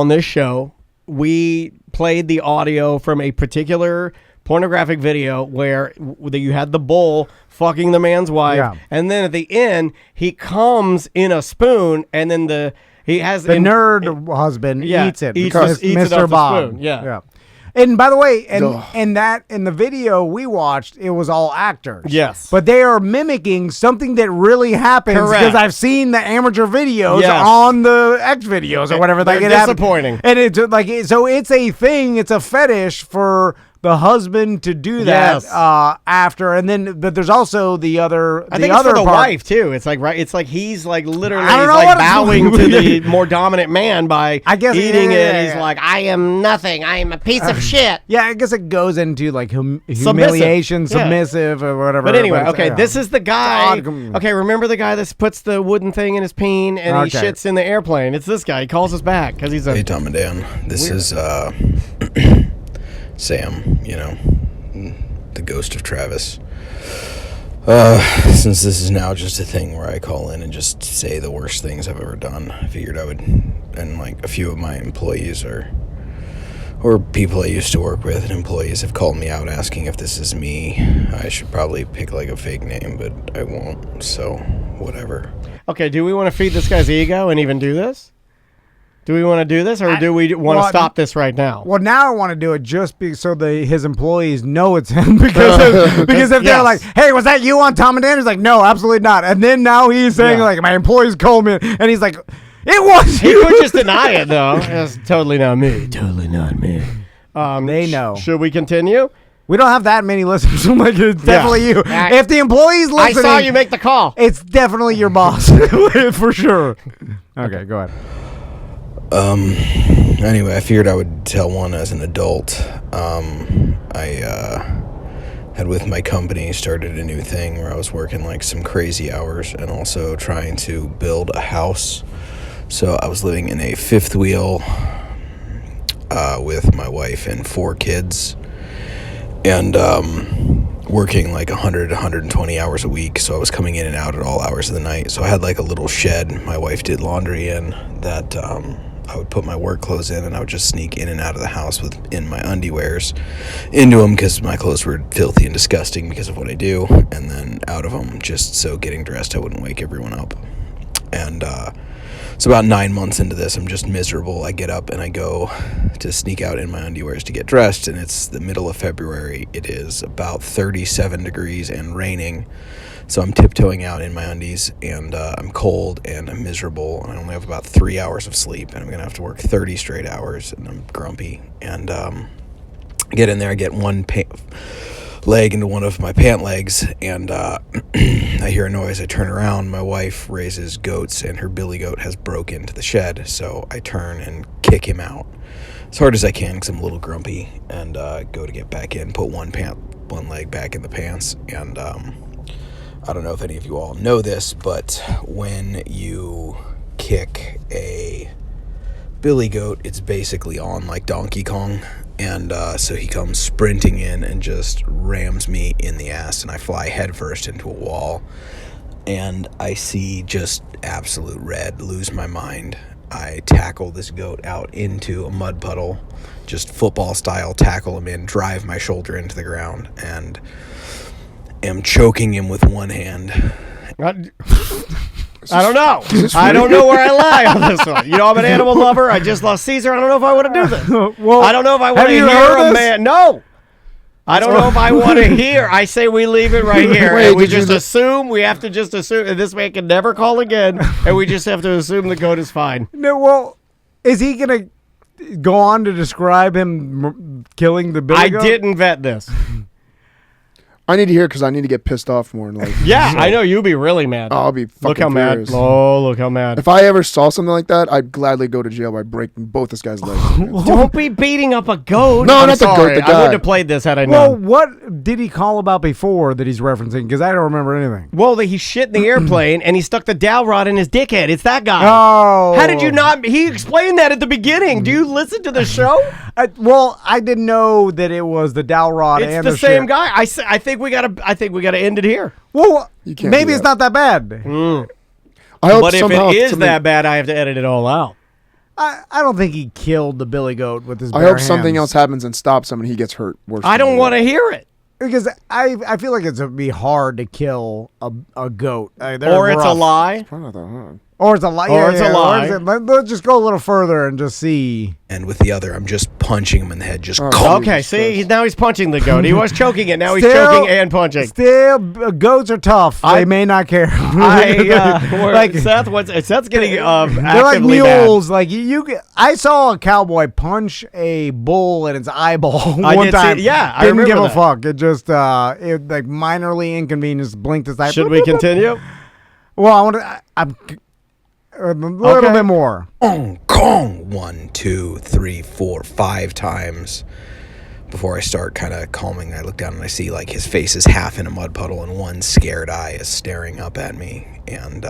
this show, we played the audio from a particular pornographic video where you had the bull fucking the man's wife, and then at the end, he comes in a spoon, and then he has the nerd husband eats it because eats Mr. it off Bob. the spoon. Yeah. And by the way, in the video we watched, it was all actors. Yes. But they are mimicking something that really happens because I've seen the amateur videos on the X videos or whatever. They're disappointing. And it's like, so it's a thing, it's a fetish for the husband to do that after, and then but there's also the other. I think it's for the wife too. It's like it's like he's like literally bowing to the more dominant man by eating it. He's like, I am nothing. I am a piece of shit. Yeah, I guess it goes into like humiliation, submissive, or whatever. But anyway, this is the guy. Okay, remember the guy that puts the wooden thing in his peen and he shits in the airplane? It's this guy. He calls us back because he's Hey, Tom and Dan. This is Sam, the ghost of Travis. Since this is now just a thing where I call in and just say the worst things I've ever done, I figured I would, and like a few of my employees or people I used to work with and employees have called me out asking if this is me. I should probably pick like a fake name, but I won't, so whatever. Okay, do we want to feed this guy's ego and even do this? Do we want to do this, or do we want to stop this right now? Well, now I want to do it just so his employees know it's him because if they're like, "Hey, was that you on Tom and Dan?" He's like, "No, absolutely not." And then now he's saying like, "My employees called me," and he's like, "It was you." He could just deny it though. It's totally not me. Totally not me. They know. Should we continue? We don't have that many listeners. I'm like, it's definitely you. If the employees listening, I saw you make the call. It's definitely your boss for sure. Okay, go ahead. Anyway, I figured I would tell one as an adult. I had with my company started a new thing where I was working like some crazy hours and also trying to build a house. So I was living in a fifth wheel with my wife and 4 kids. And working like 100, 120 hours a week, so I was coming in and out at all hours of the night. So I had like a little shed my wife did laundry in that I would put my work clothes in, and I would just sneak in and out of the house in my undiwears into them because my clothes were filthy and disgusting because of what I do, and then out of them just so getting dressed I wouldn't wake everyone up. And so about 9 months into this, I'm just miserable. I get up and I go to sneak out in my underwears to get dressed, and it's the middle of February. It is about 37 degrees and raining. So I'm tiptoeing out in my undies, and I'm cold and I'm miserable, and I only have about 3 hours of sleep, and I'm going to have to work 30 straight hours, and I'm grumpy. And I get in there, I get one leg into one of my pant legs, and I hear a noise. I turn around. My wife raises goats, and her billy goat has broke into the shed, so I turn and kick him out as hard as I can because I'm a little grumpy, and go to get back in, put one leg back in the pants. And I don't know if any of you all know this, but when you kick a billy goat, it's basically on like Donkey Kong. And so he comes sprinting in and just rams me in the ass, and I fly headfirst into a wall, and I see just absolute red, lose my mind. I tackle this goat out into a mud puddle, just football style, tackle him in, drive my shoulder into the ground, and am choking him with one hand. I don't know. I don't know where I lie on this one. You know, I'm an animal lover. I just lost Caesar. I don't know if I want to do this. Well, I don't know if I want to hear a man. No. I don't know if I want to hear. I say we leave it right here. Wait, and we just assume. We have to just assume. And this man can never call again. And we just have to assume the goat is fine. No, well, is he going to go on to describe him killing the billy goat? I didn't vet this. I need to hear because I need to get pissed off more. Like, yeah, I know you'll be really mad. I'll be fucking Look how furious. mad. Oh, look how mad. If I ever saw something like that, I'd gladly go to jail by breaking both this guy's legs. Don't be beating up a goat. No, I'm not sorry. the goat, the I guy. wouldn't have played this had I Well, known. what did he call about before that he's referencing? Because I don't remember anything. Well, he shit in the airplane and he stuck the dowel rod in his dickhead. It's that guy. Oh. How did you not? He explained that at the beginning. Do you listen to the show? I didn't know that it was the dowel rod It's and the same shit. guy. I think we gotta end it here. Well, You can't maybe do it's that. not that bad. I hope But if somehow it is something- that bad, I have to edit it all out. I don't think he killed the billy goat with his I bare hope something hands. else happens and stops him and he gets hurt worse. I don't want to hear it. Because I feel like it's be hard to kill a goat. They're Or it's a rough. lie. Probably not that hard. Or it's a lie. Or it's a lie. Let's just go a little further and just see. And with the other, I'm just punching him in the head, just Okay, see, now he's punching the goat. He was choking it. Now he's Still- choking and punching. Still, goats are tough. They may not care. Seth's getting they're like actively mad. mules. Like I saw a cowboy punch a bull in its eyeball I one did see- time. yeah, I didn't give remember a that. fuck. It just it like minorly inconvenienced. Blinked his eye. Should we continue? Well, I want to. I'm a little bit more. Kong 1, 2, 3, 4, 5 times before I start kind of calming. I look down and I see like his face is half in a mud puddle and one scared eye is staring up at me. And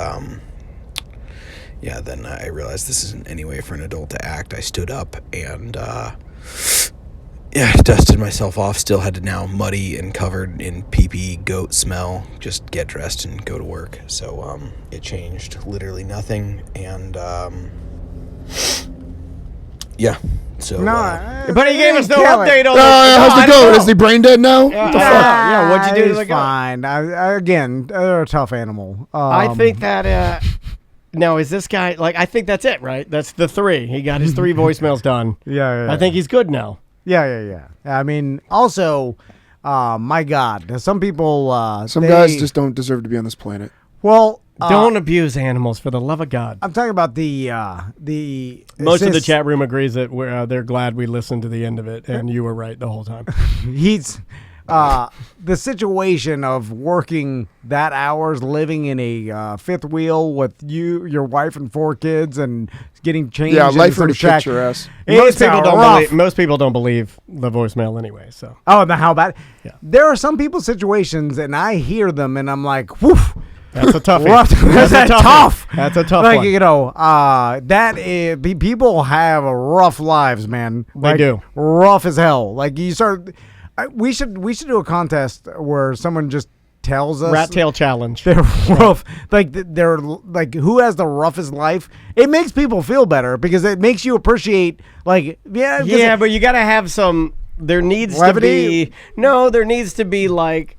then I realized this isn't any way for an adult to act. I stood up and dusted myself off. Still had to now muddy and covered in pee-pee goat smell just get dressed and go to work. So it changed literally nothing. And so But he gave us no kill it. update on this. How's I the don't goat? know. Is he brain dead now? What the fuck? Yeah, what'd you do to the He's goat? fine. Again, they're a tough animal. I think that. Now, is this guy like? I think that's it, right? That's the 3. He got his 3 voicemails done. Yeah. I think he's good now. Yeah. I mean, also, my God, some people. Some guys just don't deserve to be on this planet. Well, Don't abuse animals, for the love of God. I'm talking about the Most of the chat room agrees that they're glad we listened to the end of it, and you were right the whole time. He's the situation of working that hours, living in a fifth wheel with your wife and 4 kids, and getting changed. Yeah, life in some pretty shack. picturesque. Most It's rough. people don't believe the voicemail anyway. So Oh, and how bad? Yeah. There are some people's situations, and I hear them, and I'm like, "Woof." that's a toughie. Rough. That's a toughie. tough. That's a tough like, one. you know, people have rough lives, man. They Like, do. rough as hell. Like you start. We should do a contest where someone just tells us Rat tail challenge. they're rough. They're like who has the roughest life. It makes people feel better because it makes you appreciate but you got to have some. There needs levity? there needs to be like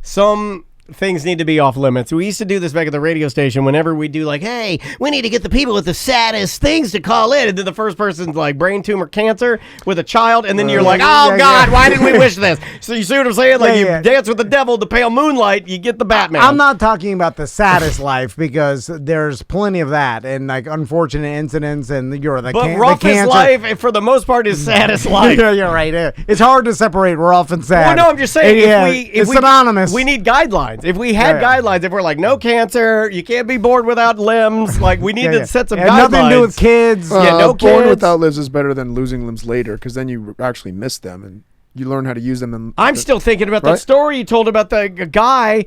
some things need to be off limits. We used to do this back at the radio station whenever we do like, hey, we need to get the people with the saddest things to call in. And then the first person's like brain tumor cancer with a child. And then you're like, oh, God, why didn't we wish this? So you see what I'm saying? Like you dance with the devil, the pale moonlight, you get the Batman. I'm not talking about the saddest life because there's plenty of that and like unfortunate incidents and you're the But roughest life, for the most part, is saddest life. Yeah, you're right. It's hard to separate rough and sad. Well, no, I'm just saying, it's synonymous. We need guidelines. If we had guidelines, if we're like, no cancer, you can't be born without limbs, like we need to set some guidelines. Nothing to do with kids. No kids. Born without limbs is better than losing limbs later because then you actually miss them and you learn how to use them. And I'm still thinking about that story you told about the guy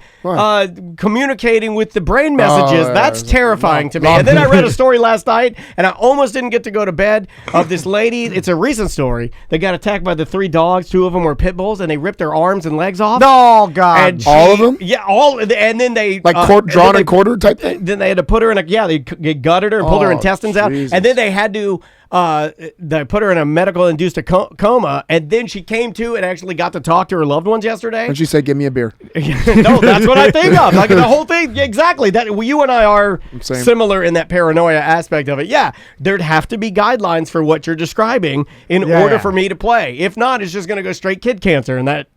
communicating with the brain messages. That's terrifying to me. And then I read a story last night, and I almost didn't get to go to bed, of this lady. It's a recent story. They got attacked by the 3 dogs. 2 of them were pit bulls, and they ripped their arms and legs off. Oh, God. And all of them? Yeah, all. And then they... Like drawn and quartered type thing? Then they had to put her in a... Yeah, they gutted her and pulled her intestines out. Jesus. And then they had to... they put her in a medical-induced coma, and then she came to and actually got to talk to her loved ones yesterday. And she said, give me a beer. No, that's what I think of. Like the whole thing, exactly. That you and I are similar in that paranoia aspect of it. Yeah, there'd have to be guidelines for what you're describing in order for me to play. If not, it's just going to go straight kid cancer, and that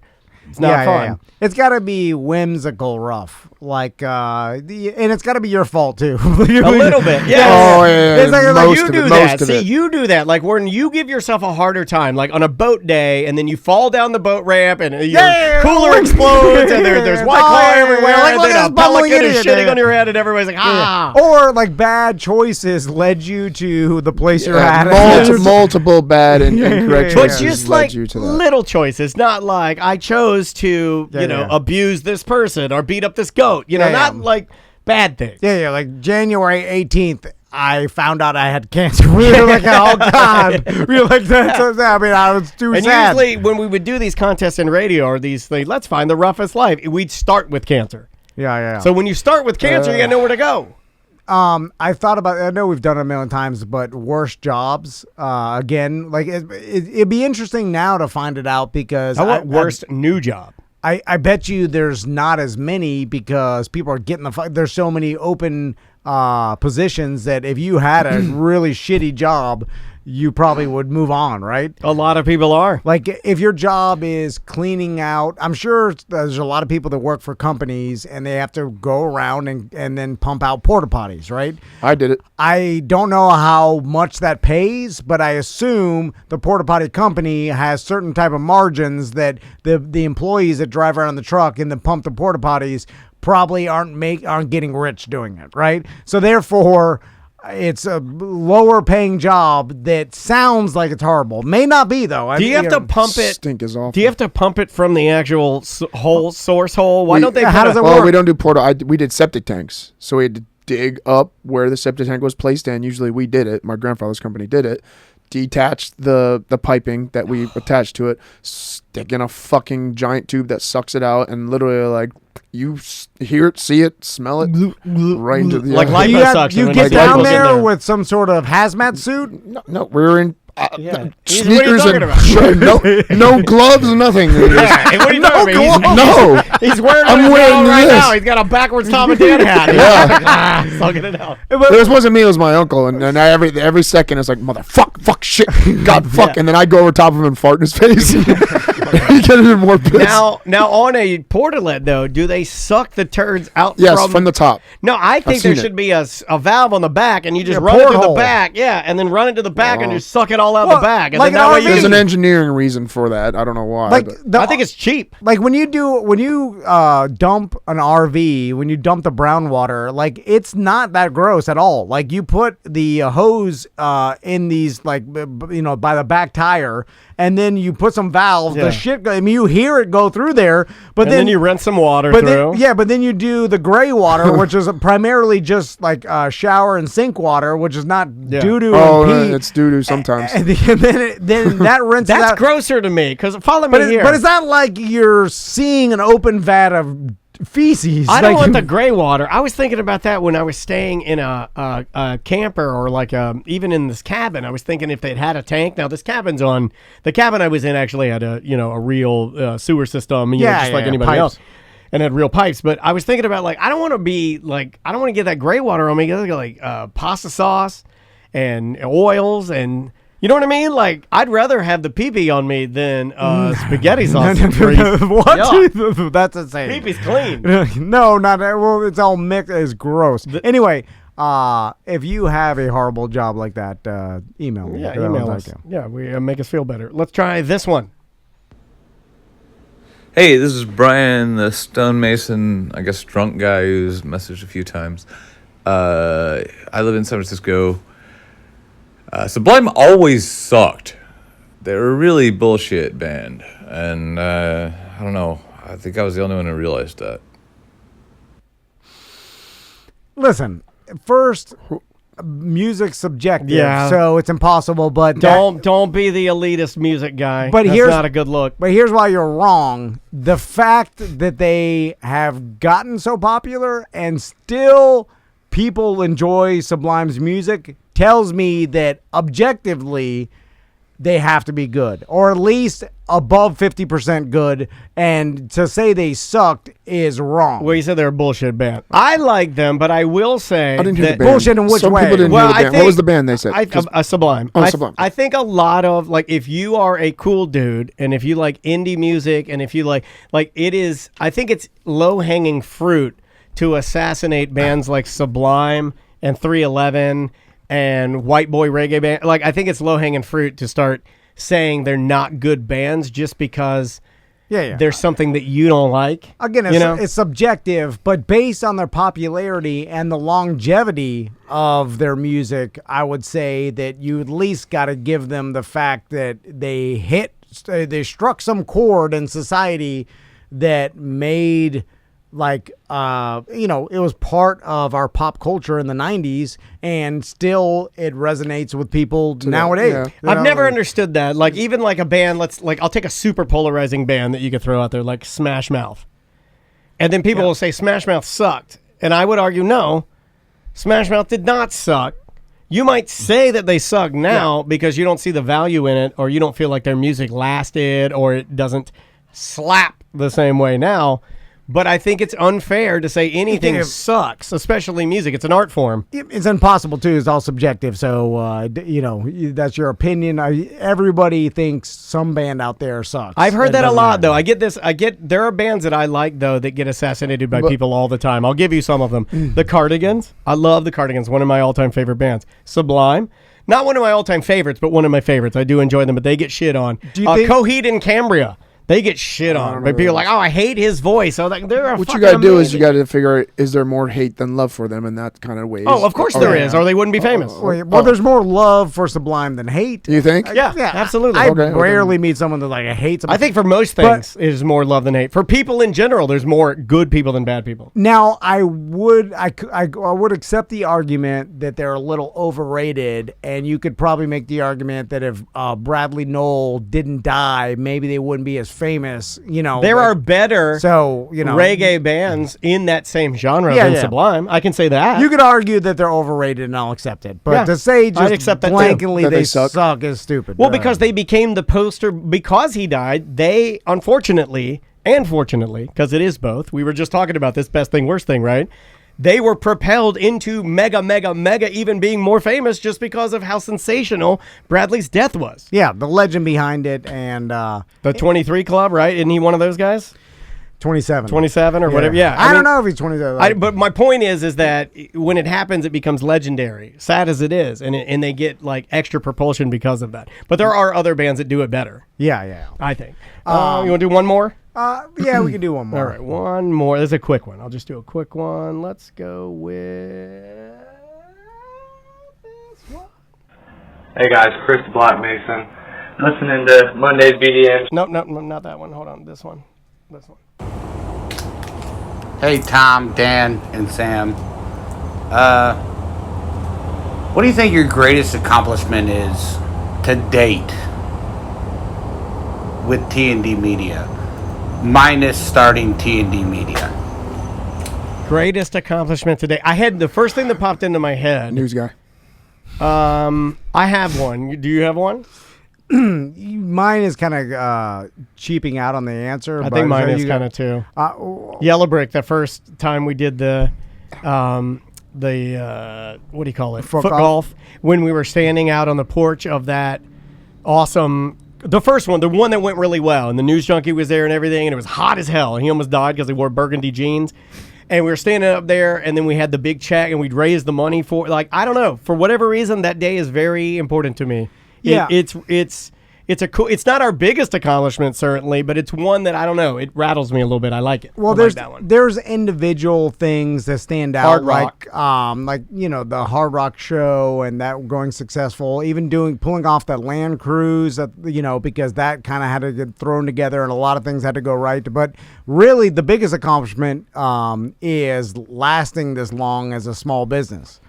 it's not fun. Yeah. It's got to be whimsical rough. Like, and it's got to be your fault, too. A little bit, yeah. Oh, yeah. It's like you do that. See, you do that. Like, when you give yourself a harder time, like on a boat day, and then you fall down the boat ramp, and your cooler explodes, and there's White Claw everywhere, like, and then a pelican is shitting on your head, and everybody's like, ah. Or, like, bad choices led you to the place you're at. Multiple bad and incorrect choices But just led like you to that. little choices, not like I chose to, abuse this person or beat up this goat. Not like bad things. Yeah, like January 18th, I found out I had cancer. We were like, oh, God. We were like, that's so sad. I mean, I was too sad. And usually when we would do these contests in radio or these things, let's find the roughest life, we'd start with cancer. Yeah. So when you start with cancer, you got to know where to go. I thought about. I know we've done it a million times, but worst jobs. Again, like it'd be interesting now to find it out because How about worst new job? I bet you there's not as many because people are getting there's so many open positions that if you had a really shitty job, you probably would move on, right? A lot of people are. Like, if your job is cleaning out, I'm sure there's a lot of people that work for companies and they have to go around and then pump out porta potties, right? I did it. I don't know how much that pays, but I assume the porta potty company has certain type of margins that the employees that drive around the truck and then pump the porta potties probably aren't getting rich doing it, right? So therefore, it's a lower paying job that sounds like it's horrible. May not be though. Do you have to pump it? Stink is awful. Do you have to pump it from the actual source hole? Why don't they? How does it work? Well, we don't do we did septic tanks, so we had to dig up where the septic tank was placed in. Usually, we did it. My grandfather's company did it. Detached the piping that we attached to it, stick in a fucking giant tube that sucks it out, and literally like. You hear it, see it, smell it, right into the like liposuction. You get down there with some sort of hazmat suit? No, we're in sneakers and no gloves, nothing. Yeah, what are you talking about? No, he's wearing. I'm wearing right this. now. He's got a backwards Tom and Dan hat. Yeah, sucking it out. This wasn't me. It was my uncle, and every second it's like fuck, shit, God, fuck, and then I go over top of him and fart in his face. You get even more pissed. Now on a portalet though, do they suck the turds out? Yes, from the top. No, I think there should be a valve on the back, and you just run it to the back. Yeah, and then run it to the back, and just suck it all out the back. And like then that way there's an engineering reason for that. I don't know why. I think it's cheap. Like when you dump an RV, when you dump the brown water, like it's not that gross at all. Like you put the hose in these by the back tire, and then you put some valves. Yeah. The shit. I mean, you hear it go through there, but and then you rinse some water through. But then you do the gray water, which is primarily just like shower and sink water, which is not doo-doo and pee. It's doo-doo sometimes. And then that rinses That's out. grosser to me, because follow me here. But it's not like you're seeing an open vat of feces. I don't want the gray water. I was thinking about that when I was staying in a camper, or like even in this cabin. I was thinking if they'd had a tank. Now the cabin I was in actually had a real sewer system, just like anybody pipes. else, and had real pipes. But I was thinking about I don't want to get that gray water on me. I got pasta sauce and oils and. You know what I mean? Like, I'd rather have the pee-pee on me than spaghetti sauce. What? That's insane. Pee-pee's clean. No, not well. It's all mixed. It's gross. Anyway, if you have a horrible job like that, email me. Yeah, email us. Yeah, make us feel better. Let's try this one. Hey, this is Brian, the stonemason, I guess drunk guy who's messaged a few times. I live in San Francisco. Sublime always sucked. They're a really bullshit band. And I don't know. I think I was the only one who realized that. Listen, first, music's subjective, Yeah. so it's impossible. But don't be the elitist music guy. But That's not a good look. But here's why you're wrong. The fact that they have gotten so popular and still people enjoy Sublime's music tells me that objectively they have to be good, or at least above 50% good, and to say they sucked is wrong. Well, you said they're a bullshit band. I like them, but I will say I didn't hear that the band. Bullshit in which Some way? people didn't Well, hear the I band. think- What was the band they said? Sublime. Sublime. I think a lot of if you are a cool dude and if you like indie music and if you like it is, I think it's low hanging fruit to assassinate bands like Sublime and 311 and White Boy Reggae Band. I think it's low hanging fruit to start saying they're not good bands just because there's something that you don't like. Again, it's subjective, but based on their popularity and the longevity of their music, I would say that you at least got to give them the fact that they struck some chord in society that made it was part of our pop culture in the 90s, and still it resonates with people nowadays. Yeah. I've never understood that. Even a band, I'll take a super polarizing band that you could throw out there, like Smash Mouth. And then people will say Smash Mouth sucked. And I would argue, no, Smash Mouth did not suck. You might say that they suck now because you don't see the value in it, or you don't feel like their music lasted, or it doesn't slap the same way now. But I think it's unfair to say anything sucks, especially music. It's an art form. It's impossible, too. It's all subjective. So, that's your opinion. Everybody thinks some band out there sucks. I've heard that a doesn't lot, matter. though. There are bands that I like, though, that get assassinated by people all the time. I'll give you some of them. The Cardigans. I love the Cardigans. One of my all-time favorite bands. Sublime. Not one of my all-time favorites, but one of my favorites. I do enjoy them, but they get shit on. Coheed and Cambria. They get shit on. But people are like, I hate his voice. So they're what you got to do is you got to figure out, is there more hate than love for them in that kind of way? Oh, of course there is, or they wouldn't be famous. Well, there's more love for Sublime than hate. You think? Yeah, absolutely. I rarely meet someone that I hate Sublime. I think for most things, it is more love than hate. For people in general, there's more good people than bad people. Now, I would accept the argument that they're a little overrated, and you could probably make the argument that if Bradley Noel didn't die, maybe they wouldn't be as famous. There are better reggae bands in that same genre than Sublime. I can say that. You could argue that they're overrated, and I'll accept it. But to say just blankly they suck is stupid. Well, because they became the poster because he died. They, unfortunately, and fortunately, because it is both. We were just talking about this best thing, worst thing, right? They were propelled into mega, even being more famous just because of how sensational Bradley's death was. Yeah, the legend behind it, and the 23 Club, right? Isn't he one of those guys? 27 or whatever. Yeah, I don't know if he's 27. But my point is that when it happens, it becomes legendary. Sad as it is, and they get extra propulsion because of that. But there are other bands that do it better. Yeah. I think. You want to do one more? Yeah, we can do one more. All right, one more. There's a quick one. I'll just do a quick one. Let's go with this one. Hey guys, Chris the Black Mason. listening to Monday's BDM. Nope, not that one. Hold on, this one. Hey, Tom, Dan, and Sam. What do you think your greatest accomplishment is to date with T&D Media, minus starting T&D Media? Greatest accomplishment today. I had the first thing that popped into my head. News guy. I have one. Do you have one? Mine is kind of cheaping out on the answer. I think mine is kind of too. Yellow Brick. The first time we did the what do you call it? Foot golf. When we were standing out on the porch of that awesome. The first one, the one that went really well, and the news junkie was there and everything, and it was hot as hell. And he almost died because he wore burgundy jeans. And we were standing up there, and then we had the big check, and we'd raise the money for, like, I don't know. For whatever reason, that day is very important to me. Yeah. It's a cool. It's not our biggest accomplishment, certainly, but it's one that, I don't know, it rattles me a little bit. I like it. Well, there's that one. There's individual things that stand out, Hard Rock. like the Hard Rock show and that going successful. Even pulling off that land cruise, that because that kind of had to get thrown together and a lot of things had to go right. But really, the biggest accomplishment is lasting this long as a small business.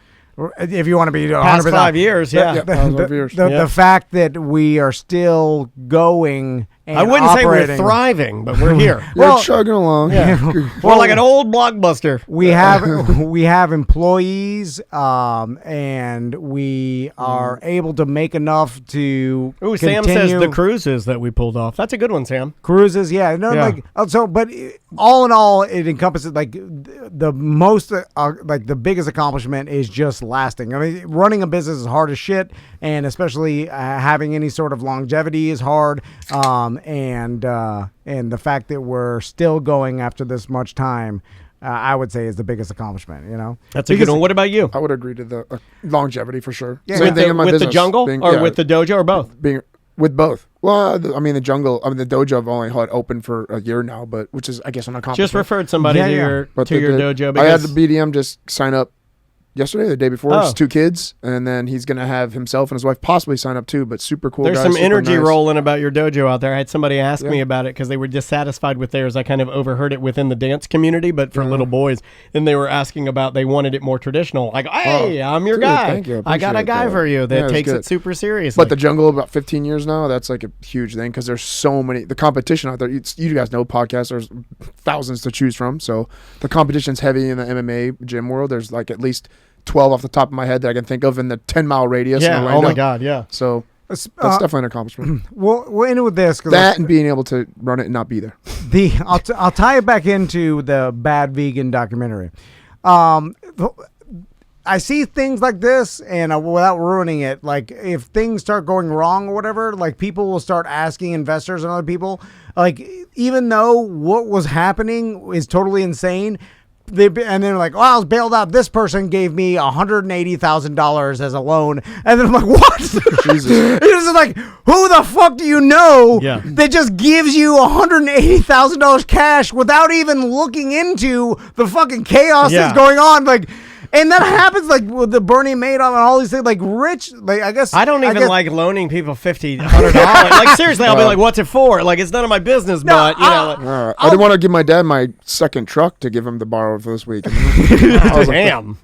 If you want to be 100%. Past 5 years, yeah. The fact that we are still going and I wouldn't operating. say we're thriving, but we're here. We're chugging along. Yeah. We're like an old Blockbuster. We have employees, and we are able to make enough to Ooh, Sam says the cruises that we pulled off. That's a good one, Sam. Cruises, yeah. But all in all, it encompasses like the most, like the biggest accomplishment is just lasting. I mean, running a business is hard as shit, and especially having any sort of longevity is hard. And the fact that we're still going after this much time, I would say is the biggest accomplishment. That's a good one. What about you? I would agree to the longevity for sure. Yeah. With the jungle, with the dojo, or both? With both. Well, the dojo I've only had open for a year now, but which is I guess an accomplishment. Just referred somebody to your dojo. I had the BDM just sign up yesterday, or the day before. It's 2 kids, and then he's going to have himself and his wife possibly sign up too, but super cool. There's guys, some super energy nice. rolling about your dojo out there. I had somebody ask me about it because they were dissatisfied with theirs. I kind of overheard it within the dance community, but for little boys, and they were asking about, they wanted it more traditional. Like, hey, I'm your guy. Thank you. I got a guy for you that takes it super seriously. But the jungle, about 15 years now, that's like a huge thing because there's so many. The competition out there, you guys know podcasts, there's thousands to choose from. So the competition's heavy in the MMA gym world. There's like at least 12 off the top of my head that I can think of in the 10-mile radius. Yeah, in Orlando. oh my God, yeah. So that's definitely an accomplishment. We'll end it with this. And being able to run it and not be there. I'll tie it back into the Bad Vegan documentary. I see things like this, and without ruining it, like if things start going wrong or whatever, like people will start asking investors and other people, like even though what was happening is totally insane, and they're like, "Oh, I was bailed out. This person gave me $180,000 as a loan," and then I'm like, "What?" Jesus. It's just like, who the fuck do you know that just gives you $180,000 cash without even looking into the fucking chaos that's going on? Like. And that happens like with the Bernie Madoff and all these things. Like rich, like I guess I don't even like loaning people $50, $100. Like seriously, I'll be like, "What's it for?" Like it's none of my business. But I didn't want to give my dad my second truck to give him to borrow for this week. Damn.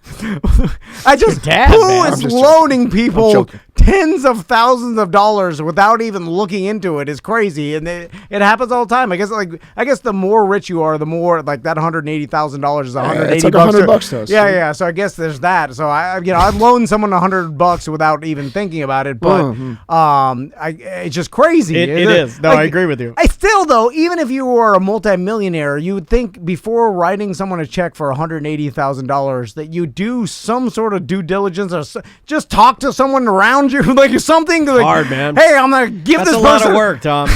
I just who is loaning people tens of thousands of dollars without even looking into it is crazy, and it happens all the time. I guess the more rich you are, the more like that $180,000 is $180. It's like $100 to us. Yeah. So I guess there's that. So I've loaned someone $100 without even thinking about it, but it's just crazy. It is. No, I agree with you. I still though, even if you were a multimillionaire, you would think before writing someone a check for $180,000 that you do some sort of due diligence or just talk to someone around you, like something like, hard, man. Hey, I'm gonna give That's this a lot person of work, Tom.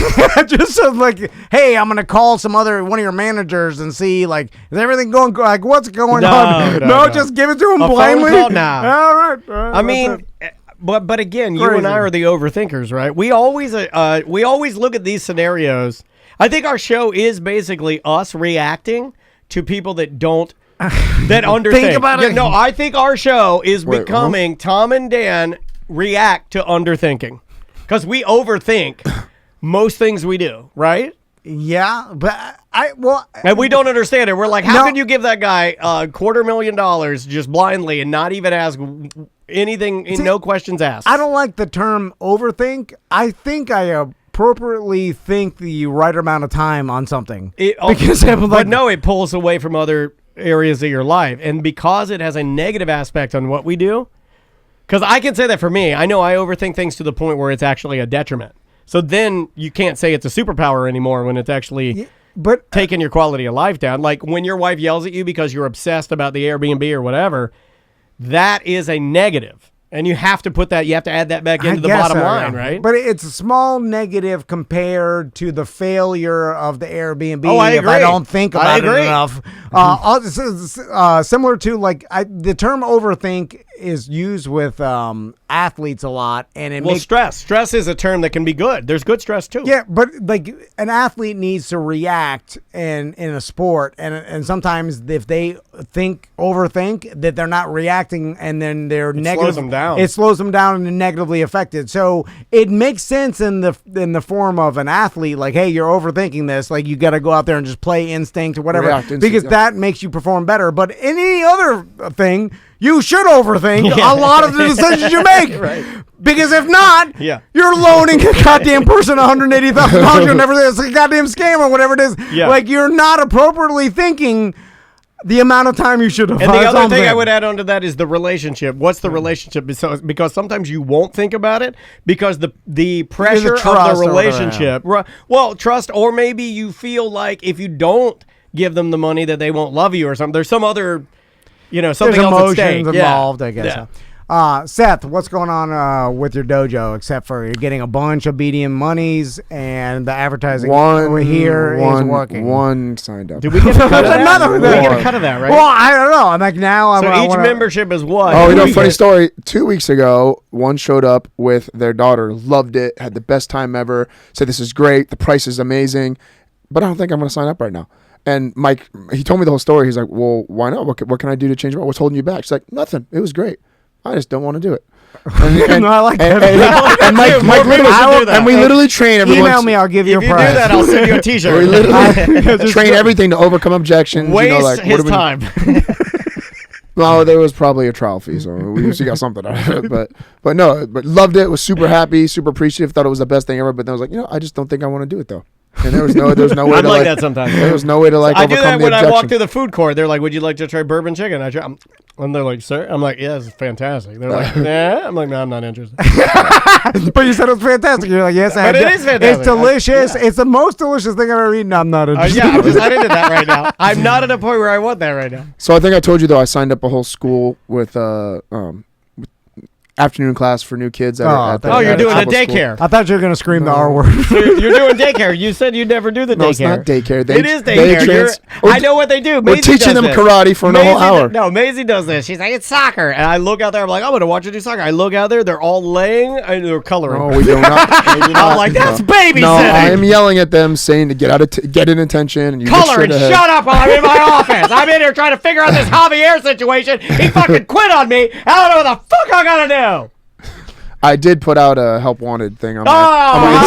just so like, hey, I'm gonna call one of your managers and see like, is everything going like what's going on? No, just give it to him blindly. Phone call now. All right. I mean. But again, you and I are the overthinkers, right? We always look at these scenarios. I think our show is basically us reacting to people that don't underthink. Think about it. Yeah, no, I think our show is becoming Tom and Dan react to underthinking. Because we overthink most things we do, right? Yeah, but and we don't understand it. We're like, how No. can you give that guy $250,000 just blindly and not even ask anything, no questions asked? I don't like the term overthink. I think I appropriately think the right amount of time on something. But no, it pulls away from other areas of your life. And because it has a negative aspect on what we do, because I can say that for me, I know I overthink things to the point where it's actually a detriment. So then you can't say it's a superpower anymore when it's actually taking your quality of life down. Like when your wife yells at you because you're obsessed about the Airbnb or whatever, that is a negative. And you have to add that back into the bottom line, right? But it's a small negative compared to the failure of the Airbnb Oh, I if agree. I don't think about I agree. it enough. Similar to the term overthink is used with athletes a lot, and it makes stress is a term that can be good. There's good stress too. Yeah, but like an athlete needs to react in a sport, and sometimes if they overthink that they're not reacting, and then they're negative, slows them down. It slows them down and they're negatively affected. So it makes sense in the form of an athlete, like, hey, you're overthinking this. Like you got to go out there and just play instinct or whatever, because that makes you perform better. But any other thing, you should overthink a lot of the decisions you make. Right. Because if not, Yeah. you're loaning a goddamn person $180,000 or whatever it is, a goddamn scam or whatever it is. Yeah. Like you're not appropriately thinking the amount of time you should have. And the other thing I would add on to that is the relationship. What's the relationship? Because sometimes you won't think about it because the pressure of trust the or whatever, relationship. Well, trust, or maybe you feel like if you don't give them the money that they won't love you or something. There's some other, something There's else at stake. emotions involved, I guess. Yeah. Seth, what's going on with your dojo? Except for you're getting a bunch of BDM monies and the advertising over here is working. One signed up. Did we get a cut of that? Another We get a cut of that, right? Well, I don't know. I'm like now. So I each wanna, membership is what? Oh, funny story. 2 weeks ago, one showed up with their daughter, loved it, had the best time ever, said this is great, the price is amazing, but I don't think I'm going to sign up right now. And Mike, he told me the whole story. He's like, well, why not? What can I do to change it? What's holding you back? She's like, nothing. It was great. I just don't want to do it. And, No, I like that. And Mike literally, we literally train everyone. Email me, I'll give you If a you do prize. that, I'll send you a T-shirt. We literally train everything to overcome objections. Waste his time. Well, there was probably a trial fee, so we usually got something out of it. But loved it. Was super happy, super appreciative. Thought it was the best thing ever. But then I was like, I just don't think I want to do it though. And there was no way I'm to like that sometimes. There was no way to I do overcome that the when I walk objection. through the food court. They're like, "Would you like to try bourbon chicken?" And they're like, "Sir," I'm like, "Yeah, it's fantastic." They're like, "Yeah," I'm like, "No, I'm not interested." But you said it was fantastic. You're like, yes, But it is fantastic. It's delicious. It's the most delicious thing I've ever eaten. I'm not interested. Yeah, I'm just not into that right now. I'm not at a point where I want that right now. So I think I told you though I signed up a whole school with afternoon class for new kids. You're doing a daycare. I thought you were going to scream the R word. You're doing daycare. You said you'd never do the daycare. No, it's not daycare. It is daycare. I know what they do. We're Maisie teaching does them this. karate for a whole hour. No, Maisie does this. She's like, it's soccer. And I look out there. I'm like, I'm going to watch her do soccer. I look out there. They're all laying and they're coloring. No, we do not. I'm like, that's babysitting. No, I am yelling at them saying to get in attention. And you Coloring. Shut up while I'm in my office. I'm in here trying to figure out this Javier situation. He fucking quit on me. I don't know what the fuck I got to do. I did put out a help wanted thing on my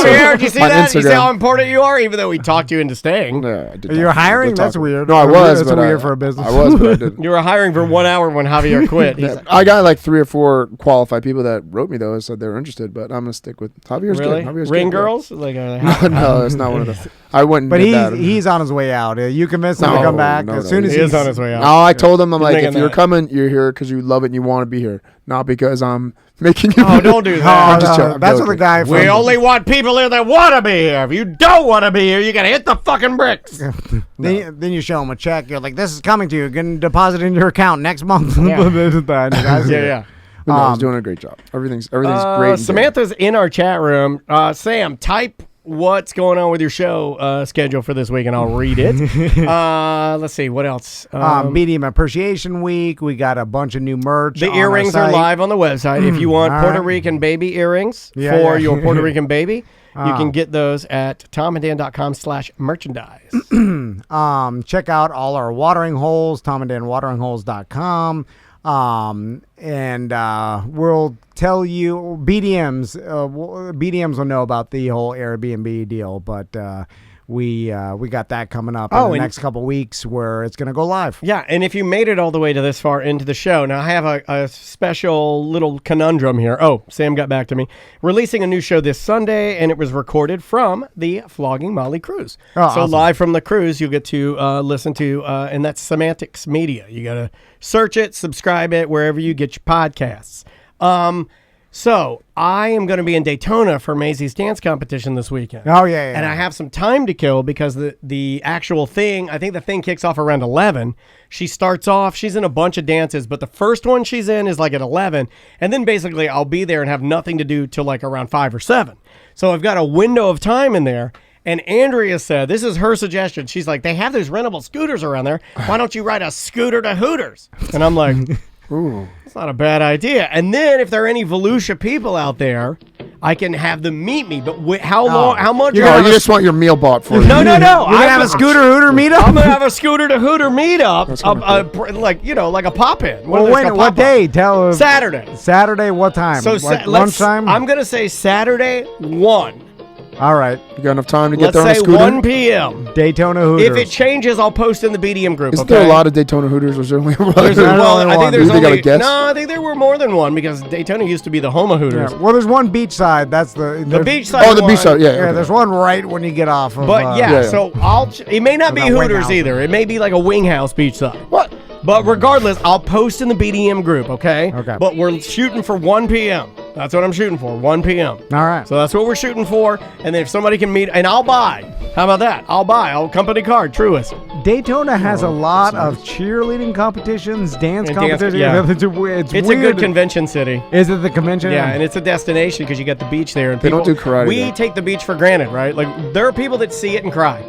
Javier, did you see on that? You see Instagram. how important you are, even though we talked you into staying. Yeah, I did. You're hiring? That's weird. No, I was. That's but weird for a business. I was, but I didn't. You were hiring for 1 hour when Javier quit. He's like, I got like 3 or 4 qualified people that wrote me though and said they were interested, but I'm gonna stick with Javier's really? good. Javier's Ring good, girls? Like, no, it's not one of those. I wouldn't. But did that. he's on his way out. You convinced him to come back as soon as he is on his way out. No, I told him, I'm He's like, making if you're that. coming, you're here because you love it and you want to be here, not because I'm making you. Oh, don't do that. I'm just joking. That's what the guy. We only want people here that want to be here. If you don't want to be here, you got to hit the fucking bricks. Then you show him a check. You're like, this is coming to you. You're going to deposit in your account next month. Yeah. But no, I was doing a great job. Everything's great. and Samantha's in our chat room. Sam, type what's going on with your show schedule for this week, and I'll read it. Let's see. What else? BDM Appreciation Week. We got a bunch of new merch. The on earrings our are site. live on the website. If you want All Puerto right. Rican baby earrings Yeah, for yeah. your Puerto Rican baby, you can get those at tomanddan.com/merchandise. Check out all our watering holes, tomanddanwateringholes.com. And we'll tell you BDMs will know about the whole Airbnb deal, but we got that coming up in the next couple weeks where it's going to go live. Yeah, and if you made it all the way to this far into the show, now I have a special little conundrum here. Oh, Sam got back to me. Releasing a new show this Sunday, and it was recorded from the Flogging Molly cruise. Oh, so awesome. live from the cruise, you'll get to listen to, and that's Semantics Media. You got to search it, subscribe it, wherever you get your podcasts. So I am going to be in Daytona for Maisie's dance competition this weekend. Oh, yeah. And I have some time to kill because the actual thing, I think the thing kicks off around 11. She starts off, she's in a bunch of dances, but the first one she's in is like at 11. And then basically I'll be there and have nothing to do till like around 5 or 7. So I've got a window of time in there. And Andrea said, this is her suggestion. She's like, they have those rentable scooters around there. Why don't you ride a scooter to Hooters? And I'm like, ooh, that's not a bad idea. And then if there are any Volusia people out there, I can have them meet me. But how long? How much? You just want your meal bought for you. No. You're gonna have a scooter Hooter meetup. I'm gonna have a scooter to Hooter meetup, like a pop-in. What day? Tell us. Saturday. Saturday. What time? So lunchtime. I'm gonna say Saturday 1. All right. You got enough time to get Let's there on a say scooter? 1 p.m. Daytona Hooters. If it changes, I'll post in the BDM group. Isn't there a lot of Daytona Hooters? Was there only one? I think there's got a guess? No, I think there were more than one because Daytona used to be the home of Hooters. Yeah. Well, there's one beachside. That's the beachside. Oh, the beachside. Yeah. Yeah, there's one right when you get off of. But so it may not be Hooters either. It may be like a wing house beachside. What? But regardless, I'll post in the BDM group, okay? Okay. But we're shooting for 1 p.m. That's what I'm shooting for, 1 p.m. All right. So that's what we're shooting for. And then if somebody can meet, and I'll buy. How about that? I'll company card, Truist. Daytona has a lot of cheerleading competitions, dance And competitions. yeah. It's It's a good convention city. Is it the convention? Yeah, and it's a destination because you got the beach there. And They don't do karate We there. take the beach for granted, right? Like, there are people that see it and cry.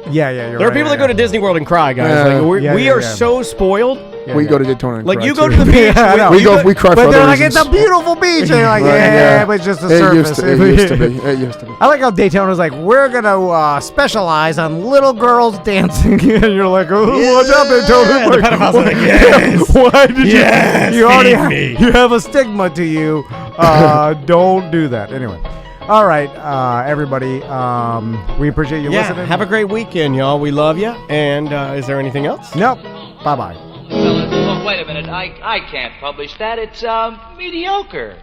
Yeah, There are people that go to Disney World and cry, guys. Yeah. Like, we are so spoiled. We go to Daytona and Like, cry, you go too. to the beach. We cry for But other they're like, reasons. it's a beautiful beach. And you're like, Right, yeah, but it's just the surface. It used to be. It used to be. I like how Daytona's like, we're going to specialize on little girls dancing. And you're like, oh, watch out, Daytona. And the pedophile's like, yes. Why did Yes, you already feed me. you have a stigma to you. Don't do that. Anyway. All right, everybody. We appreciate you listening. Have a great weekend, y'all. We love you. And is there anything else? Nope. Bye-bye. Well, wait a minute. I can't publish that. It's mediocre.